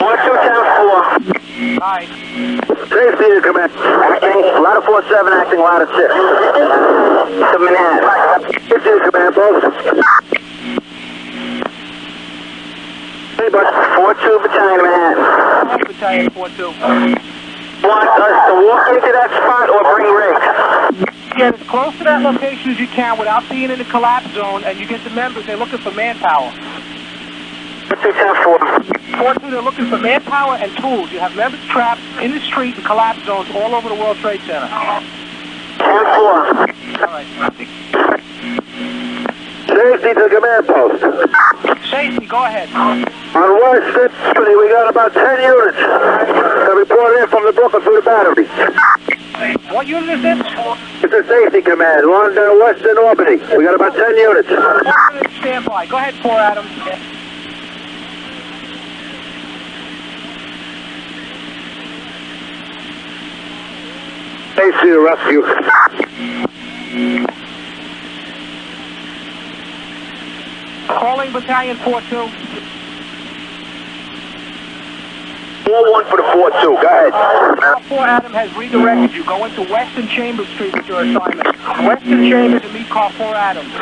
4-2 10-4. All right. Safety to command. Acting ladder 4-7, acting ladder 6. To Manhattan. Safety to command, folks. 4-2 Battalion in Manhattan. Battalion 4-2. Want us to walk into that spot or bring rigs? Get as close to that location as you can without being in the collapse zone, and you get the members. They're looking for manpower. 4-2 4-2, they're looking for manpower and tools. You have members trapped in the street and collapse zones all over the World Trade Center. 10-4. All right. Safety to command post. Safety, go ahead. On West City, we got about 10 units that report in from the Brooklyn through the battery. What unit is this? It's a safety command. We're on Western Albany. We got about 10 units. Stand by. Go ahead, 4 Adams. Safety to rescue. Calling Battalion 4-2. 4-1 for the 4-2. Go ahead. 4 Adam has redirected you. Go into Western Chambers Street with your assignment. Western Chambers and meet car 4 Adams.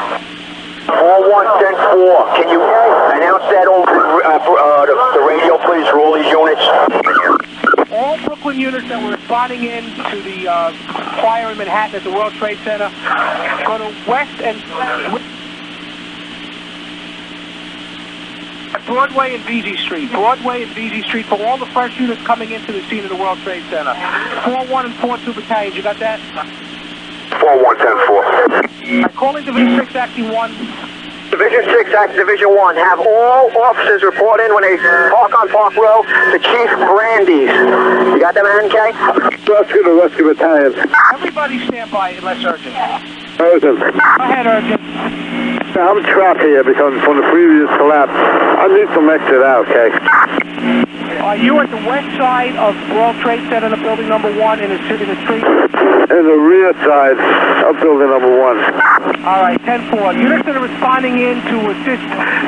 4-1-10-4. Can you announce that over the radio, please, for all these units? All Brooklyn units that were responding in to the fire in Manhattan at the World Trade Center, go to West and Broadway and VZ Street. Broadway and VZ Street for all the fresh units coming into the scene of the World Trade Center. 4-1 and 4-2 battalions. You got that? 4-1-10-4. I'm calling Division 6 acting 1. Division 6, Act Division 1. Have all officers report in when they park on Park Row to Chief Brandy's. You got that, man, Kay? Rescue to rescue battalion. Everybody stand by unless urgent. Urgent. Go ahead, urgent. I'm trapped here because from the previous collapse. I need some exit out, okay? Are you at the west side of World Trade Center, the building number 1 in the street? In the rear side of building number 1. All right, 10-4. Units that are responding in to assist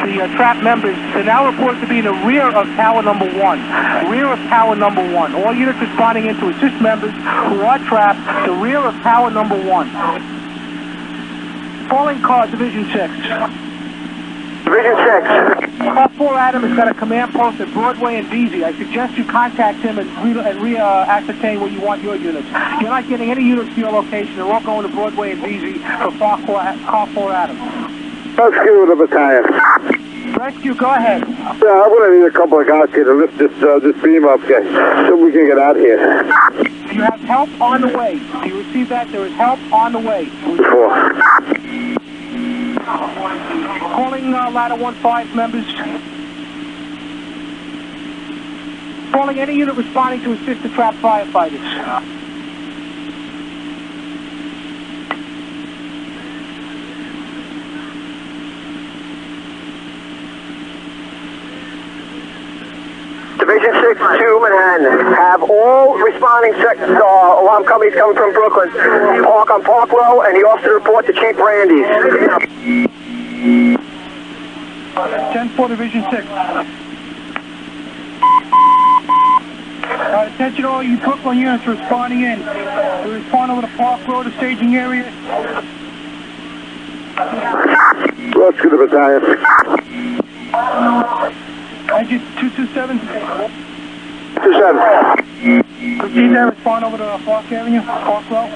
the trapped members, they're now reported to be in the rear of tower number 1. Rear of tower number 1. All units responding in to assist members who are trapped, the rear of tower number 1. Calling car Division 6. Division 6. Call 4 Adam has got a command post at Broadway and Beasy. I suggest you contact him and ascertain where you want your units. You're not getting any units to your location. They're all going to Broadway and Beasy for call 4 Adam. Rescue the battalion. Rescue, go ahead. Yeah, I'm going to need a couple of guys here to lift this beam up, okay, so we can get out here. You have help on the way. Do you receive that? There is help on the way. Calling ladder 1-5 members. Calling any unit responding to assist the trapped firefighters. Division 6 to Manhattan. Have all responding alarm companies coming from Brooklyn park on Park Row, and the officer report to Chief Brandy's. 10-4 Division 6. Attention all you Brooklyn units responding in. We respond over the Park Road, the staging area. Rescue the battalion. Engine 227. 27. Proceed there, respond over to Park Avenue, Park Row.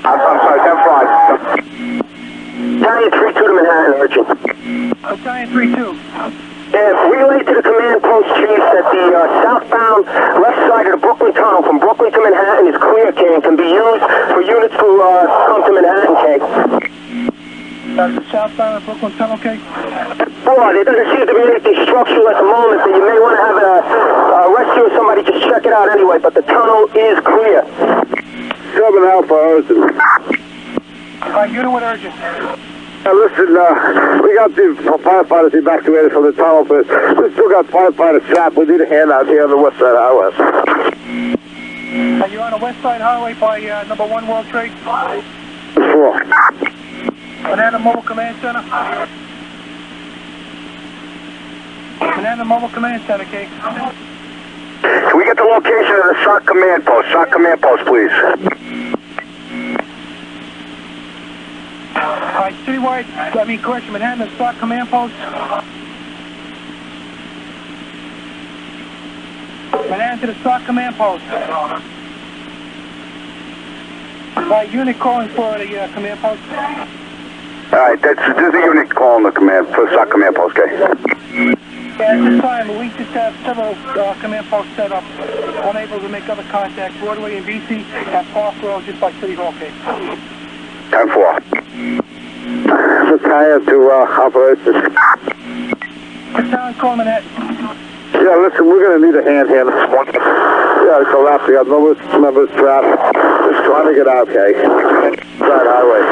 I'm sorry, 10-5. Battalion 3-2 to Manhattan, urgent. Battalion 3-2. Relay to the command post chief that the southbound left side of the Brooklyn Tunnel from Brooklyn to Manhattan is clear, and can be used for units to come to Manhattan, That's the southbound of Brooklyn Tunnel, okay? Boy, there doesn't seem to be anything structural at the moment, so you may want to have a rescue or somebody just check it out anyway, but the tunnel is clear. 7 Alpha urgent. Alright, unit with urgent. Listen, we got the firefighters evacuated from the tunnel, but we still got firefighters trapped. We need a hand out here on the west side highway. Are you on the west side highway by number 1 World Trade? 4. Banana Mobile Command Center. Banana Mobile Command Center, okay? Can we get the location of the SOC command post? SOC command post, please. Alright, citywide, correction, Manhattan, SOC command post. Manhattan to the SOC command post. Alright, unit calling for the command post. Alright, there's a unit calling the command for SOC command post, okay? Yeah, at this time, we just have several command posts set up, unable to make other contacts. Broadway and BC at Park Road, just by City Hall, okay? 10-4. Battalion to operations. Battalion calling Manhattan. Yeah, listen, we're going to need a hand here. Yeah, it's collapsed. We got members trapped. Just trying to get out, okay? Side highway.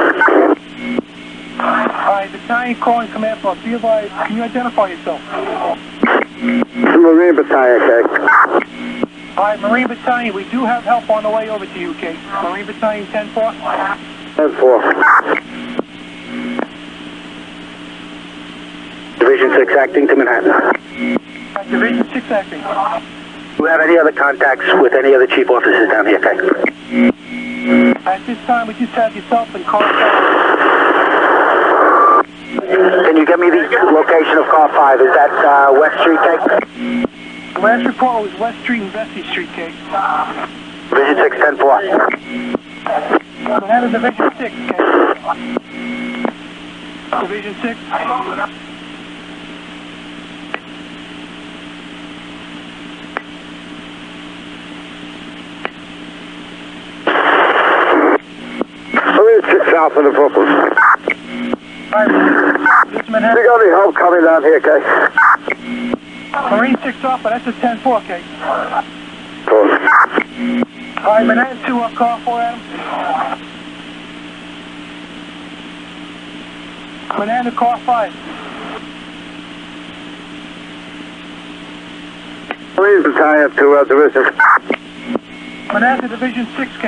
Alright, Battalion calling command post. Can you identify yourself? It's the Marine Battalion, okay? Alright, Marine Battalion, we do have help on the way over to you, okay? Marine Battalion 10-4. 10-4. Division 6 acting to Manhattan. Division 6 acting. Do you have any other contacts with any other chief officers down here, okay? At this time, we just have yourself and Car 5. Can you get me the location of Car 5? Is that West Street, Kate? Last report was West Street and Vesey Street, Kate. Division 6, 10-4. Manhattan Division 6, Kate. Division 6. South of the Brooklyn. Alright, this is Manhattan. You got any help coming down here, okay? Marine 6 off, but that's a 10-4, okay? Cool. Alright, Manhattan 2 up, Car 4, Adam. Manhattan to Car 5. Marine Battalion to Division. Manhattan Division 6K.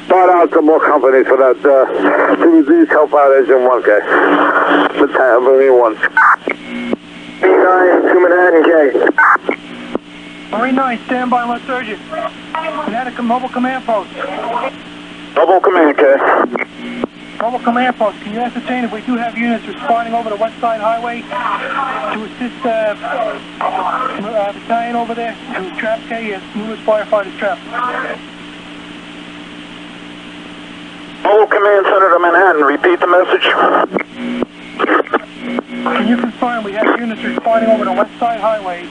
Start out some more companies for that. Please help out Engine 1K. Battalion Marine 1. B9 to Manhattan K. Marine 9, stand by, let's urgent. Manhattan Mobile Command Post. Mobile Command K. Mobile command post, can you ascertain if we do have units responding over the West Side Highway to assist battalion over there to trap K? Yes, numerous firefighters trapped. Mobile Command Center to Manhattan, repeat the message. Can you confirm we have units responding over the West Side Highway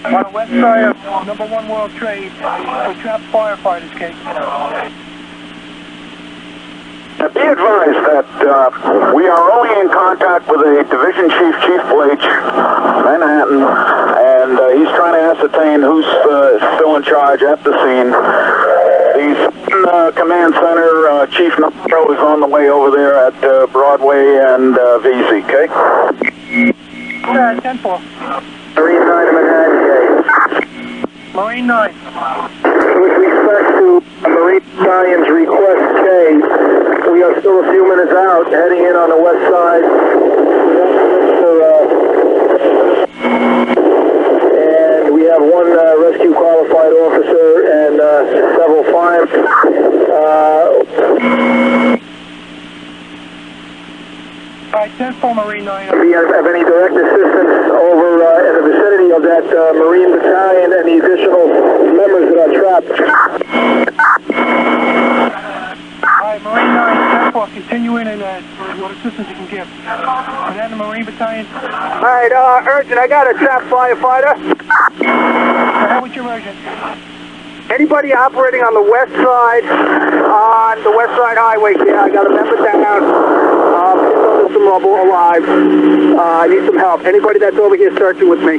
on the west side of number 1 World Trade to trap firefighters, K? Be advised that we are only in contact with a Division Chief, Chief Blake, Manhattan, and he's trying to ascertain who's still in charge at the scene. The command center, Chief Nitro, is on the way over there at Broadway and VZ, okay? 10-4. Marine 9 to Manhattan, Marine 9. With respect to Marine Battalion's request, K, we are still a few minutes out, heading in on the west side. And we have one rescue qualified officer and several fire. Alright, 10-4 Marine 9. Do you have any direct assistance over in the vicinity of that Marine Battalion and the additional members that are trapped? Alright, Marine 9, 10-4, continue in and what assistance you can give. And then the Marine Battalion. Alright, urgent, I got a trapped firefighter. What's your urgent? Anybody operating on the west side, highway here, I got a member down, under some rubble, alive. I need some help. Anybody that's over here searching with me.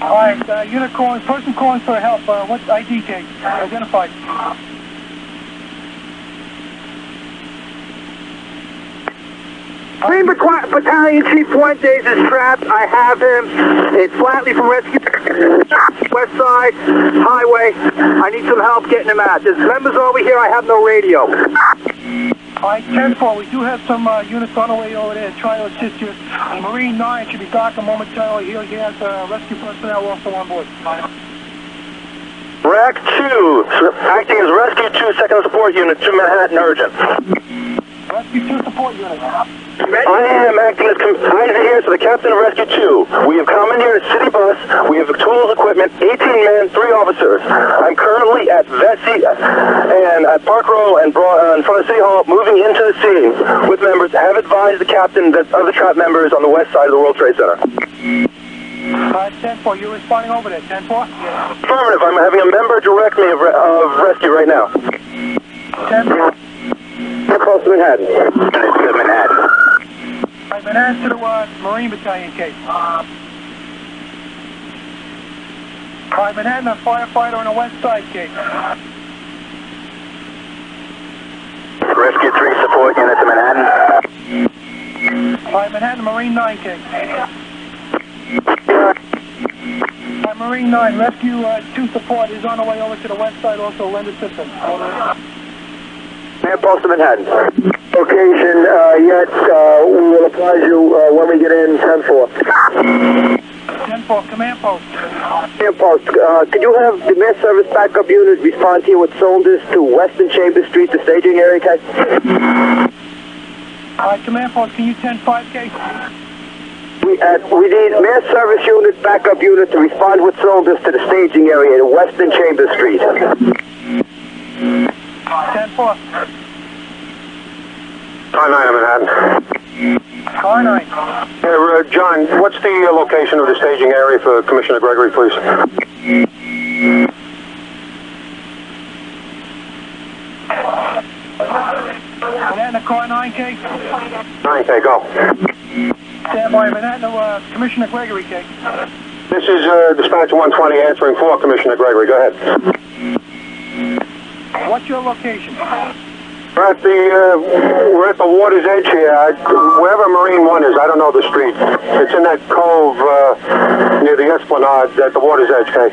Alright, unit calling, person calling for help, what's ID case? Identified. Marine Battalion Chief Fuentes is trapped. I have him. It's Flatley from Rescue. West Side Highway. I need some help getting him out. There's members over here. I have no radio. Alright, 10-4, we do have some units on the way over there to try to assist you. Marine 9 should be docking momentarily. He has rescue personnel also on board. RAC 2, acting as Rescue 2 Second Support Unit to Manhattan, urgent. Rescue 2 support unit. I am acting as Isaac here to the captain of Rescue 2. We have commandeered a city bus. We have tools, equipment, 18 men, 3 officers. I'm currently at Vesey and at Park Row and in front of City Hall, moving into the scene with members. Have advised the captain that other trap members on the west side of the World Trade Center. 10-4, you're responding over there, 10-4? Affirmative. I'm having a member direct me of rescue right now. 10-4. Close to Manhattan. Manhattan. Alright, Manhattan to the Marine Battalion case. Alright, Manhattan, a firefighter on the west side case. Rescue 3 support unit to Manhattan. Alright, Manhattan, Marine 9 case. Alright, Marine 9, Rescue 2 support is on the way over to the west side, also lend assistance. Man, post to Manhattan. Location yet, we will apprise you when we get in 10-4. 10-4, command post. Command post, could you have the mass service backup unit respond here with cylinders to Western Chambers Street, the staging area, okay? Alright, command post, can you 10-5K? We need mass service unit, backup unit to respond with cylinders to the staging area at Western Chambers Street. 10-4. Car 9 in Manhattan. Car 9. Hey, John, what's the location of the staging area for Commissioner Gregory, please? Manhattan, car 9K? 9K, go. Stand by, Manhattan, Commissioner Gregory, K. This is Dispatch 120 answering for Commissioner Gregory. Go ahead. What's your location? We're at the water's edge here. Wherever Marine 1 is, I don't know the street. It's in that cove near the Esplanade at the water's edge, okay?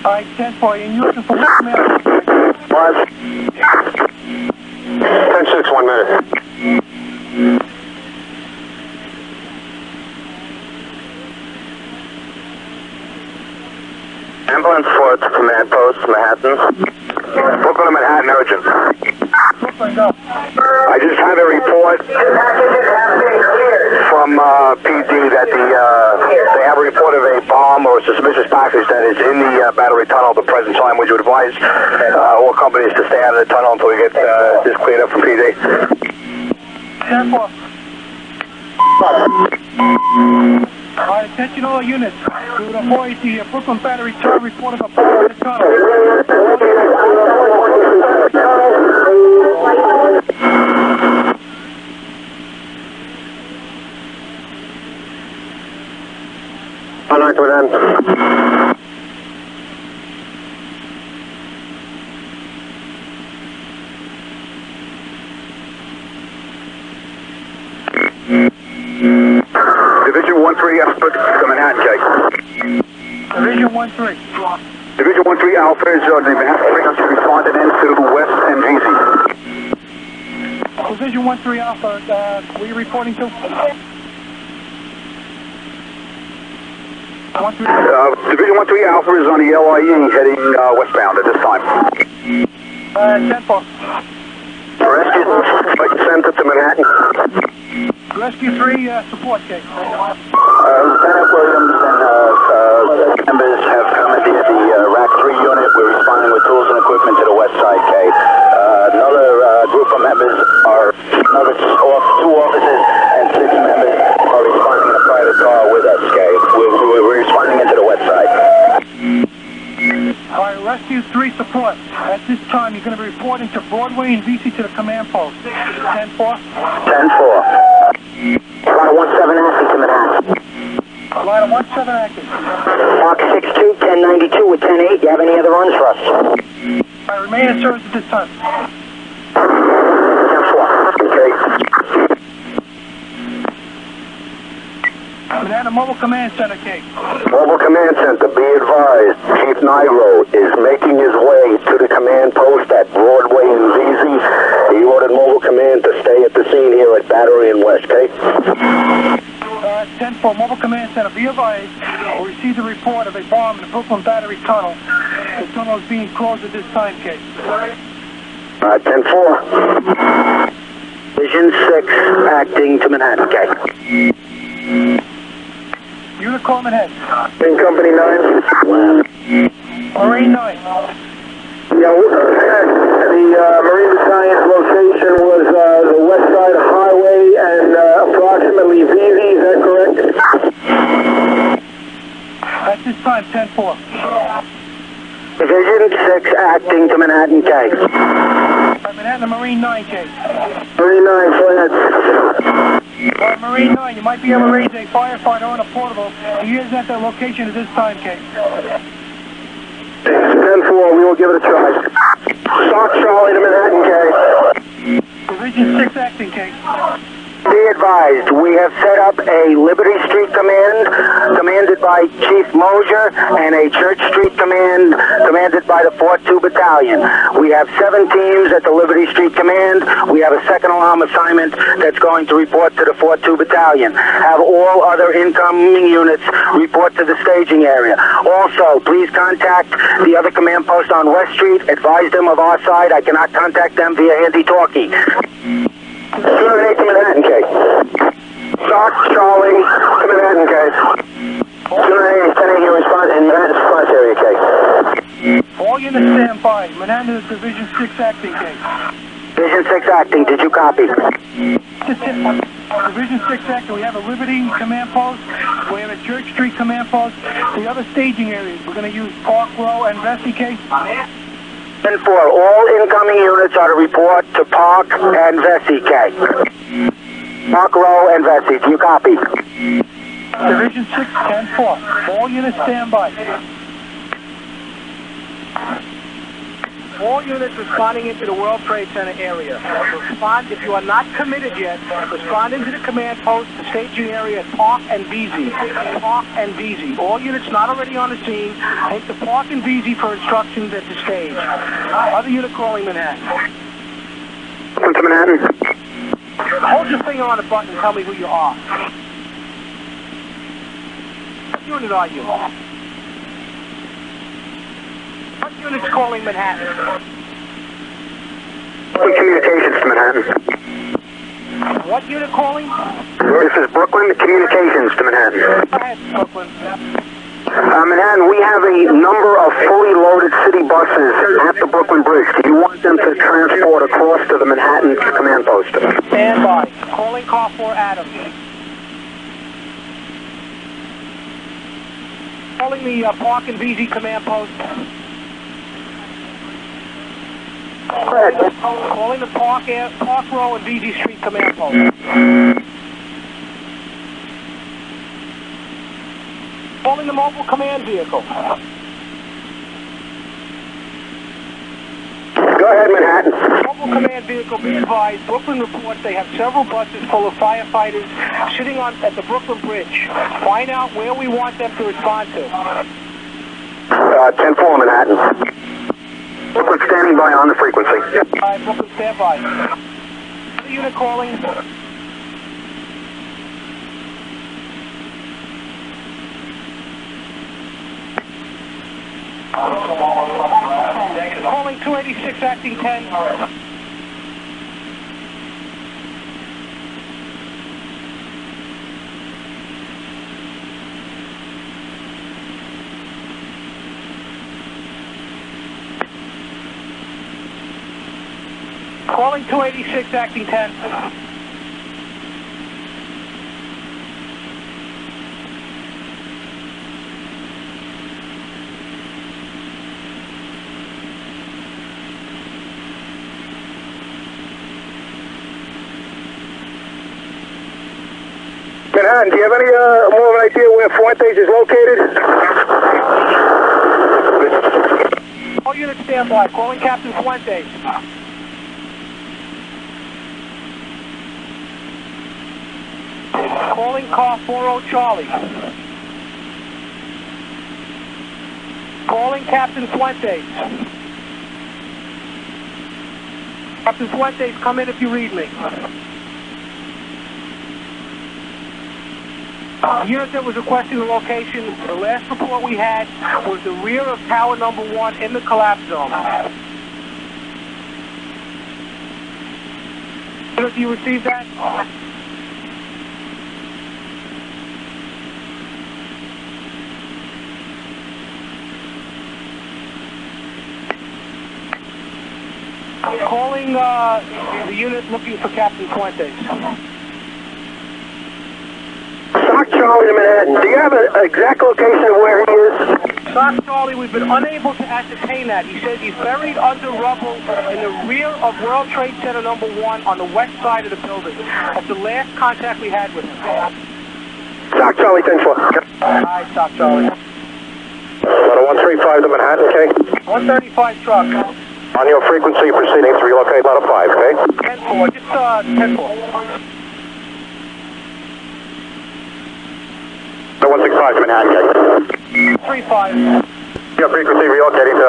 Alright, 10-4, and you're looking for what command? 10-6, 1 minute. Ambulance 4 to command post, Manhattan. Brooklyn and Manhattan, urgent. Brooklyn, go. I just had a report from PD that they have a report of a bomb or a suspicious package that is in the battery tunnel at the present time. Would you advise all companies to stay out of the tunnel until we get this cleaned up from PD? 10-4. Alright, attention all units. We would avoid the Brooklyn battery tunnel report of a bomb in the tunnel. Alright, we're done. Division 1-3 Alpha to Manhattan, Jake. Division 1-3. Division 1-3 Alpha is on the Manhattan frequency responding into West and VZ. Division 1-3 Alpha, were you reporting to? Division 1-3 Alpha is on the LIE heading westbound at this time. 10-4. Rescue Center to Manhattan. Rescue 3, support case. Lieutenant Williams and members have commandeered the Rack 3 unit. We're responding with tools and equipment to the west side, K. Another group of members are, two officers and 6 members are responding in a private car with us, K. We're responding into the west side. Alright, Rescue 3 support. At this time, you're going to be reporting to Broadway and VC to the command post. 10-4. 10-4. Line 17 acting to Manhattan. Line 17 acting. Mark 62, 1092 with 10-8. You have any other runs for us? Alright, remain in service at this time. 10-4. Okay. Manhattan Mobile Command Center, Kate. Mobile Command Center, be advised, Chief Nairo is making his way to the command post at Broadway and VZ. He ordered Mobile Command to stay at the scene here at Battery and West, Kate. 10-4, Mobile Command Center, be advised, we received a report of a bomb in the Brooklyn Battery Tunnel. The tunnel is being closed at this time, Kate. 10-4. Division 6 acting to Manhattan, Kate. Unit call Manhattan. In Company 9. Marine 9. Yeah, the Marine Battalion's location was the west side highway and approximately VZ, is that correct? At this time, 10-4. Division 6 acting to Manhattan, Kate. Manhattan Marine 9, Kate. Marine 9, go ahead. Marine 9, you might be able to raise a firefighter on a portable. He is at the location at this time, Kate. 10-4, we will give it a try. Stock Charlie to Manhattan, Kate. Division 6 acting, Kate. Be advised, we have set up a Liberty Street Command, commanded by Chief Mosier, and a Church Street Command, commanded by the 4-2 Battalion. We have 7 teams at the Liberty Street Command. We have a second alarm assignment that's going to report to the 4-2 Battalion. Have all other incoming units report to the staging area. Also, please contact the other command post on West Street. Advise them of our side. I cannot contact them via handy-talkie. 208 to Manhattan, Kate. Stock Charlie to Manhattan, Kate. 208, 10-8, you respond in Manhattan's response area, Kate. All units stand by. Manhattan is Division 6 acting, Kate. Division 6 acting, did you copy? Division 6 acting, we have a Liberty command post, we have a Church Street command post, the other staging areas, we're going to use Park Row and Vesey, Kate. 10-4, all incoming units are to report to Park and Vesey, K. Park Row and Vesey, do you copy? Division 6, 10-4, all units stand by. All units responding into the World Trade Center area. Respond, if you are not committed yet, respond into the command post, the staging area at Park and VZ. Park and VZ. All units not already on the scene, take the Park and VZ for instructions at the stage. Other unit calling Manhattan. Welcome to Manhattan. Hold your finger on the button and tell me who you are. What unit are you? What unit's calling Manhattan? Brooklyn Communications to Manhattan. What unit calling? This is Brooklyn Communications to Manhattan. Go ahead, Brooklyn. Manhattan, we have a number of fully loaded city buses at the Brooklyn Bridge. Do you want them to transport across to the Manhattan command post? Stand by. Calling car 4 Adam. Calling the Park and VZ command post. Calling the Park Row and VZ Street command post. Calling the mobile command vehicle. Go ahead, Manhattan. Mobile command vehicle, be advised, Brooklyn reports they have several buses full of firefighters sitting at the Brooklyn Bridge. Find out where we want them to respond to. 10-4, Manhattan. Brooklyn standing by on the frequency. All right, Brooklyn, stand by. Other unit calling. Calling 286, acting 10. Calling 286, acting 10. Manhattan, do you have any more of an idea where Fuentes is located? All units stand by. Calling Captain Fuentes. Calling car 40 Charlie. Calling Captain Fuentes. Captain Fuentes, come in if you read me. The unit that was requesting the location, the last report we had was the rear of tower number 1 in the collapse zone. Unit, do you receive that? Calling the unit looking for Captain Fuentes. Sock Charlie to Manhattan. Do you have an exact location of where he is? Sock Charlie, we've been unable to ascertain that. He says he's buried under rubble in the rear of World Trade Center number 1 on the west side of the building. That's the last contact we had with him. Sock Charlie 10-4. Alright, Sock Charlie. 135 to Manhattan, okay? 135 truck. On your frequency, proceeding to relocate out of 5, okay? 10-4, just 10-4. 165 to Manhattan, okay? 35. Your frequency relocating to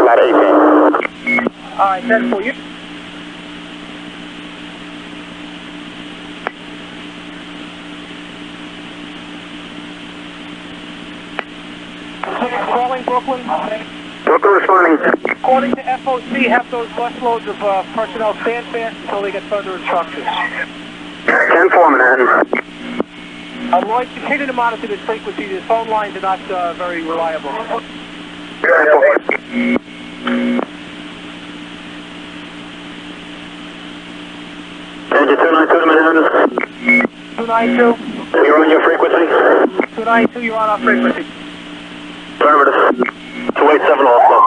lat 18. Alright, 10-4. You... Calling Brooklyn. Brooklyn responding. According to FOC, have those busloads of personnel stand fast until they get further instructions. 10-4 Manhattan. Lloyd, continue to monitor this frequency. The phone lines are not very reliable. 10-4. Engine 292 to Manhattan. 292. You're on your frequency. 292, you're on our frequency. Affirmative. 287 also.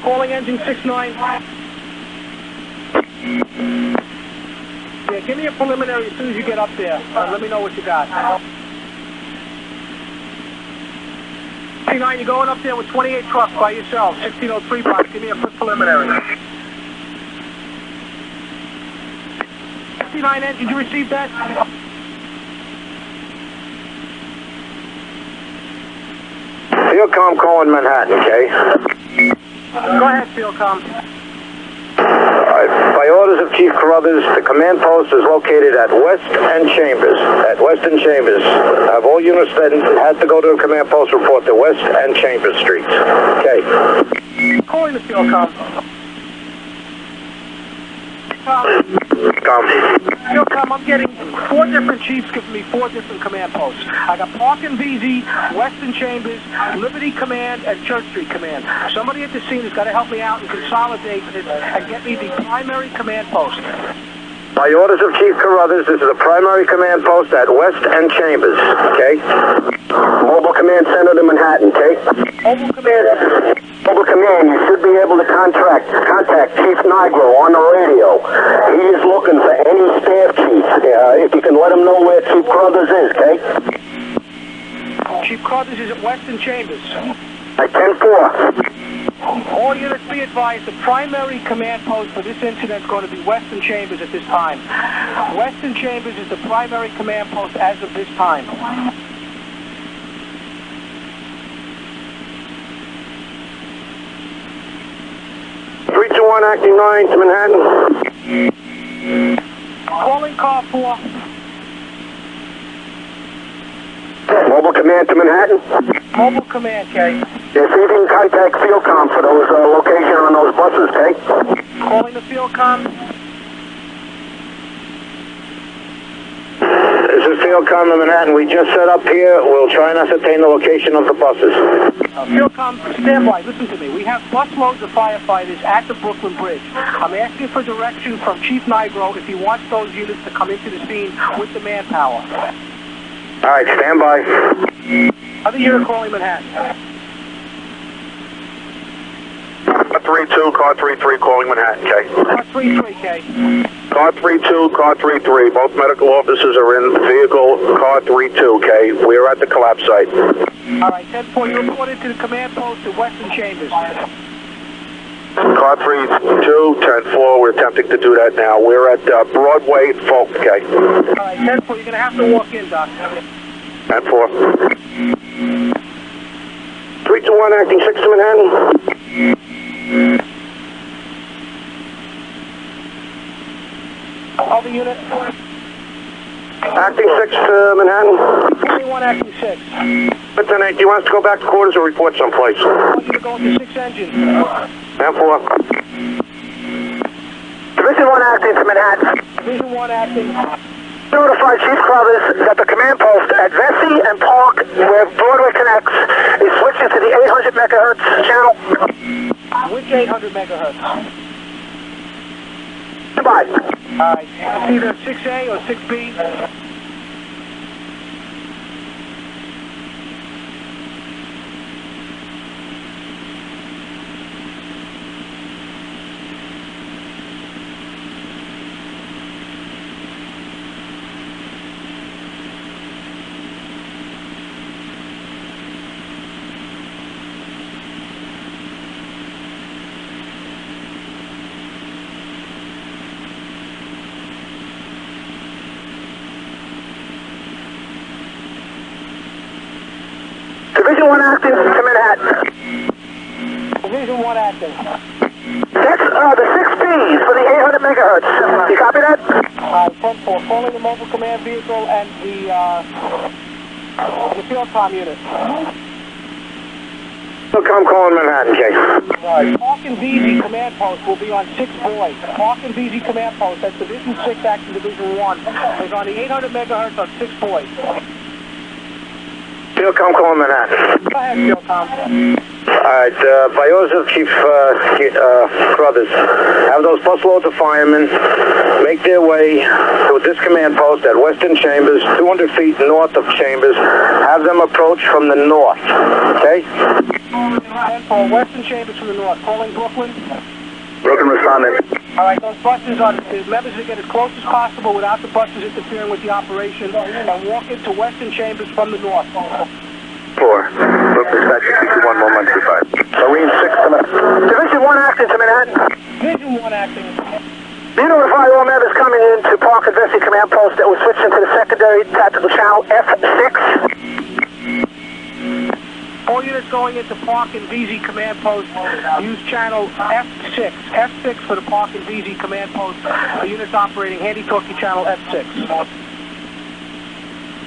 Calling engine 69. Yeah, give me a preliminary as soon as you get up there. Let me know what you got. 69, you're going up there with 28 trucks by yourself. 1603 box. Give me a quick preliminary. 69 engine, did you receive that? Fieldcom calling Manhattan, okay? Go ahead, Fieldcom. By orders of Chief Carruthers, the command post is located at West and Chambers. At West and Chambers. Have all units that had to go to the command post report to West and Chambers Streets. Okay. Calling the Fieldcom. Fieldcom, I'm getting 4 different chiefs giving me 4 different command posts. I got Park and VZ, Western Chambers, Liberty Command, and Church Street Command. Somebody at the scene has got to help me out and consolidate this and get me the primary command post. By orders of Chief Carruthers, this is a primary command post at West and Chambers, okay? Mobile Command Center to Manhattan, okay? Mobile Command, you should be able to contact Chief Nigro on the radio. He is looking for any staff chiefs. If you can let him know where Chief Carruthers is, okay? Chief Carruthers is at Western Chambers. At 10-4. All units be advised, the primary command post for this incident is going to be Western Chambers at this time. Western Chambers is the primary command post as of this time. Acting 9 to Manhattan. Calling car 4. Mobile Command to Manhattan. Mobile Command, Kay. Yes, you can contact Fieldcom for those location on those buses, Kay. Calling the Fieldcom. This is Fieldcom to Manhattan. We just set up here. We'll try and ascertain the location of the buses. Fieldcom, stand by. Listen to me. We have busloads of firefighters at the Brooklyn Bridge. I'm asking for direction from Chief Nigro if he wants those units to come into the scene with the manpower. All right, stand by. Other unit calling Manhattan. Car 32, car 33 calling Manhattan, K. Car 33, K. Car 32, car 33. Both medical officers are in vehicle car 32, K. We are at the collapse site. All right, 10-4, you reported to the command post at Western Chambers. Car 32, 10-4, we're attempting to do that now. We're at Broadway and Folk, K. All right, 10-4, you're going to have to walk in, Doc. 10-4. 321, acting 6 to Manhattan. Other unit. Acting 6 to Manhattan. 21, acting 6. Lieutenant, do you want us to go back to quarters or report someplace? I want you to go into 6 engine. 10-4. Division 1 acting to Manhattan. Division 1 acting. Notify Chief Carruthers that the command post at Vesey and Park, where Broadway connects, is switching to the 800 megahertz channel. Which 800 megahertz? Goodbye. All right, it's either 6A or 6B. Division 1 acting to Manhattan. Division 1 acting. That's the 6Bs for the 800 megahertz. You copy that? 10-4, calling the mobile command vehicle and the Fieldcom unit. Fieldcom calling Manhattan, Jay. Right. Park and VZ command post will be on 6 Boy. Park and VZ command post, that's Division 6 acting Division 1, is on the 800 megahertz on 6 Boy. Fieldcom calling Manhattan. Go ahead, Fieldcom. Alright, by orders of Chief Carruthers, have those busloads of firemen make their way to this command post at Western Chambers, 200 feet north of Chambers. Have them approach from the north, okay? And for Western Chambers from the north, calling Brooklyn. Brooklyn responding. All right, those buses are, the members to get as close as possible without the buses interfering with the operation and walk into Western Chambers from the north. 4. Brooklyn Dispatch 611125. Marine 6 to Manhattan. Division 1 acting to Manhattan. Division 1 acting. You notify all members coming in to Park and Vesey command post that we're switching to the secondary tactical channel F6. All units going into Park and VZ command post, use channel F6. F6 for the Park and VZ command post. The unit's operating handy-talkie channel F6.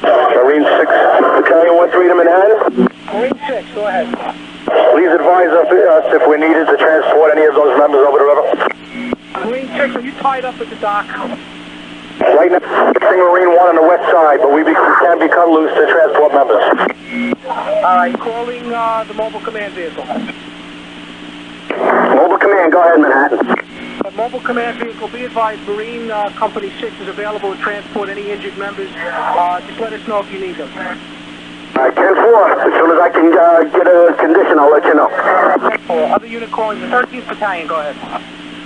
Marine 6, Battalion 1-3 to Manhattan. Marine 6, go ahead. Please advise us if we're needed to transport any of those members over the river. Marine 6, are you tied up at the dock? Right now, Marine 1 on the west side, but can be cut loose to transport members. Alright, calling the mobile command vehicle. Mobile command, go ahead, Manhattan. Mobile command vehicle, be advised, Marine Company 6 is available to transport any injured members. Just let us know if you need them. Alright, 10-4. As soon as I can get a condition, I'll let you know. 10-4. Other unit calling the 13th Battalion, go ahead.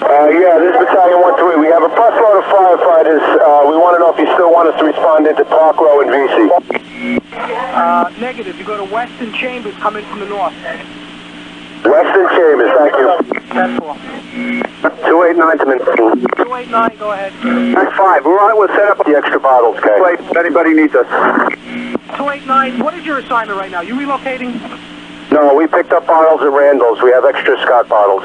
Yeah, this is Battalion 1-3. We have a busload of firefighters. We want to know if you still want us to respond into Park Row and VC. Negative. You go to Western Chambers, come in from the north. Western Chambers, thank you. 10-4. 289 to Manhattan. 289, go ahead. That's 5. We'll set up the extra bottles, okay? Wait, if anybody needs us. 289, what is your assignment right now? You relocating? No, we picked up bottles at Randall's. We have extra Scott bottles.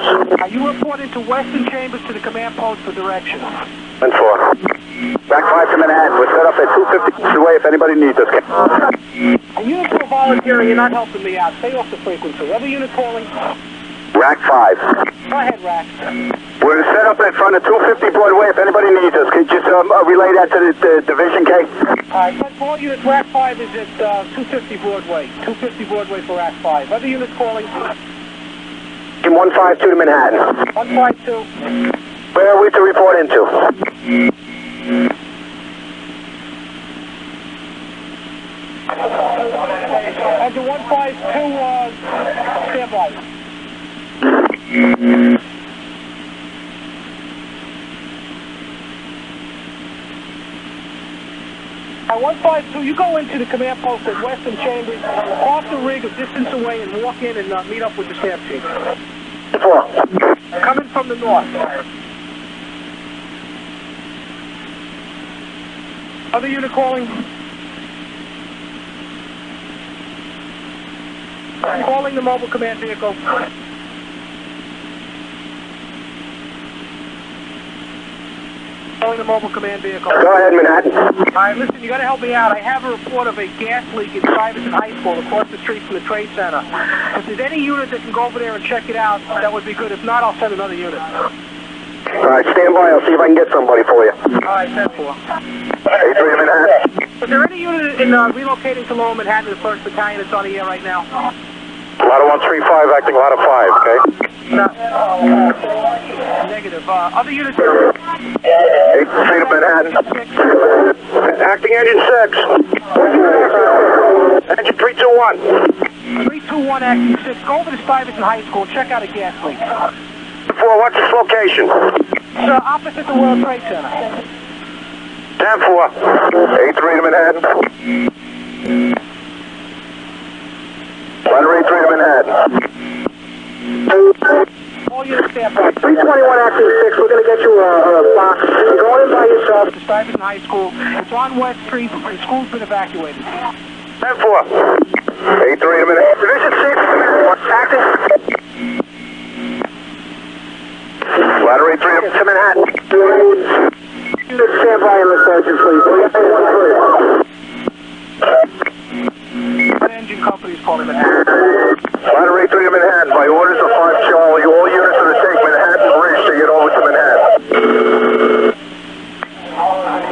You report into Western Chambers to the command post for direction. 10-4. Back 5 to Manhattan. We're set up at 250 away if anybody needs us. Units are volunteering. You're not helping me out. Stay off the frequency. Other unit calling? Rack 5. Go ahead, Rack. We're set up in front of 250 Broadway if anybody needs us. Could you just relay that to the Division K? Alright, all units, Rack 5 is at 250 Broadway. 250 Broadway for Rack 5. Other units calling? 152 to Manhattan. 152. Where are we to report into? Engine 152, stand by. 152, you go into the command post at Western Chambers, off the rig a distance away and walk in and meet up with the staff chief. Coming from the north. Other unit calling? Calling the mobile command vehicle. Calling the mobile command vehicle. Go ahead, Manhattan. Alright, listen, you gotta help me out. I have a report of a gas leak in Stuyvesant High School across the street from the Trade Center. If there's any unit that can go over there and check it out, that would be good. If not, I'll send another unit. Alright, stand by. I'll see if I can get somebody for you. Alright, 10-4. 83 Manhattan. Is there any unit in relocating to Lower Manhattan, the 1st Battalion that's on the air right now? Ladder 135 acting ladder 5, okay? No. Negative. Other units? 83 to Manhattan. Acting engine 6. Engine 321. 321 acting 6. Go over to Stuyvesant High School. Check out a gas leak. 4, what's this location? It's opposite the World Trade Center. 10-4. 83 to Manhattan. Ladder 83 to Manhattan. All units stand by. 321 acting 6, we're going to get you a box. You're going in by yourself. To Stuyvesant High School. It's on West Street. The school's been evacuated. 10-4. 83 to Manhattan. Division 6, acting. Ladder 83 to Manhattan. Stand by in the sergeant, please. Engine company's calling Manhattan. Ladder 83 to Manhattan. By orders of 5 Charlie, all units are to take Manhattan Bridge to get over to Manhattan.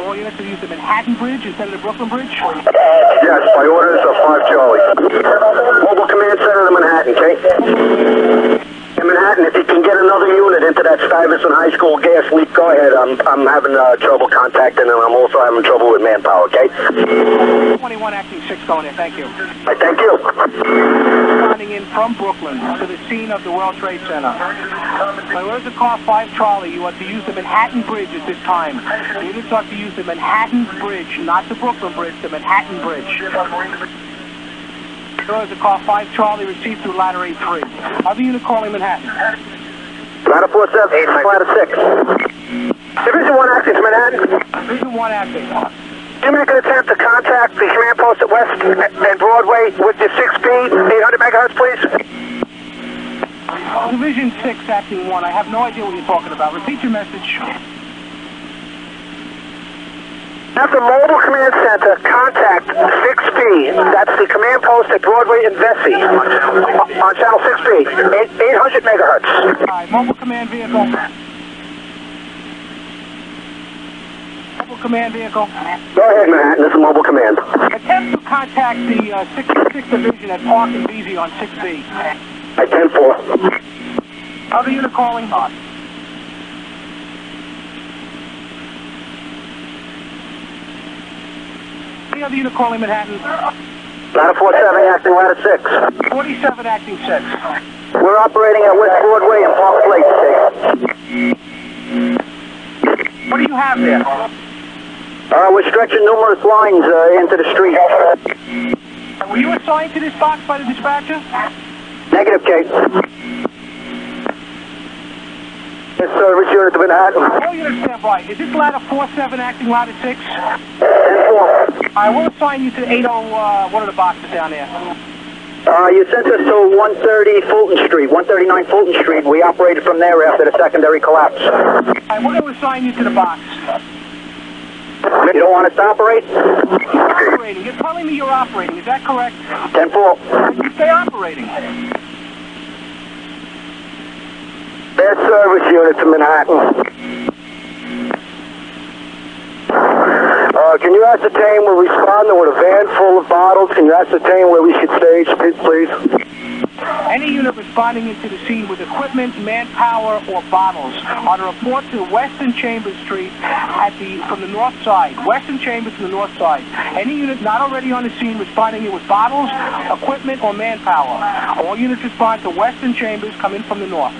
All units are to use the Manhattan Bridge instead of the Brooklyn Bridge? Yes, by orders of 5 Charlie. Mobile command center to Manhattan, okay? In Manhattan, if you can get another unit into that Stuyvesant High School gas leak, go ahead. I'm having trouble contacting and I'm also having trouble with manpower, okay? 21 acting 6 going in, thank you. Thank you. Responding in from Brooklyn to the scene of the World Trade Center. By orders of car 5 Charlie, you are to use the Manhattan Bridge at this time. The units are to use the Manhattan Bridge, not the Brooklyn Bridge, the Manhattan Bridge. Orders of car 5 Charlie received through ladder 83. Other unit calling Manhattan. Ladder 47, ladder 6. Division 1 acting to Manhattan. Division 1 acting. you make an attempt to contact the command post at West and Broadway with your 6B, 800 megahertz, please? Division 6, Acting 1. I have no idea what you're talking about. Repeat your message. Have the mobile command center contact 6B. That's the command post at Broadway and Vesey on channel 6B, 800 megahertz. All right, mobile command vehicle. Mobile command vehicle. Go ahead, Manhattan. This is mobile command. Attempt to contact the 66th Division at Park and Vesey on 6B. At 10-4. Other unit calling. Any other unit calling Manhattan? Ladder 47, acting ladder 6. 47, acting 6. We're operating at West Broadway and Park Place, What do you have there? we're stretching numerous lines into the street. Were you assigned to this box by the dispatcher? Negative, Kate. Yes, service unit to Manhattan. All units stand by. Is this ladder 47 acting ladder 6? 10-4. I will assign you to 80, one of the boxes down there. You sent us to 130 Fulton Street, 139 Fulton Street. We operated from there after the secondary collapse. I will assign you to the box. You don't want us to operate? Operating. You're telling me you're operating. Is that correct? 10-4. You stay operating. Bad service unit to Manhattan. Can you ascertain we're responding with a van full of bottles? Can you ascertain where we should stage, please? Any unit responding into the scene with equipment, manpower, or bottles on a report to Western Chambers Street from the north side. Western Chambers from the north side. Any unit not already on the scene responding in with bottles, equipment, or manpower. All units respond to Western Chambers coming from the north.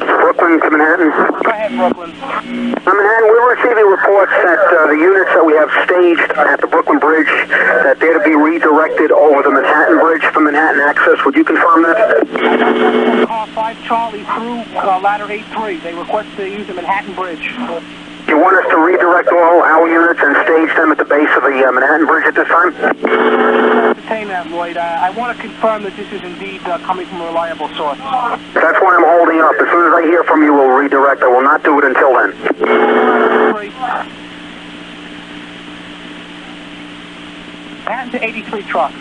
Brooklyn to Manhattan. Go ahead, Brooklyn. Manhattan, we're receiving reports that the units that we have staged at the Brooklyn Bridge, that they're to be redirected over the Manhattan Bridge for Manhattan access. Would you confirm that? Car 5 Charlie through ladder 8-3. They request to use the Manhattan Bridge. You want us to redirect all our units and stage them at the base of the Manhattan Bridge at this time? Entertain that, Lloyd. I want to confirm that this is indeed coming from a reliable source. That's why I'm holding up. As soon as I hear from you, we'll redirect. I will not do it until then. Manhattan to 83 truck.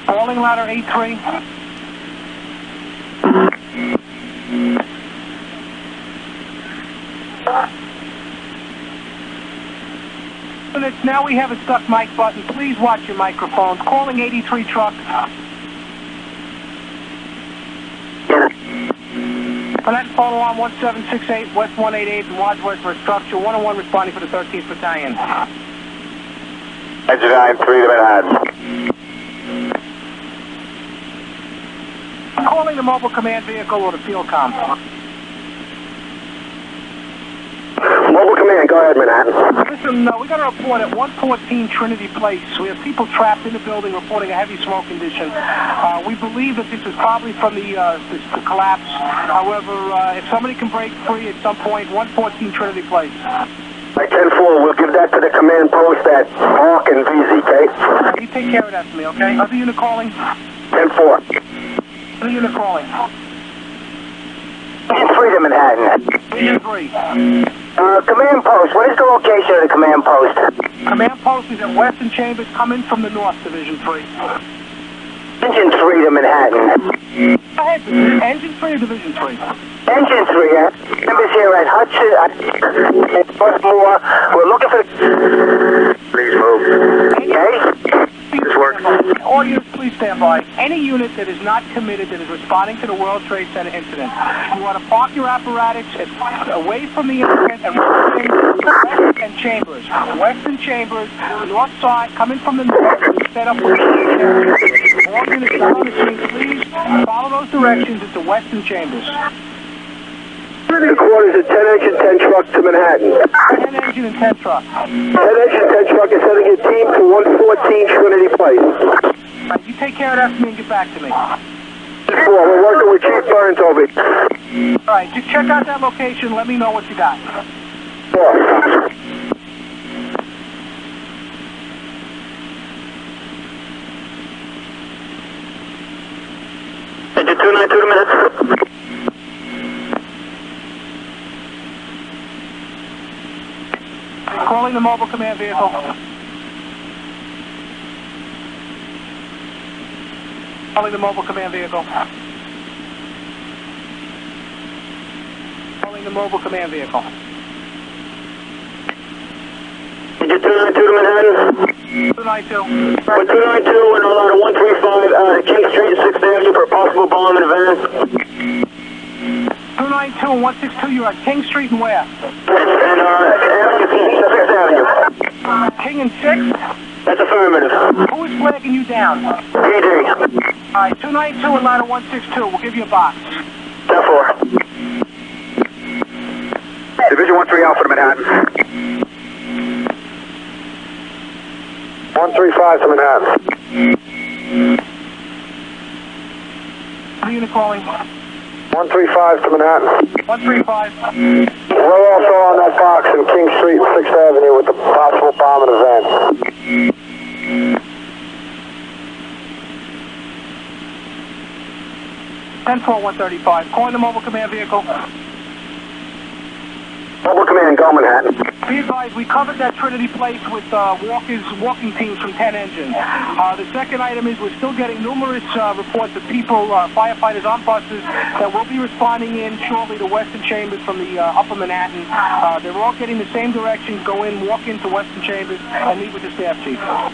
Calling ladder 8-3. Now we have a stuck mic button. Please watch your microphones. Calling 83 truck. Manhattan photo on 1768, West 188 in Wadsworth for a structure. 101 responding for the 13th Battalion. Engine 9-3 to Manhattan. Calling the mobile command vehicle or the field comm. Mobile command, go ahead, Manhattan. Listen, we got a report at 114 Trinity Place. We have people trapped in the building reporting a heavy smoke condition. We believe that this is probably from the collapse. However, if somebody can break free at some point, 114 Trinity Place. By 10-4, we'll give that to the command post at Park and VZK. You take care of that for me, okay? Other unit calling? 10-4. Other unit calling? 3 to Manhattan. 3. Command post, what is the location of the command post? Command post is at Western Chambers, coming from the north, Division 3. Engine 3 to Manhattan. Go ahead, Engine 3 or Division 3? Engine 3, Chambers here at Hudson, at Baltimore. We're looking for... Please move. Okay? This works. All units, please stand by. Any unit that is not committed that is responding to the World Trade Center incident, you want to park your apparatus away from the incident and Western Chambers. Western Chambers, north side, coming from the north, set up with all units not on the scene, please follow those directions into Western Chambers. The quarters at 10 engine, 10 truck to Manhattan. 10 engine and 10 truck. 10 engine, 10 truck is sending a team to 114 Trinity Place. Right, you take care of that for me and get back to me. We're working with Chief Burns over. All right, just check out that location. Let me know what you got. Engine 292 to minutes. Calling the mobile command vehicle. Calling the mobile command vehicle. Calling the mobile command vehicle. Engine 292 to Manhattan. 292. 292 and all out of 135 out of King Street, 6th Avenue for a possible bomb in advance. 292 and 162, you're at King Street and where? And Avenue 6th Avenue. King and 6th? That's affirmative. Who is flagging you down? ED. Alright, 292 and ladder 162, we'll give you a box. 10-4. Division 1-3 Alpha to Manhattan. 135 to Manhattan. What are you calling? 135 to Manhattan. 135. We're also on that box in King Street and 6th Avenue with the possible bomb in advance. 10-4-135. Calling the mobile command vehicle. Mobile command, go Manhattan. Be advised, we covered that Trinity Place with walking teams from 10 engines. The second item is we're still getting numerous reports of people, firefighters on buses that will be responding in shortly to Western Chambers from the upper Manhattan. They're all getting the same directions, go in, walk into Western Chambers, and meet with the staff chief. All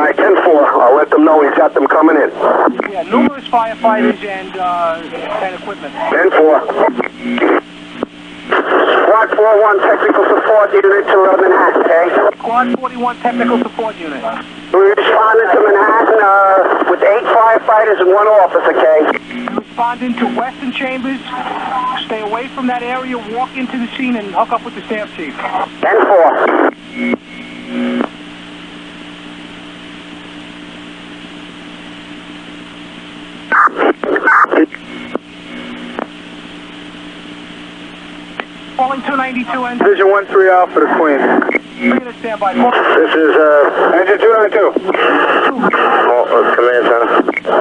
right, 10-4. I'll let them know he's got them coming in. Yeah, numerous firefighters and equipment. 10-4. Squad 41 technical support unit to Manhattan, okay? Squad 41 technical support unit. We responded to Manhattan with 8 firefighters and 1 officer, okay? Responding to Western Chambers. Stay away from that area, walk into the scene, and hook up with the staff chief. 10-4. Calling 292 engine. Division 1-3 Alpha to Queen. Unit standby. This is engine 292. Command center.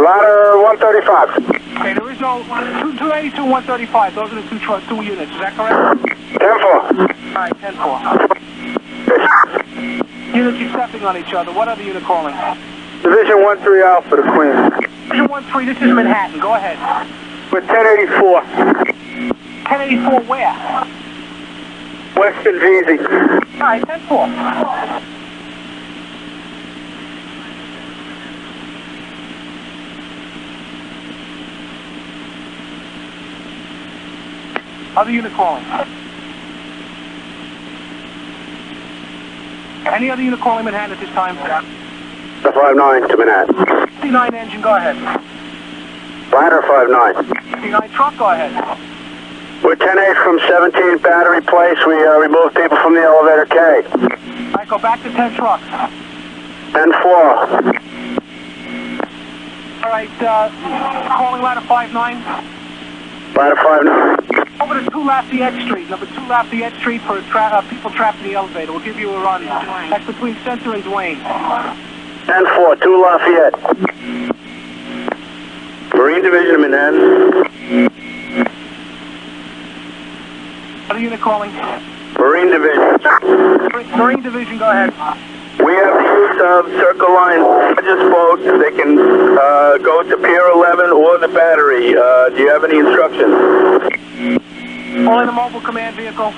Ladder 135. Okay, there is no 292 and 135. Those are the two units. Is that correct? 10-4. All right, 10-4. Units are stepping on each other. What other unit calling? Division 1-3 Alpha to Queen. Division 1-3. This is Manhattan. Go ahead. With 1084. 1084 where? Western Jersey. All right, 10-4. Other unit calling. Any other unit calling Manhattan at this time? The 59 to Manhattan. 59 engine, go ahead. Ladder 59. 59 truck, go ahead. We're 10-8 from 17 Battery Place. We removed people from the elevator K. All right, go back to 10 trucks. 10-4. All right, calling ladder 59. Ladder 59. Over to 2 Lafayette Street, number 2 Lafayette Street for people trapped in the elevator. We'll give you a run. That's between Center and Duane. 10-4, 2 Lafayette. Marine Division of Manhattan. What unit calling? Marine Division. Marine Division, go ahead. We have the use of Circle Line Burgess boats. They can go to Pier 11 or the Battery. Do you have any instructions? Calling the mobile command vehicle.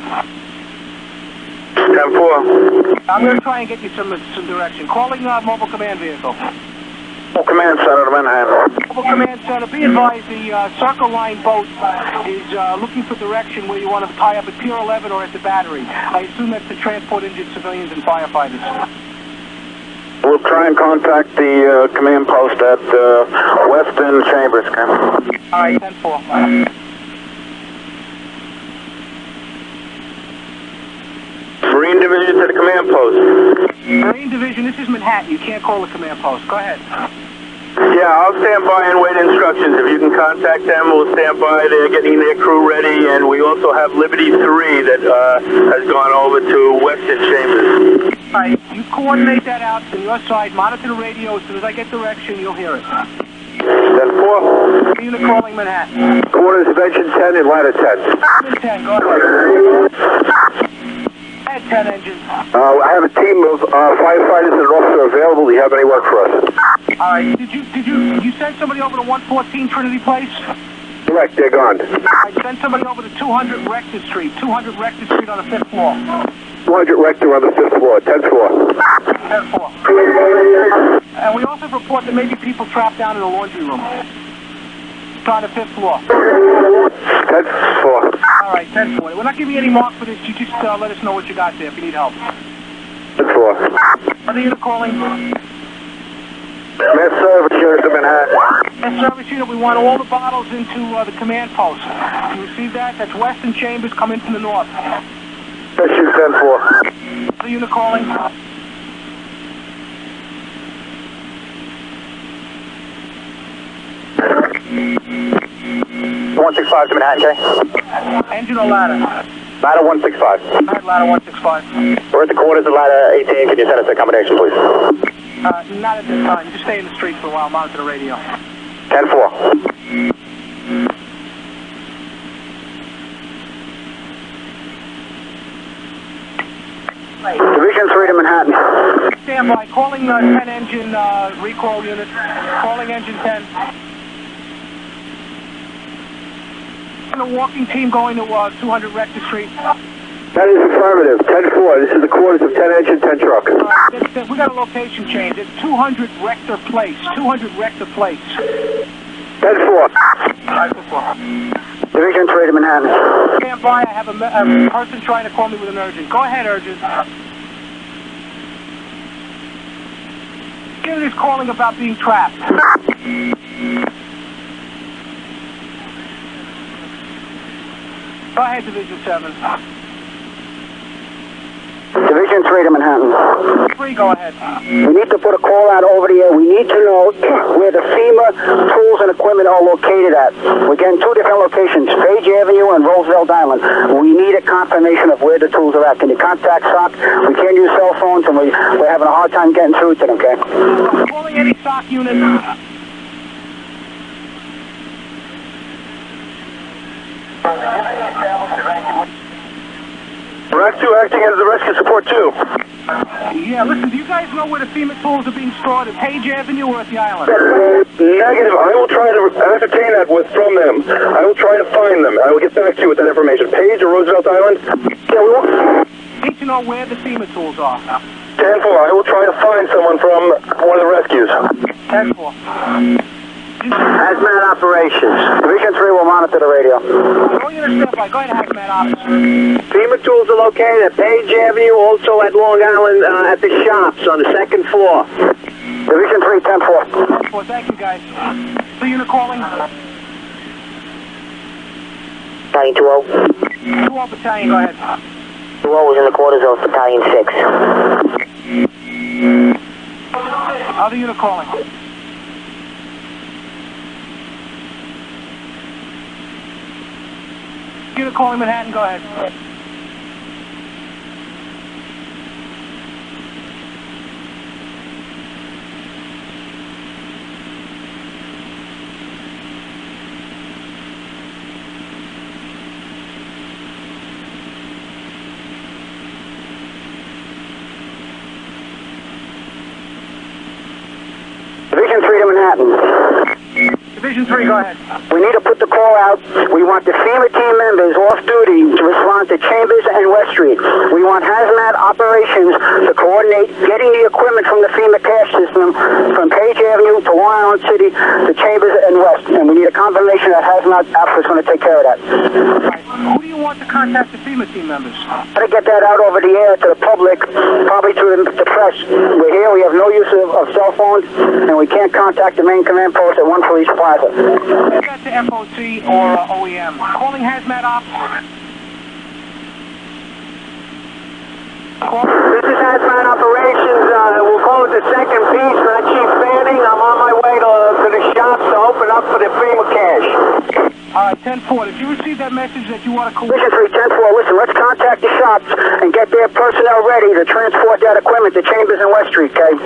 10-4. I'm going to try and get you some direction. Calling mobile command vehicle. Mobile Command Center to Manhattan. Mobile command center, be advised the Circle Line boat is looking for direction where you want to tie up at Pier 11 or at the Battery. I assume that's to transport injured civilians and firefighters. We'll try and contact the command post at Western Chambers. Okay? All right, 10-4. Marine Division to the command post. Marine Division, this is Manhattan. You can't call the command post. Go ahead. Yeah, I'll stand by and wait instructions. If you can contact them, we'll stand by. They're getting their crew ready, and we also have Liberty 3 that has gone over to Western Chambers. All right, you coordinate that out from your side, monitor the radio. As soon as I get direction, you'll hear it. 10-4. Unit calling Manhattan. Quarters of engine 10 and ladder 10. Engine 10, go ahead. Add 10 engines. I have a team of firefighters and an officer available. Do you have any work for us? All right, did you send somebody over to 114 Trinity Place? Correct, they're gone. All right, send somebody over to 200 Rector Street. 200 Rector Street on the 5th floor. 200 Rector on the 5th floor, 10th floor. 10th floor. And we also report that maybe people trapped down in the laundry room. It's on the 5th floor. 10th floor. All right, 10th floor. We're not giving you any mark for this. You just let us know what you got there if you need help. 10th floor. Other unit calling? Mass service unit to Manhattan. Mass service unit, we want all the bottles into the command post. You receive that? That's Western Chambers coming from the north. Issue 10-4. Other unit calling? $165 to Manhattan, Jay. Engine or ladder? Ladder 165. All right, ladder 165. We're at the quarters of ladder 18. Can you send us accommodation, please? Not at this time. Just stay in the street for a while, monitor the radio. 10-4. Division 3 to Manhattan. Stand by. Calling 10 engine recall unit. Calling engine 10. And a walking team going to 200 Rector Street. That is affirmative. 10-4. This is the quarters of 10 engine, 10 truck. We got a location change. It's 200 Rector Place. 200 Rector Place. 10-4. Division 3 to Manhattan. Stand by. I have a person trying to call me with an urgent. Go ahead, urgent. Kid is calling about being trapped. Go ahead, Division 7. Division 3 to Manhattan. 3, go ahead. We need to put a call out over the air. We need to know where the FEMA tools and equipment are located at. We're getting 2 different locations, Page Avenue and Roosevelt Island. We need a confirmation of where the tools are at. Can you contact SOC? We can't use cell phones, and we're having a hard time getting through to them, okay? Calling any SOC unit. Rescue acting as the rescue support too. Yeah, listen, do you guys know where the FEMA tools are being stored, at Page Avenue or at the island? Negative. I will try to ascertain that from them. I will try to find them. I will get back to you with that information. Page or Roosevelt Island? Yeah, we will. Need to know where the FEMA tools are. 10-4. I will try to find someone from one of the rescues. 10-4. Hazmat operations. Division 3 will monitor the radio. Go stand by. Go ahead, Hazmat Ops. FEMA tools are located at Page Avenue, also at Long Island, at the shops on the 2nd floor. Division 3, 10-4. 10-4. Thank you, guys. So unit calling? Battalion 2-0. 2-0 Battalion, go ahead. 2-0 is in the quarters of Battalion 6. Other unit calling? Unit calling Manhattan, go ahead. Division 3 to Manhattan. Division 3, go ahead. We need to put the call out. We want the FEMA team members off duty to respond to Chambers and West Street. We want hazmat operations to coordinate getting the equipment from the FEMA cash system from Page Avenue to Long Island City to Chambers and West. And we need a confirmation that hazmat outfit's going to take care of that. Right. Who do you want to contact the FEMA team members? Try to get that out over the air to the public, probably through the press. We're here. We have no use of cell phones, and we can't contact the main command post at 1 Police Plaza. Is that to FOC or OEM? Calling Hazmat Ops. This is Hazmat Operations. We'll call it the 2nd piece, not Chief Fanning. I'm on my way to 10-4. Did you receive that message that you want to Mission 3, 10-4, listen, let's contact the shops and get their personnel ready to transport that equipment to Chambers and West Street, okay?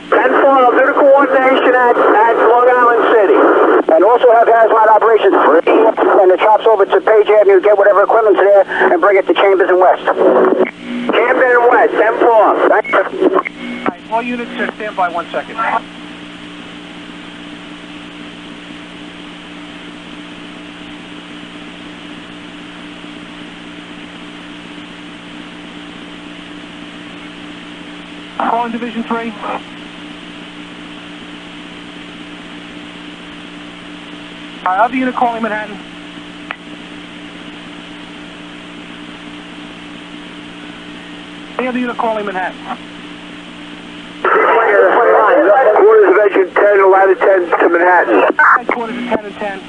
10-4, I'll do the coordination at Long Island City. And also have hazmat operations free and the chops over to Page Avenue to get whatever equipment's there and bring it to Chambers and West. Chambers and West, 10-4. Thank you. All right, all units stand by 1 second. Calling Division 3. All right, other unit calling Manhattan. Any other unit calling Manhattan? Quarters of Engine 10, ladder 10 to Manhattan. Headquarters at 10 and 10.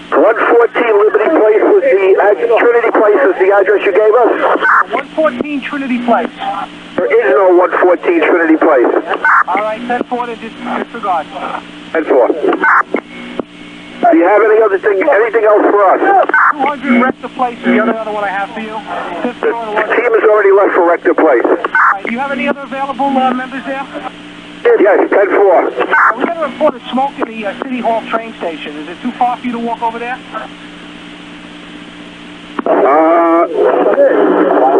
114 Liberty Place was the, Trinity Place was the address you gave us? 114 Trinity Place. There is no 114 Trinity Place. All right, 10-4 to disregard. 10-4. Do you have anything else for us? 200 Rector Place is the other one I have for you. The team has already left for Rector Place. Do you have any other available members there? Yes, 10-4. We got a report of smoke in the City Hall train station. Is it too far for you to walk over there? Let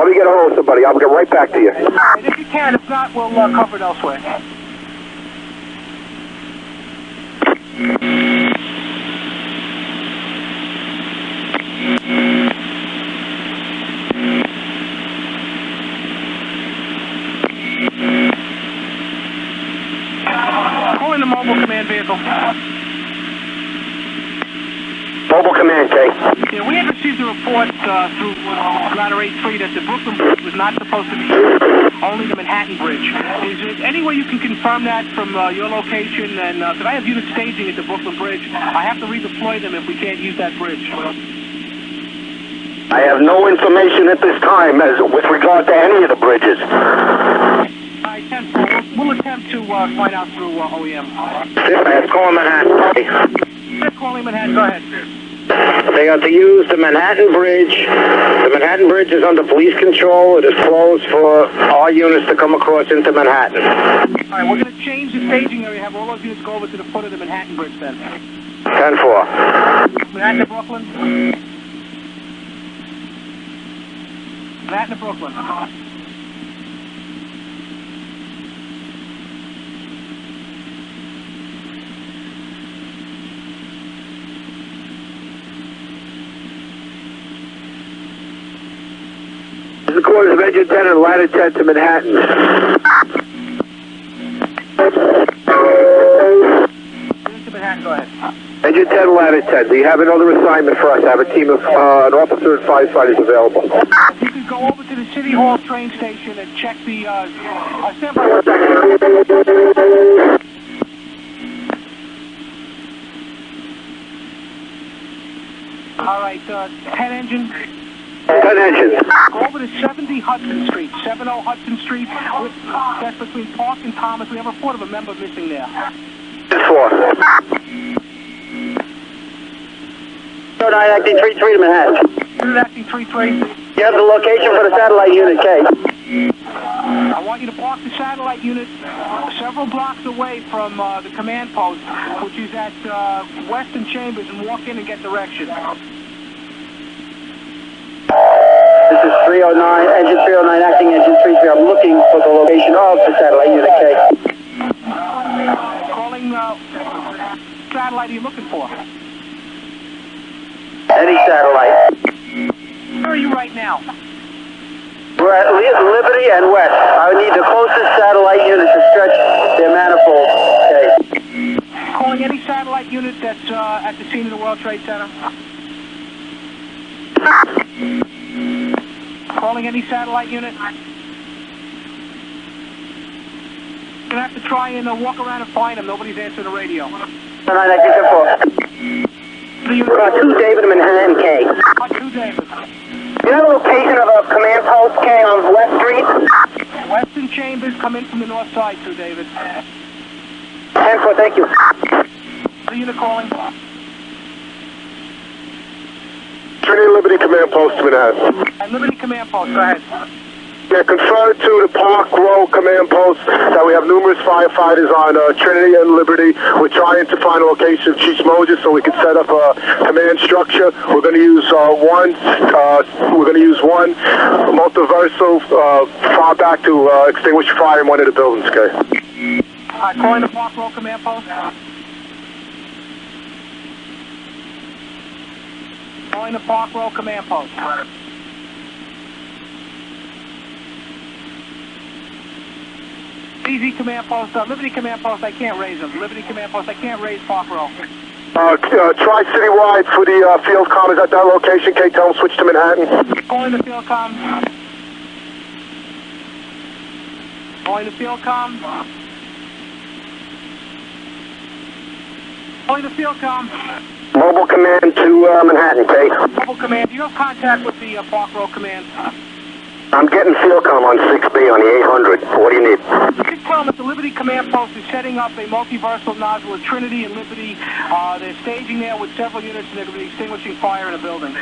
me get a hold of somebody. I'll get right back to you. All right, if you can. If not, we'll cover it elsewhere. Calling the mobile command vehicle. Mobile command, Kay. Yeah, we had received a report through Ladder 83 that the Brooklyn Bridge was not supposed to be used, only the Manhattan Bridge. Is there any way you can confirm that from your location? And because I have units staging at the Brooklyn Bridge, I have to redeploy them if we can't use that bridge. I have no information at this time with regard to any of the bridges. All right, 10-4. We'll attempt to find out through OEM. Dispatch, call Manhattan. Calling Manhattan, go ahead. They are to use the Manhattan Bridge. The Manhattan Bridge is under police control. It is closed for our units to come across into Manhattan. All right, we're going to change the staging area, have all those units go over to the foot of the Manhattan Bridge then. 10-4. Manhattan to Brooklyn. Manhattan to Brooklyn. The quarters of Engine 10 and ladder 10 to Manhattan. To Manhattan, go ahead. Engine 10, ladder 10. Do you have another assignment for us? I have a team of an officer and firefighters available. If you could go over to the City Hall train station and check the stand by 1 second. All right, 10 engine. 10 engines. Go over to 70 Hudson Street, 70 Hudson Street. That's between Park and Thomas. We have a report of a member missing there. 10-4. 09 acting 3-3 to Manhattan. Unit acting 3-3. You have the location for the satellite unit, K. I want you to park the satellite unit several blocks away from the command post, which is at West and Chambers, and walk in and get direction. This is 309, engine 309, acting engine 33. I'm looking for the location of the satellite unit, K. Calling, satellite are you looking for? Any satellite. Where are you right now? We're at Liberty and West. I need the closest satellite unit to stretch their manifold, K. Calling any satellite unit that's at the scene of the World Trade Center? Calling any satellite unit? You're going to have to try and walk around and find them. Nobody's answering the radio. 09, acting 10-4. 2 David and Manhattan, K. 2 David. You know the location of a command post, K, on West Street? Western Chambers come in from the north side, 2 David. 10-4, thank you. The unit calling. Liberty Command Post to Manhattan. At Liberty Command Post, go ahead. Yeah, conferred to the Park Row Command Post that we have numerous firefighters on Trinity and Liberty. We're trying to find a location of Chief Moses so we can set up a command structure. We're going to use one multiversal far back to extinguish fire in one of the buildings. Okay. Calling the Park Row Command Post. Calling the Park Row Command Post. Easy Command Post, Liberty Command Post, I can't raise them. Liberty Command Post, I can't raise Park Row. Try citywide for the field comm is at that location. K, tell them switch to Manhattan. Calling the field comm. Calling the field comm. Calling the field comm. Mobile command to Manhattan, K. Mobile command, do you have contact with the Park Row command? I'm getting field comm on 6B on the 800. What do you need? Just tell them that the Liberty Command Post is setting up a multiversal nozzle at Trinity and Liberty. They're staging there with several units and they're going to be extinguishing fire in a building.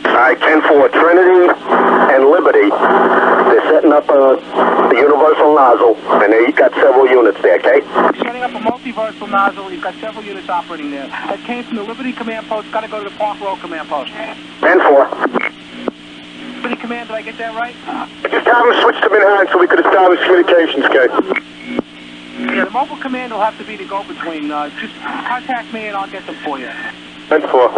Alright, 10-4, Trinity and Liberty. They're setting up a universal nozzle, and they've got several units there, okay? Setting up a multiversal nozzle, you've got several units operating there. That came from the Liberty Command Post, got to go to the Park Row Command Post. 10-4. Liberty Command, did I get that right? Just have them switch to Manhattan so we could establish communications, okay? Yeah, the mobile command will have to be the go-between. Just contact me and I'll get them for you. 10-4.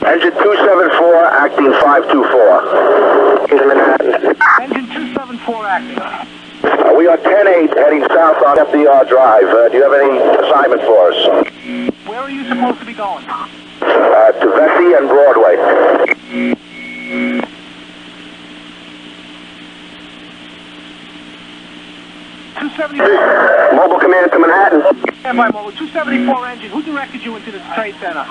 Engine 274, acting 524. In Manhattan. Engine 274 acting. We are 10-8 heading south on FDNY Drive. Do you have any assignment for us? Where are you supposed to be going? To Vesey and Broadway. Mobile command to Manhattan. Stand by, mobile. 274 engine. Who directed you into the trade center?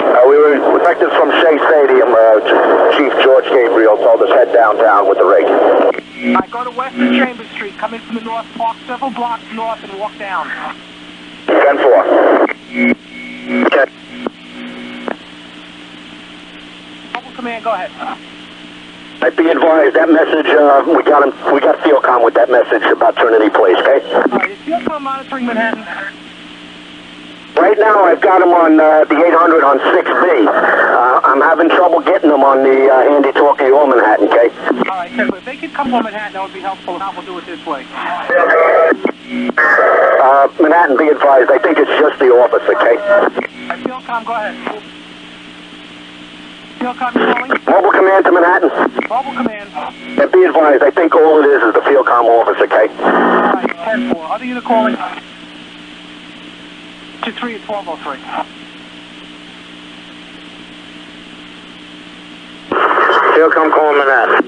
We were detectives from Shea Stadium. Chief George Gabriel told us head downtown with the rig. I go to Western Chambers Street, come in from the north, park several blocks north, and walk down. 10-4. Okay. Mobile command, go ahead. I'd be advised that message. We got field comm with that message about Trinity Place. Okay. Is field comm monitoring Manhattan? Right now, I've got them on the 800 on 6B. I'm having trouble getting them on the Andy Talkie or Manhattan, okay? All right, if they could come from Manhattan, that would be helpful. If not, we'll do it this way. Manhattan, be advised, I think it's just the office, okay? Field comm, go ahead. Field comm, you calling? Mobile command to Manhattan. Mobile command. And be advised, I think all it is the field comm office, okay? All right, 10-4. Other unit calling? To 3 at 1203. Field comm calling Manhattan.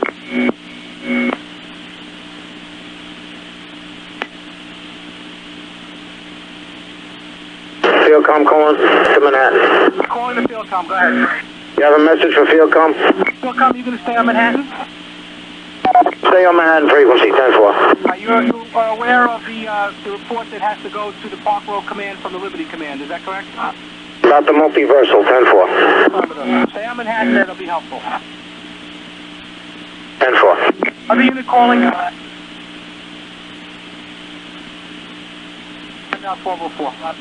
Field comm calling to Manhattan. Calling the field comm, go ahead. You have a message for field comm? Field comm, you going to stay on Manhattan? Stay on Manhattan frequency, 10-4. You are aware of the report that has to go to the Park Row Command from the Liberty Command, is that correct? About the multiversal, 10-4. Stay on Manhattan, that'll be helpful. 10-4. Other unit calling? Now 1204.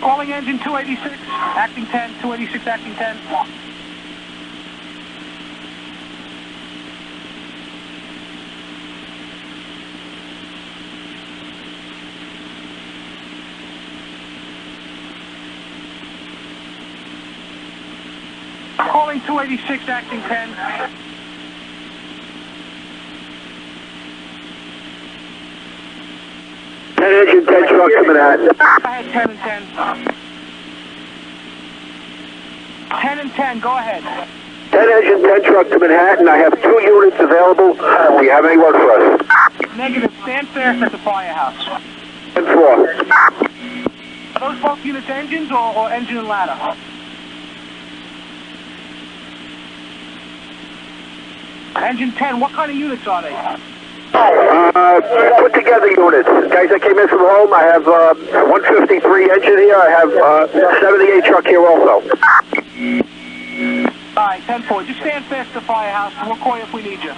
Calling engine 286, acting 10, 286, acting 10. Calling 286, acting 10. Engine 10 truck to Manhattan. I had 10 and 10. 10 and 10, go ahead. 10 engine 10 truck to Manhattan. I have 2 units available. Do you have any work for us? Negative, stand fast at the firehouse. 10-4. Are those both units engines or engine and ladder? Engine 10, what kind of units are they? Put together units. Guys that came in from home, I have 153 engine here. I have 78 truck here also. Alright, 10-4. Just stand fast at the firehouse, and we'll call you if we need you.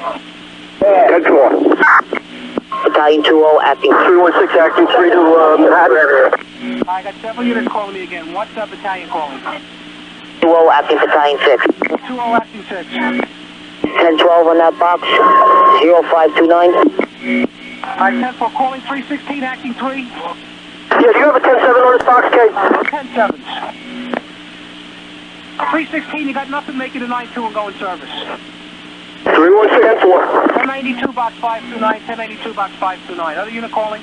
10-4. Battalion 2-0, acting. 316 acting 3 to Manhattan. I got several units calling me again. What's that battalion calling? 2-0, acting Battalion 6. 2-0, acting 6. 10-12 on that box. 0529. Alright, 10-4, calling 316, acting 3. Yeah, do you have a 10-7 on this box, Kate? 10-7s. 316, you got nothing, make it a 9-2 and go in service. 316 10-4. 1092, box 529, 1092, box 529. Other unit calling?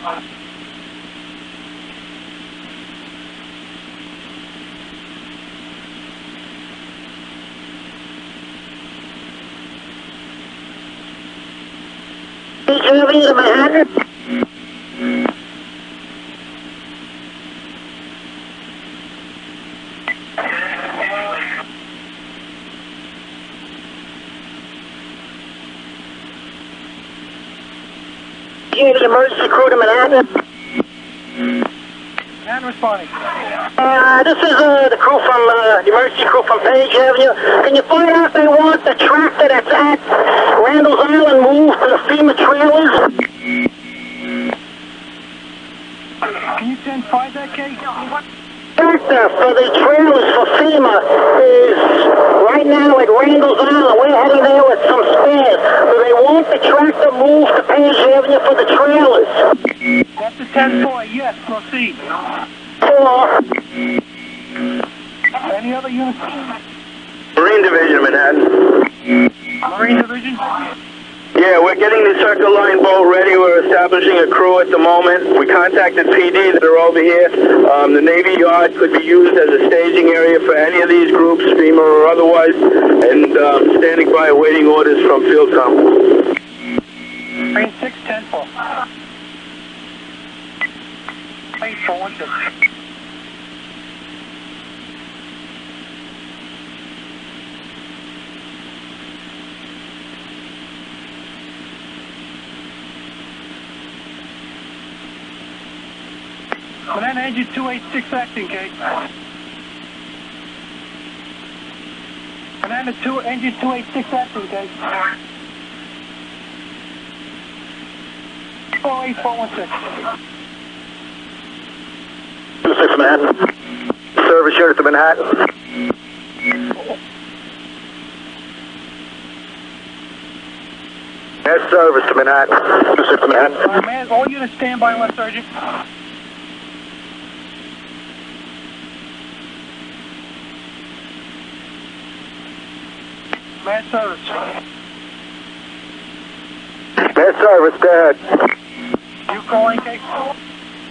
Germany to Manhattan. Here, the emergency crew to Manhattan. Manhattan responding. This is the crew from the emergency crew from Page Avenue. Can you find out if they want the tractor that's at Randall's Island moved to the FEMA trailers? Can you 10-5 that, Kate? Tractor for the trailers for FEMA is right now at Randall's Island. We're heading there with some spares. Do they want the tractor moved to Page Avenue for the trailers? That's the 10-4, yes, proceed. 4. Any other units? Marine Division, Manhattan. Marine Division? Yeah, we're getting the Circle Line boat ready. We're establishing a crew at the moment. We contacted PD that are over here. The Navy Yard could be used as a staging area for any of these groups, FEMA or otherwise, and standing by awaiting orders from FieldCom. Marine 6, 10-4. 8-4-1-6. Manhattan engine 286 acting, Kate. Manhattan engine 286 acting, Kate. 48416. 26 Manhattan. Service unit to Manhattan. That's service to Manhattan. 26 Manhattan. Man, all units stand by unless urgent. Man service. Man service, go ahead. You calling, Kate?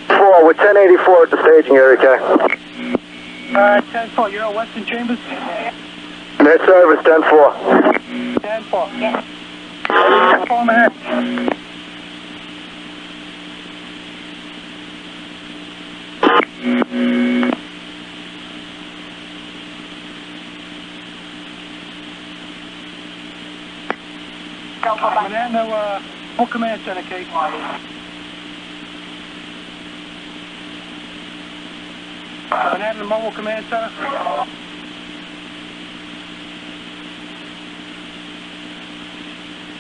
4, we're 1084 at the staging area, okay? 10-4, you're at Western Chambers? Man service, 10-4. 10-4. Call Manhattan. Manhattan, full command center, Kate. Manhattan Mobile Command Center.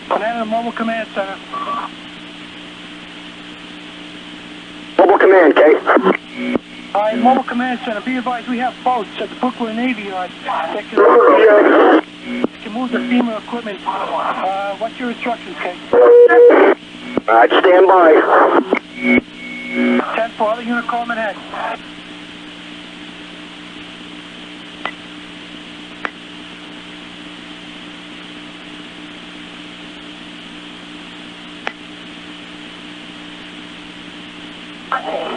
Manhattan Mobile Command Center. Mobile command, Kate. Alright, Mobile Command Center. Be advised, we have boats at the Brooklyn Navy Yard that can move the FEMA equipment. What's your instructions, Kate? Alright, stand by. 10-4, other unit call Manhattan.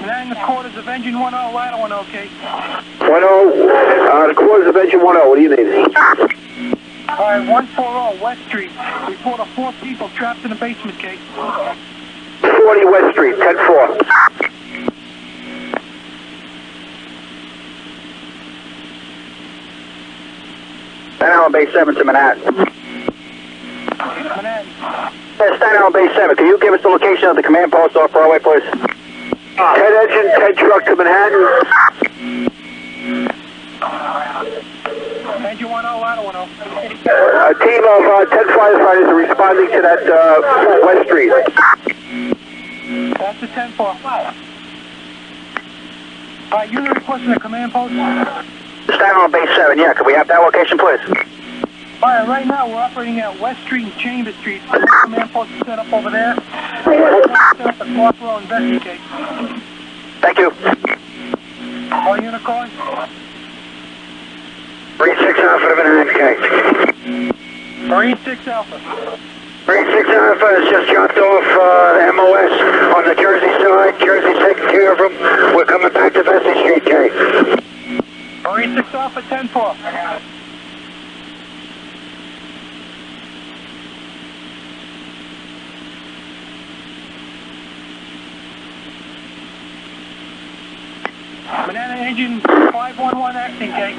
Manhattan, the quarters of engine 10, ladder 10, Kate. 10, the quarters of engine 10, what do you need? Alright, 140 West Street. Report of 4 people trapped in the basement, Kate. 40 West Street, 10-4. Now on base 7 to Manhattan. Manhattan Staten Island Base 7, can you give us the location of the command post off Broadway, please? 10 engine, 10 truck to Manhattan. Engine 10, ladder 10. A team of 10 firefighters are responding to that West Street. That's the 10-4. Alright, unit requesting a command post. Staten Island Base 7, yeah, can we have that location, please? Alright, right now we're operating at West Street and Chambers Street. The command post is set up over there. We're set up at Clark Row, investigate. Thank you. All unit calling? 36 Alpha to Manhattan, Marine 6 Alpha. 36 Alpha has just dropped off the MOS on the Jersey side. Jersey's taking care of them. We're coming back to Vesey Street, K. Marine 6 Alpha, 10-4. Banana engine 511 acting, K.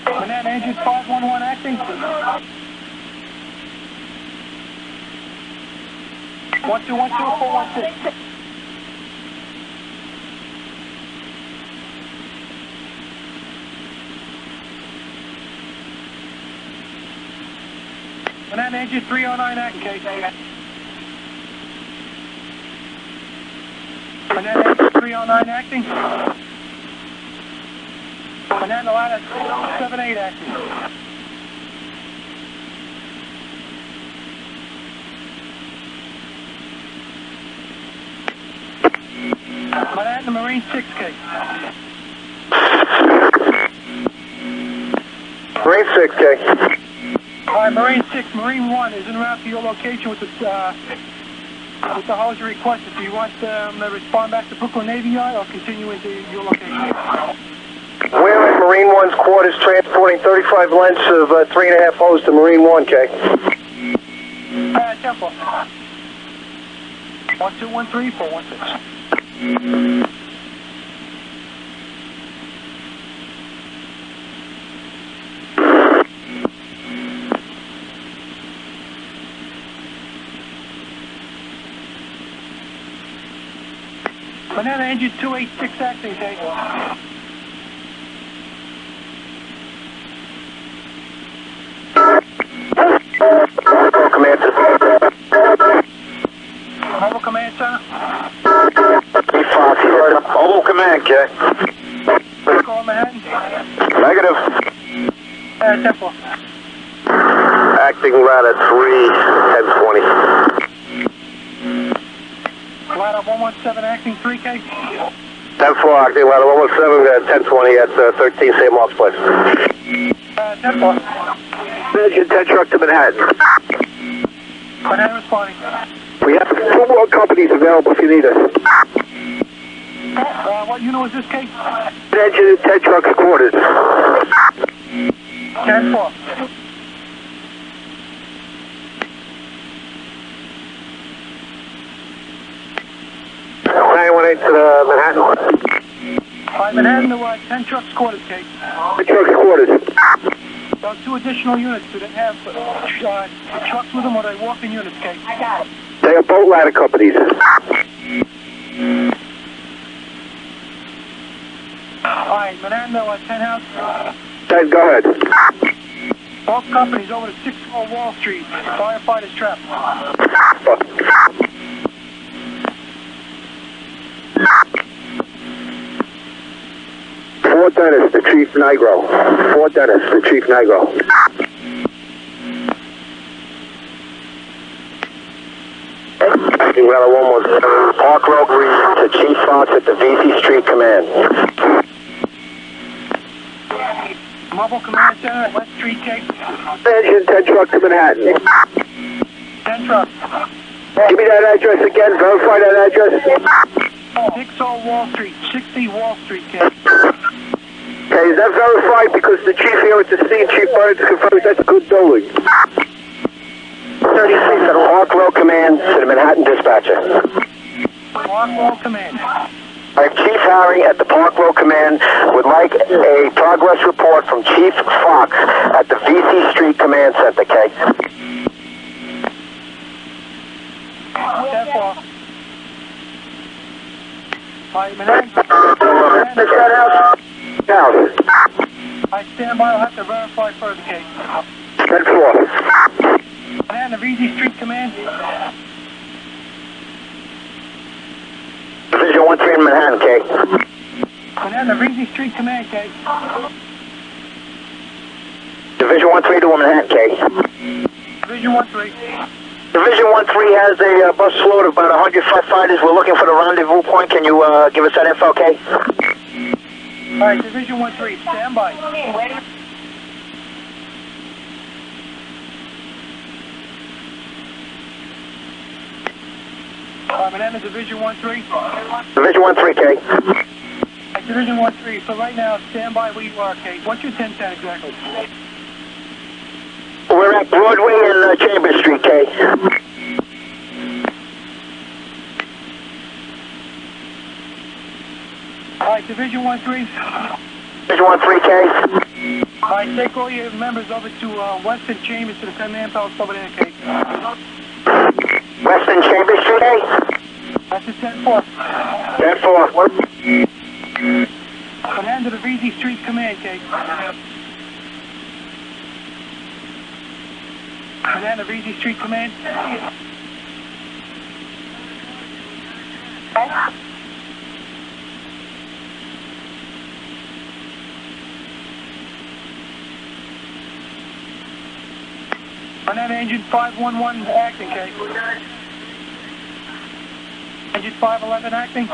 Banana engine 511 acting. 1212416. Banana engine 309 acting, K. Banana engine 309 acting. Banana ladder 78 acting. Banana Marine 6K. Marine 6K. Alright, Marine 6, Marine 1 is en route to your location with the hose you requested. Do you want them to respond back to Brooklyn Navy Yard or continue into your location? We're at Marine 1's quarters transporting 35 lengths of 3.5 hose to Marine 1, K. Tempo. 1213416. Banana engine 286 acting, K. Command Center. Mobile command center. Mobile command, K. Call Manhattan. Negative. Tempo. Acting right at 3, 1020. Ladder 117 acting 3K. 10-4, acting ladder 117 at 1020 at 13 St. Mark's Place. Tempo. Engine 10 truck to Manhattan. Banana responding. We have 2 more companies available if you need us. What unit was this, K? Engine 10 trucks quarters. 10-4. To the Manhattan. Alright, Manhattan to 10 trucks quarters, K. 10 trucks quarters. Those 2 additional units, do they have trucks with them or they walk-in units, K? I got it. They are boat ladder companies. Alright, Manhattan to 10 house. 10, go ahead. Both companies over to 6-4 Wall Street. Firefighters trapped. Fort Dennis, the Chief Negro. Fort Dennis, the Chief Negro. Weather 117, Park Road to Chief Fox at the VC Street Command. Mobile Command Center at West Street, Cape. Engine 10 truck to Manhattan. 10 truck. Give me that address again, verify that address. 6-0 Wall Street, 60 Wall Street, Cape. Okay, is that verified? Because the chief here at the scene, Chief Burnett, confirms that's a good building. 36 at Park Road Command to the Manhattan Dispatcher. Park Road Command. Chief Harry at the Park Road Command would like a progress report from Chief Fox at the VC Street Command Center, K. 10-4. Hi, Manhattan. I stand by. I'll have to verify further, K. 10-4. Manhattan, the VC Street Command. Division 1-3 in Manhattan, K. Manhattan, the VC Street Command, K. Division 1-3 to Manhattan, K. Division 1-3. Division 1-3 has a bus load of about 105 fighters. We're looking for the rendezvous point. Can you give us that info, K? All right, Division 1-3, stand by. Manhattan, Division 1-3. Division 1-3, K. Right, Division 1-3, so right now, stand by where you are, K. What's your 10-10 exactly? We're at Broadway and Chambers Street, K. All right, Division 1-3. Division 1-3, K. All right, take all your members over to Western Chambers to the command post over there, K. Western Chambers Street, K. That's a 10-4. 10-4. Command to the VZ Street Command, K. Command to VZ Street Command. Command Engine 511 acting, K. Engine 511 acting.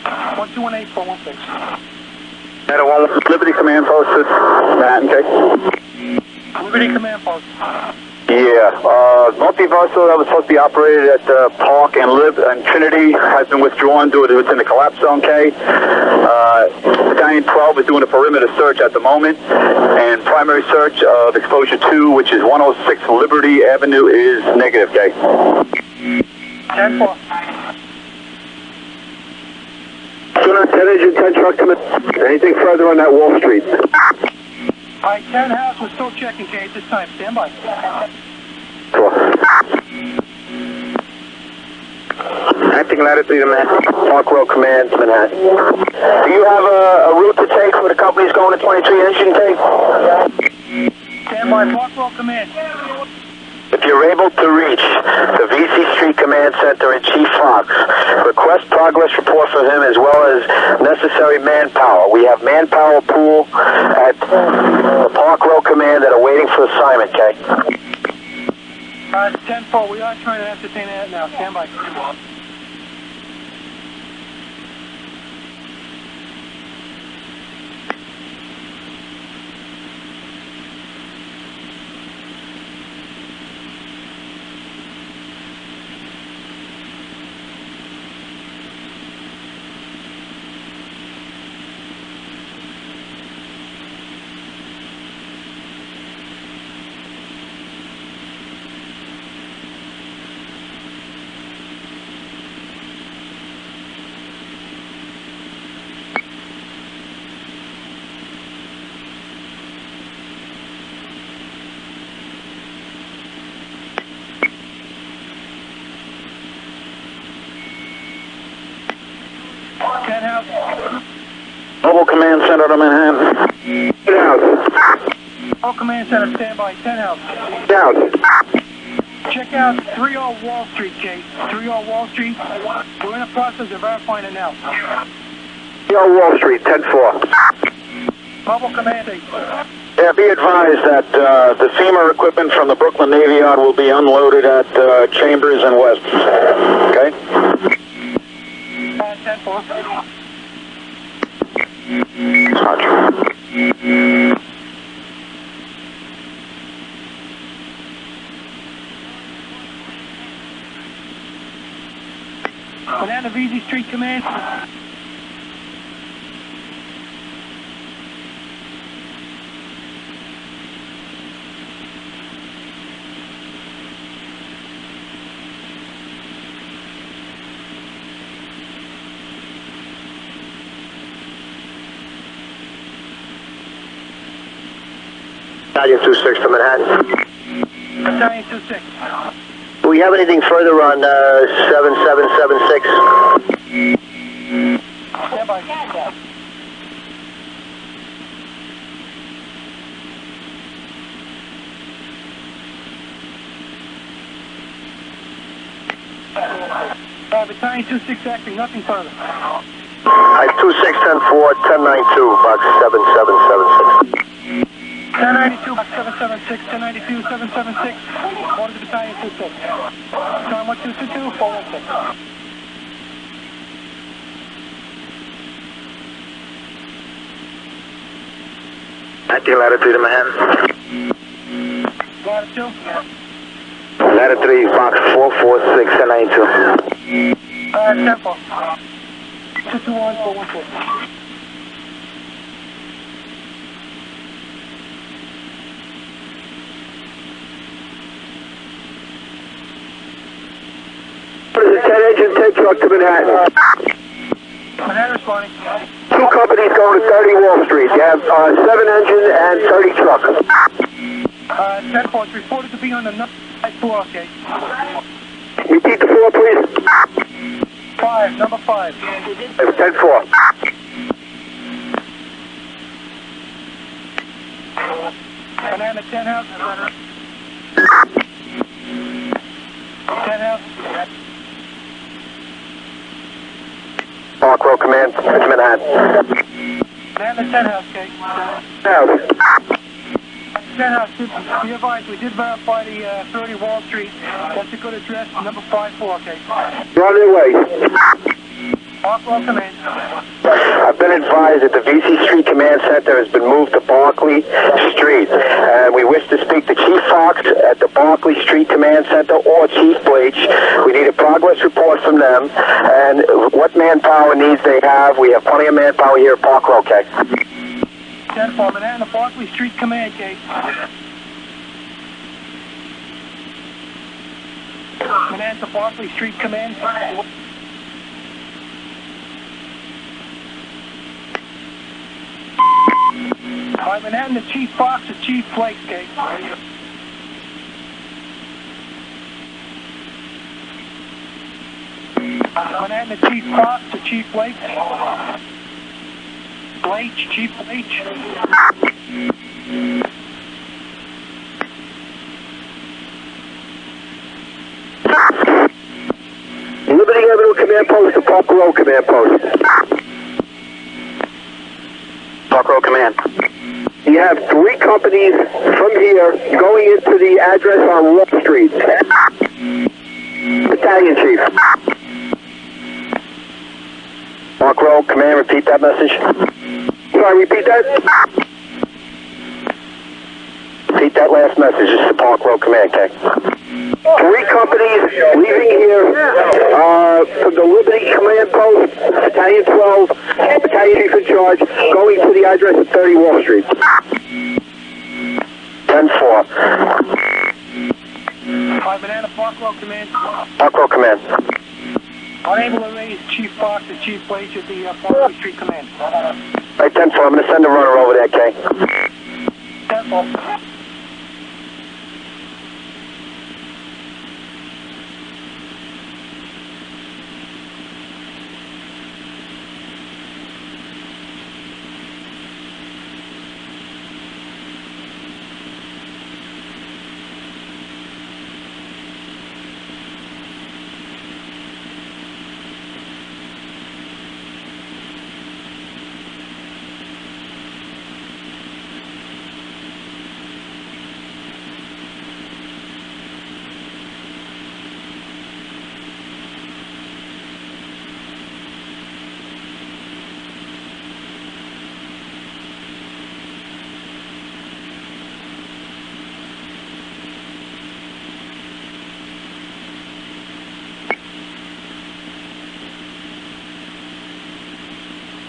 1218416. Liberty Command Post at Manhattan, K. Liberty Command Post. Yeah, multiversal that was supposed to be operated at Park and Trinity has been withdrawn due to it's in the collapse zone, K. Battalion 12 is doing a perimeter search at the moment, and primary search of exposure 2, which is 106 Liberty Avenue, is negative, K. 10-4. 10 engine, 10 truck coming. Anything further on that Wall Street? All right, 10 house, we're still checking, K, at this time. Stand by. Acting latitude to Manhattan. Park Road Command, Manhattan. Do you have a route to take for the companies going to 23 engine, K? Stand by, Park Road Command. If you're able to reach the VC Street Command Center and Chief Fox, request progress report from him as well as necessary manpower. We have manpower pool at the Park Road Command that are waiting for assignment, K. 10-4, we are trying to ascertain that now. Stand by. Mobile Command Center to Manhattan. 10 house. All command center, stand by. 10 house. Down. Check out 30 Wall Street, Kate. 30 Wall Street. We're in the process of verifying it now. 30 Wall Street, 10-4. Mobile command. Yeah, be advised that the FEMA equipment from the Brooklyn Navy Yard will be unloaded at Chambers and West. Okay? 10-4. Roger. Banana VZ Street Command. Battalion 2-6 to Manhattan. Battalion 2-6. Do we have anything further on 7776? Stand by. Battalion 2-6 acting, nothing further. 2610-4, 1092, box 7776. 1092, box 776, 1092, 776. Order to Battalion 2-6. Time 1222, 416. Acting ladder 3 to Manhattan. Ladder 2. Ladder 3, box 446, 1092. 10-4. 221, 416. What is it, 10 engine, 10 truck to Manhattan? Manhattan responding. Two companies going to 30 Wall Street. You have 7 engine and 30 truck. 10-4, it's reported to be on the number 5 floor, okay. Repeat the floor, please. 5, number 5. 10-4. Banana 10 house. 10 house. Park Road Command, it's Manhattan. Banana 10 house, okay. House. 10 house, be advised, we did verify the 30 Wall Street. That's a good address, number 5 floor, okay. You're on your way. Park Road Command. I've been advised that the VC Street Command Center has been moved to Barclay Street, and we wish to speak to Chief Fox at the Barclay Street Command Center or Chief Bleach. We need a progress report from them, and what manpower needs they have. We have plenty of manpower here at Park Road, okay? 10-4, Manhattan, Barclay Street Command, okay. Manhattan, Barclay Street Command. Alright, Manhattan to Chief Fox or Chief Flake, okay? Manhattan to Chief Fox or Chief Flake? Bleach, Chief Bleach. Liberty Avenue Command Post to Park Road Command Post. Park Road Command. You have 3 companies from here going into the address on Wall Street. Battalion Chief. Park Road Command, repeat that message. Sorry, repeat that? Repeat that last message. It's the Park Road Command, okay? 3 companies leaving here from the Liberty Command Post, Battalion 12, Battalion Chief in charge, going to the address at 30 Wall Street. 10-4. 5 Banana, Park Road Command. Park Road Command. Unable to raise Chief Fox and Chief Bleach at the Barclay Street Command. Right, 10-4. I'm going to send a runner over there, okay? 10-4.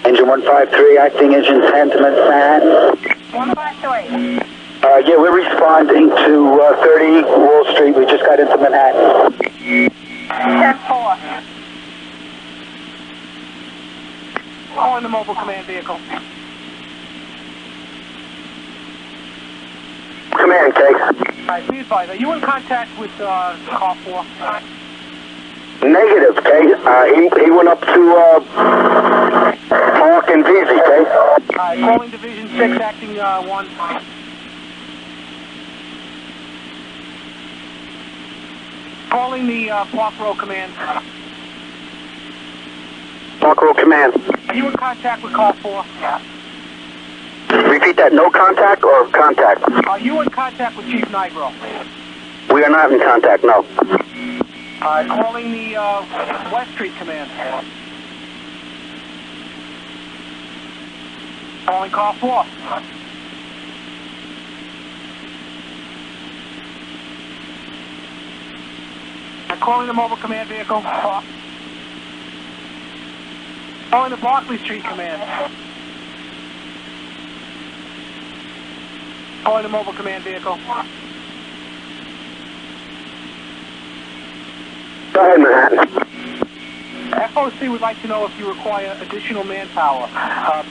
Engine 153, acting engine 10 to Manhattan. 153. Yeah, we're responding to 30 Wall Street. We just got into Manhattan. 10-4. On the mobile command vehicle. Command, Kay. Alright, be advised, are you in contact with car 4? Negative, Kay. He went up to Park and Veezy, Kay. Alright, calling Division 6, acting 1. Calling the Park Row Command. Park Row Command. Are you in contact with car 4? Repeat that, no contact or contact? Are you in contact with Chief Nigro? We are not in contact, no. Calling the West Street Command. Calling car 4. Calling the mobile command vehicle. Calling the Barclay Street Command. Calling the mobile command vehicle. Go ahead, Manhattan. FOC would like to know if you require additional manpower.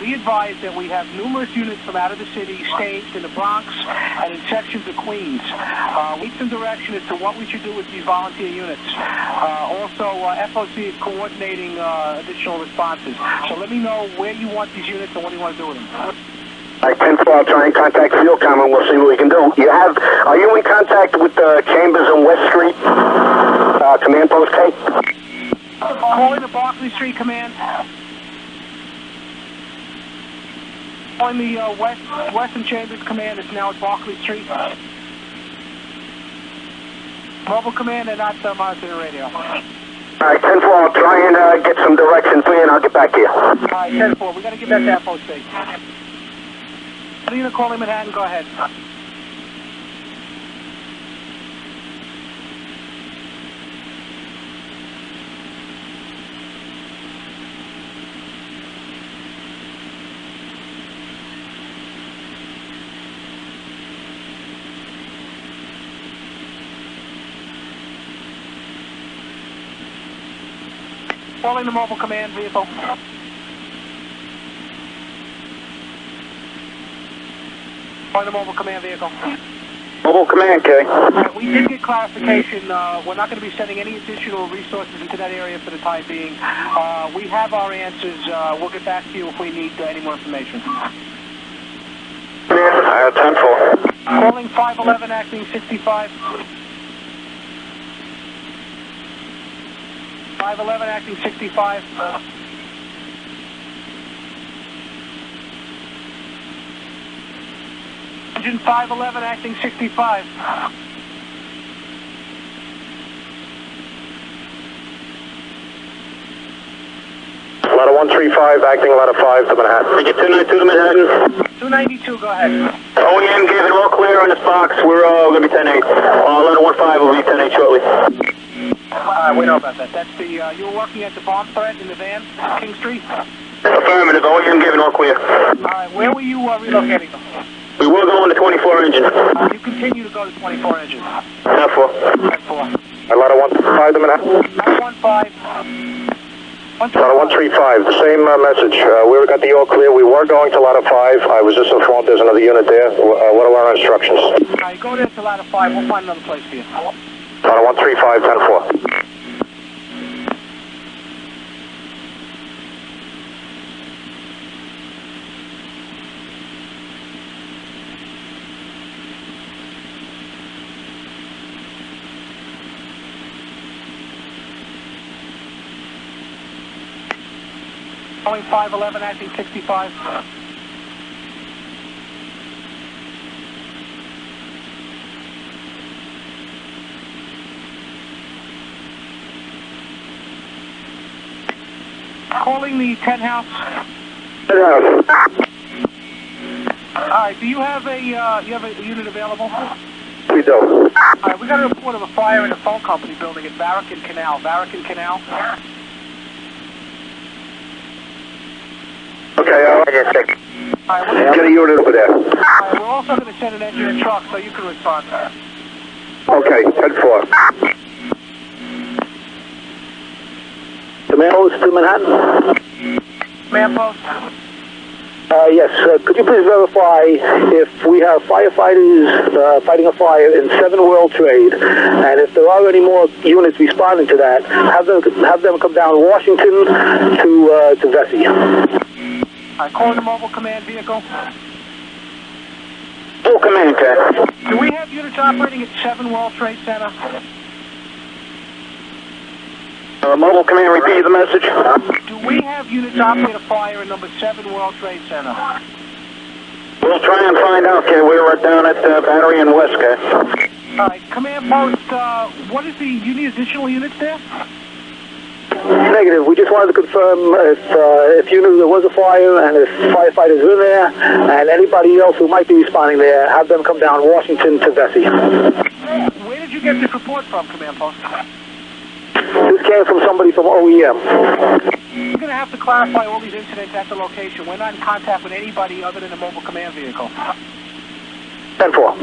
Be advised that we have numerous units from out of the city staged in the Bronx and in sections of Queens. We need some direction as to what we should do with these volunteer units. Also, FOC is coordinating additional responses. So let me know where you want these units and what do you want to do with them. All right, 10-4, I'll try and contact Fieldcom and we'll see what we can do. Are you in contact with Chambers and West Street Command Post, Kate? Calling the Barclay Street Command. Calling the Western Chambers Command. It's now at Barclay Street. Mobile Command, they're not monitoring radio. All right, 10-4, I'll try and get some direction for you and I'll get back to you. All right, 10-4, we got to get back to FOC. Are you going to call him Manhattan? Go ahead. Calling the mobile command vehicle. Calling the mobile command vehicle. Mobile command, Kay. We did get clarification. We're not going to be sending any additional resources into that area for the time being. We have our answers. We'll get back to you if we need any more information. 10-4. Calling 511, acting 65. 511, acting 65. Engine 511, acting 65. Ladder 135, acting ladder 5 to Manhattan. We get 292 to Manhattan. 292, go ahead. OEM gave it all clear on this box. We're going to be 10-8. Ladder 15 will be 10-8 shortly. We know about that. That's the, you were working at the bomb threat in the van, King Street? Affirmative, OEM gave it all clear. Alright, where were you relocating them? We will go on the 24 engine. You continue to go to 24 engines. 10-4. 10-4. Ladder 135 to Manhattan. Ladder 15. Ladder 135, the same message. We got the all clear. We were going to ladder 5. I was just informed there's another unit there. What are our instructions? Alright, go there to ladder 5. We'll find another place for you. Ladder 135, 10-4. Calling 511, acting 65. Calling the 10 house. 10 house. Alright, do you have a unit available? We do. Alright, we got a report of a fire in a phone company building at Barracan Canal. Barracan Canal? Okay, I'll get a unit over there. Alright, we're also going to send an engine and truck so you can respond. Okay, 10-4. Command post to Manhattan. Man post. Yes, could you please verify if we have firefighters fighting a fire in 7 World Trade, and if there are any more units responding to that, have them come down Washington to Vesey. Calling the mobile command vehicle. Full command, Ted. Do we have units operating at 7 World Trade Center? Mobile command, repeat the message. Do we have units operating a fire in number 7 World Trade Center? We'll try and find out, Kay. We were down at Battery and West, Kay. All right, command post, what is you need additional units there? Negative. We just wanted to confirm if you knew there was a fire and if firefighters are in there and anybody else who might be responding there, have them come down Washington to Vesey. Where did you get this report from, command post? This came from somebody from OEM. You're going to have to clarify all these incidents at the location. We're not in contact with anybody other than the mobile command vehicle. 10-4.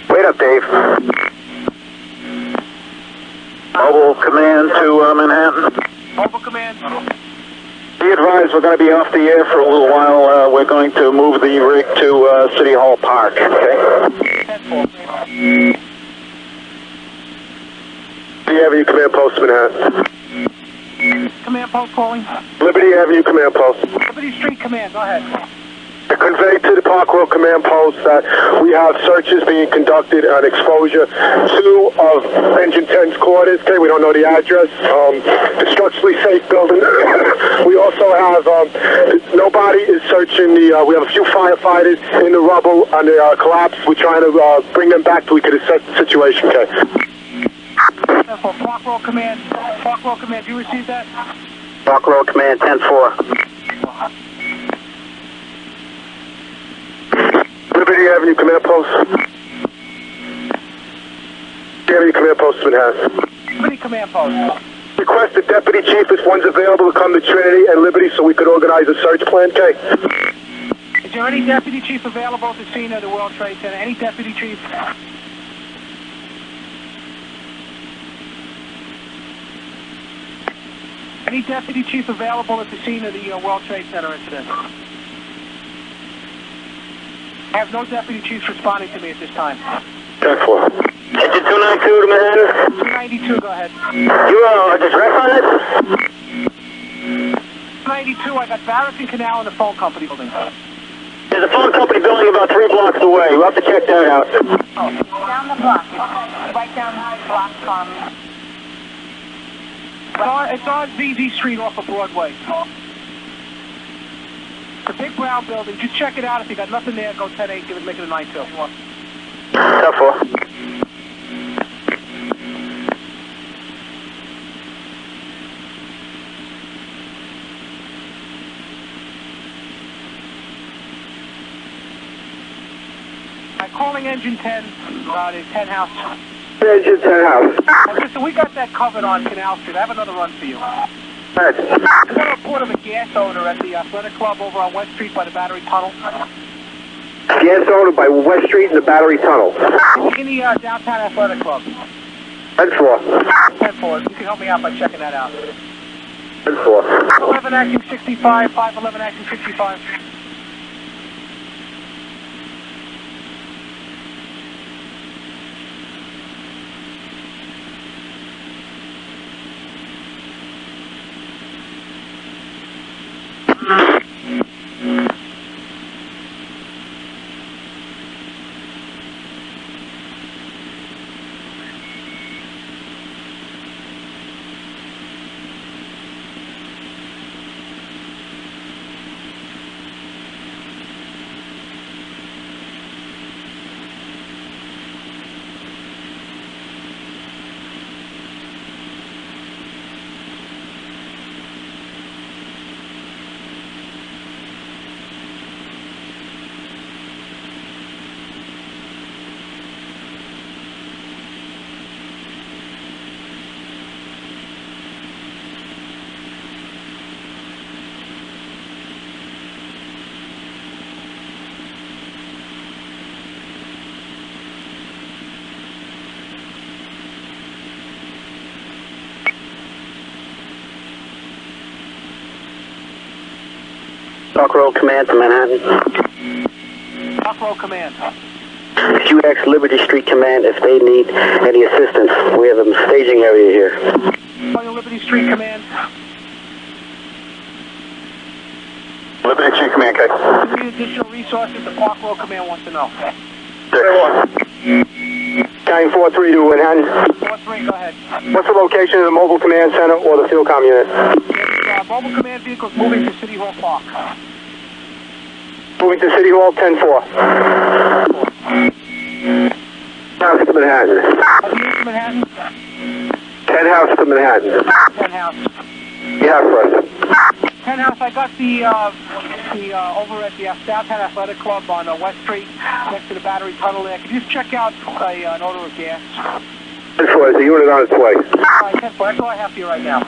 Wait up, Dave. Mobile command to Manhattan. Mobile command. Be advised, we're going to be off the air for a little while. We're going to move the rig to City Hall Park, okay? 10-4. Liberty Avenue Command Post, Manhattan. Command post calling. Liberty Avenue Command Post. Liberty Street Command, go ahead. Convey to the Park Road Command Post that we have searches being conducted on exposure 2 of Engine 10's quarters. Okay, we don't know the address. The structurally safe building. We also have nobody is searching the. We have a few firefighters in the rubble on the collapse. We're trying to bring them back so we can assess the situation. Okay. For Park Road Command. Park Road Command, do you receive that? Park Road Command 10-4. Liberty Avenue Command Post. Avenue Command Post, Manhattan. Liberty Command Post. Request the Deputy Chief, if one's available, to come to Trinity and Liberty so we could organize a search plan, okay? Is there any Deputy Chief available at the scene of the World Trade Center? Any Deputy Chief? Any Deputy Chief available at the scene of the World Trade Center incident? I have no Deputy Chiefs responding to me at this time. 10-4. Engine 292 to Manhattan. 292, go ahead. You just rest on it? 292, I got Barracks and Canal in the phone company building. There's a phone company building about 3 blocks away. We'll have to check that out. Down the block. Right down the block from... It's on ZZ Street off of Broadway. The big brown building. Just check it out. If you got nothing there, go 10-8. Give it, make it a 9-2. 10-4. I'm calling Engine 10. The 10 house. Engine 10 house. Listen, we got that covered on Canal Street. I have another run for you. Right. I got a report of a gas odor at the Athletic Club over on West Street by the Battery Tunnel. Gas odor by West Street and the Battery Tunnel. In the downtown Athletic Club. 10-4. 10-4. You can help me out by checking that out. 10-4. 11 acting 65, 511 acting 65. Park Road Command to Manhattan. Park Road Command. QX Liberty Street Command if they need any assistance. We have a staging area here. Liberty Street Command. Liberty Street Command, okay. Do we need additional resources? The Park Road Command wants to know. Battalion 4-3 to Manhattan. 4-3, go ahead. What's the location of the mobile command center or the field comm unit? Mobile command vehicles moving to City Hall Park. Moving to City Hall, 10-4. House to Manhattan. Manhattan? 10 House to Manhattan. 10 House. Yeah, for us. 10 House, I got the over at the Downtown Athletic Club on West Street, next to the Battery Tunnel there. Could you just check out an odor of gas? 10-4, is the unit on its way. All right, 10-4, that's all I have for you right now.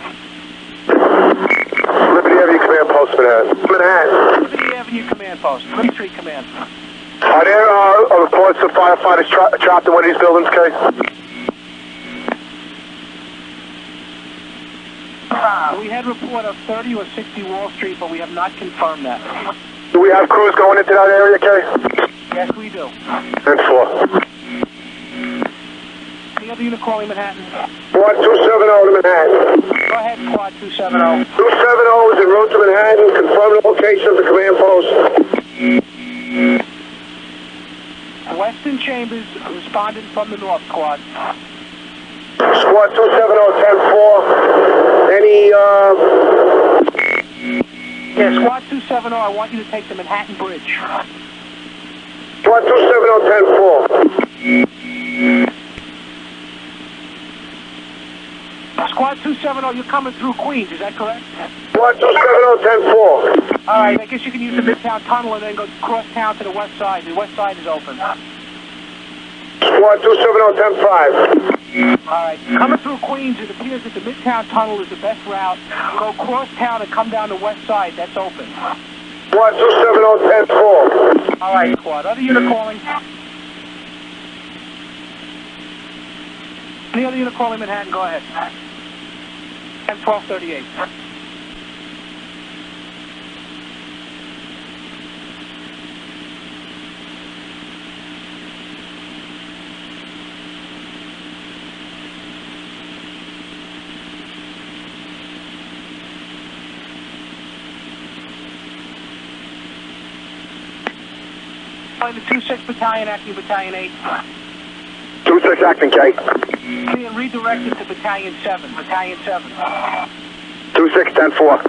Liberty Avenue Command Post, Manhattan. Manhattan. Liberty Avenue Command Post, Liberty Street Command. Are there reports of firefighters trapped in one of these buildings, Kay? We had report of 30 or 60 Wall Street, but we have not confirmed that. Do we have crews going into that area, Kay? Yes, we do. 10-4. Any other unit calling Manhattan? Squad 270 to Manhattan. Go ahead, Squad 270. 270 is en route to Manhattan. Confirm the location of the command post. Weston Chambers responded from the North Squad. Squad 270, 10-4. Any, Yeah, Squad 270, I want you to take the Manhattan Bridge. Squad 270, 10-4. Squad 270, you're coming through Queens, is that correct? Squad 270, 10-4. All right, I guess you can use the Midtown Tunnel and then go cross town to the west side. The west side is open. Squad 270, 10-5. All right, coming through Queens, it appears that the Midtown Tunnel is the best route. Go cross town and come down the west side. That's open. Squad 270, 10-4. All right, Squad. Other unit calling. Any other unit calling Manhattan? Go ahead. 10-12-38. The 26th Battalion, acting Battalion 8. 26 acting, K. Being redirected to Battalion 7. Battalion 7. 26, 10-4.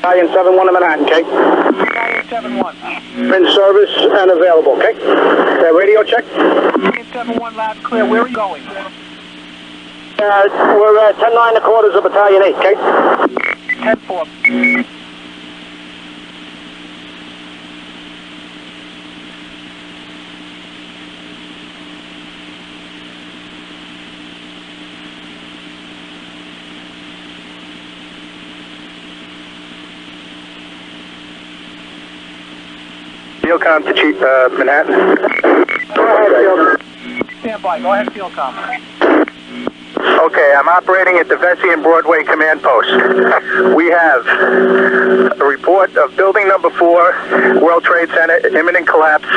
Battalion 7-1 to Manhattan, K. Battalion 7-1. In service and available, okay? Radio check? Battalion 7-1, loud and clear. Where are you going? We're at 10-9 the quarters of Battalion 8, okay? 10-4. Field to Chief Manhattan. Go ahead, Field. Stand by. Go ahead, Fieldcom. Okay, I'm operating at the Vesey and Broadway Command Post. We have a report of building number 4, World Trade Center, imminent collapse.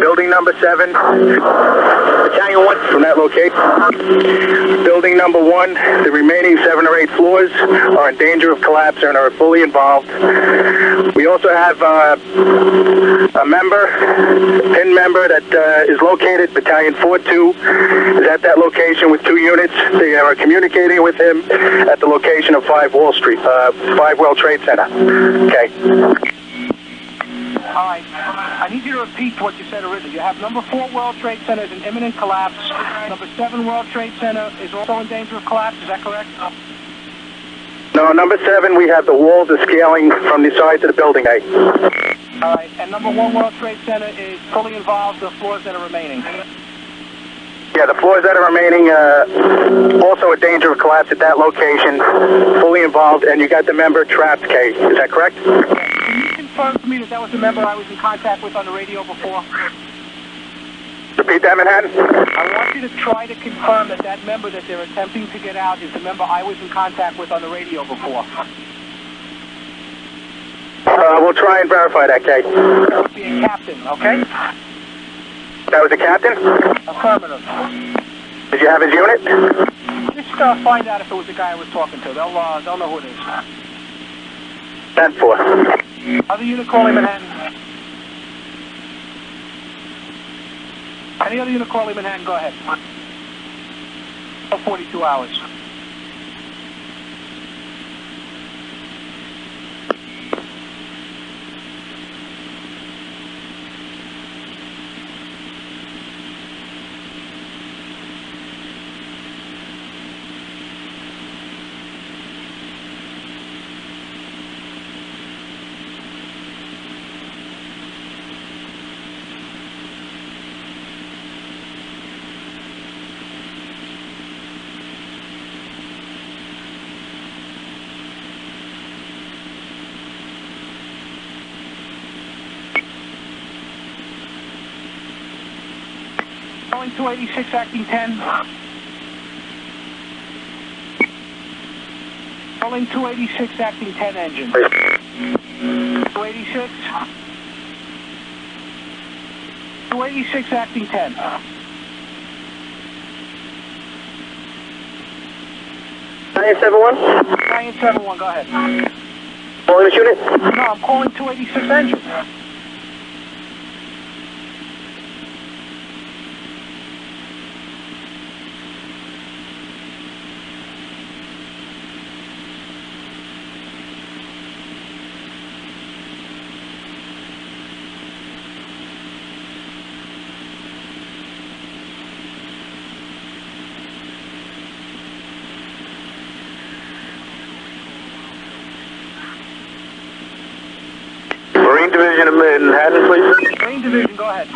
Building number 7, Battalion 1 from that location. Building number 1, the remaining 7 or 8 floors are in danger of collapse and are fully involved. We also have a member, PIN member that is located, Battalion 4-2, is at that location with 2 units. They are communicating with him at the location of 5 Wall Street, 5 World Trade Center. Okay. All right. I need you to repeat what you said originally. You have number 4 World Trade Center is in imminent collapse. Number 7 World Trade Center is also in danger of collapse. Is that correct? No, number 7, we have the walls are scaling from the sides of the building. All right. And number 1 World Trade Center is fully involved, the floors that are remaining. Yeah, the floors that are remaining, also a danger of collapse at that location, fully involved, and you got the member trapped, Kay. Is that correct? Can you confirm to me that that was the member I was in contact with on the radio before? Repeat that, Manhattan. I want you to try to confirm that that member that they're attempting to get out is the member I was in contact with on the radio before. We'll try and verify that, Kay. That would be a captain, okay? That was the captain? Affirmative. Did you have his unit? Just find out if it was the guy I was talking to. They'll know who it is. 10-4. Other unit calling Manhattan. Any other unit calling Manhattan, go ahead. 42 hours. Calling 286, acting 10. Calling 286, acting 10 engine. 286. 286, acting 10. 971? 971, go ahead. Calling this unit? No, I'm calling 286 engine. Marine Division of Manhattan, please. Marine Division, go ahead.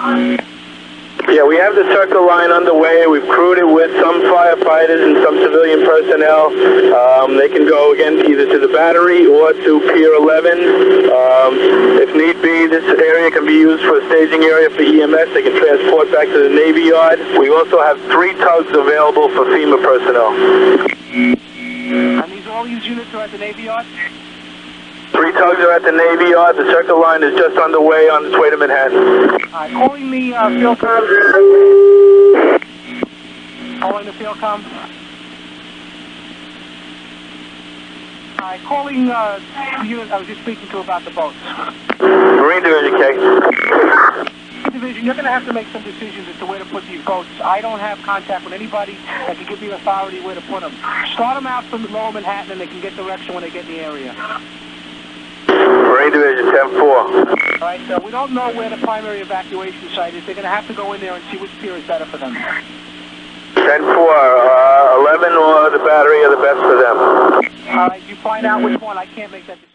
Yeah, we have the circle line underway. We've crewed it with some firefighters and some civilian personnel. They can go, again, either to the battery or to Pier 11. If need be, this area can be used for a staging area for EMS. They can transport back to the Navy Yard. We also have 3 tugs available for FEMA personnel. And all these units are at the Navy Yard? 3 tugs are at the Navy Yard. The circle line is just underway on its way to Manhattan. Calling the field com. Calling the field com. Calling the unit I was just speaking to about the boats. Marine Division, K. Division, you're going to have to make some decisions as to where to put these boats. I don't have contact with anybody that can give me authority where to put them. Start them out from Lower Manhattan and they can get direction when they get in the area. Marine Division, 10-4. All right, so we don't know where the primary evacuation site is. They're going to have to go in there and see which pier is better for them. 10-4, 11 or the battery are the best for them. All right, you find out which one. I can't make that decision.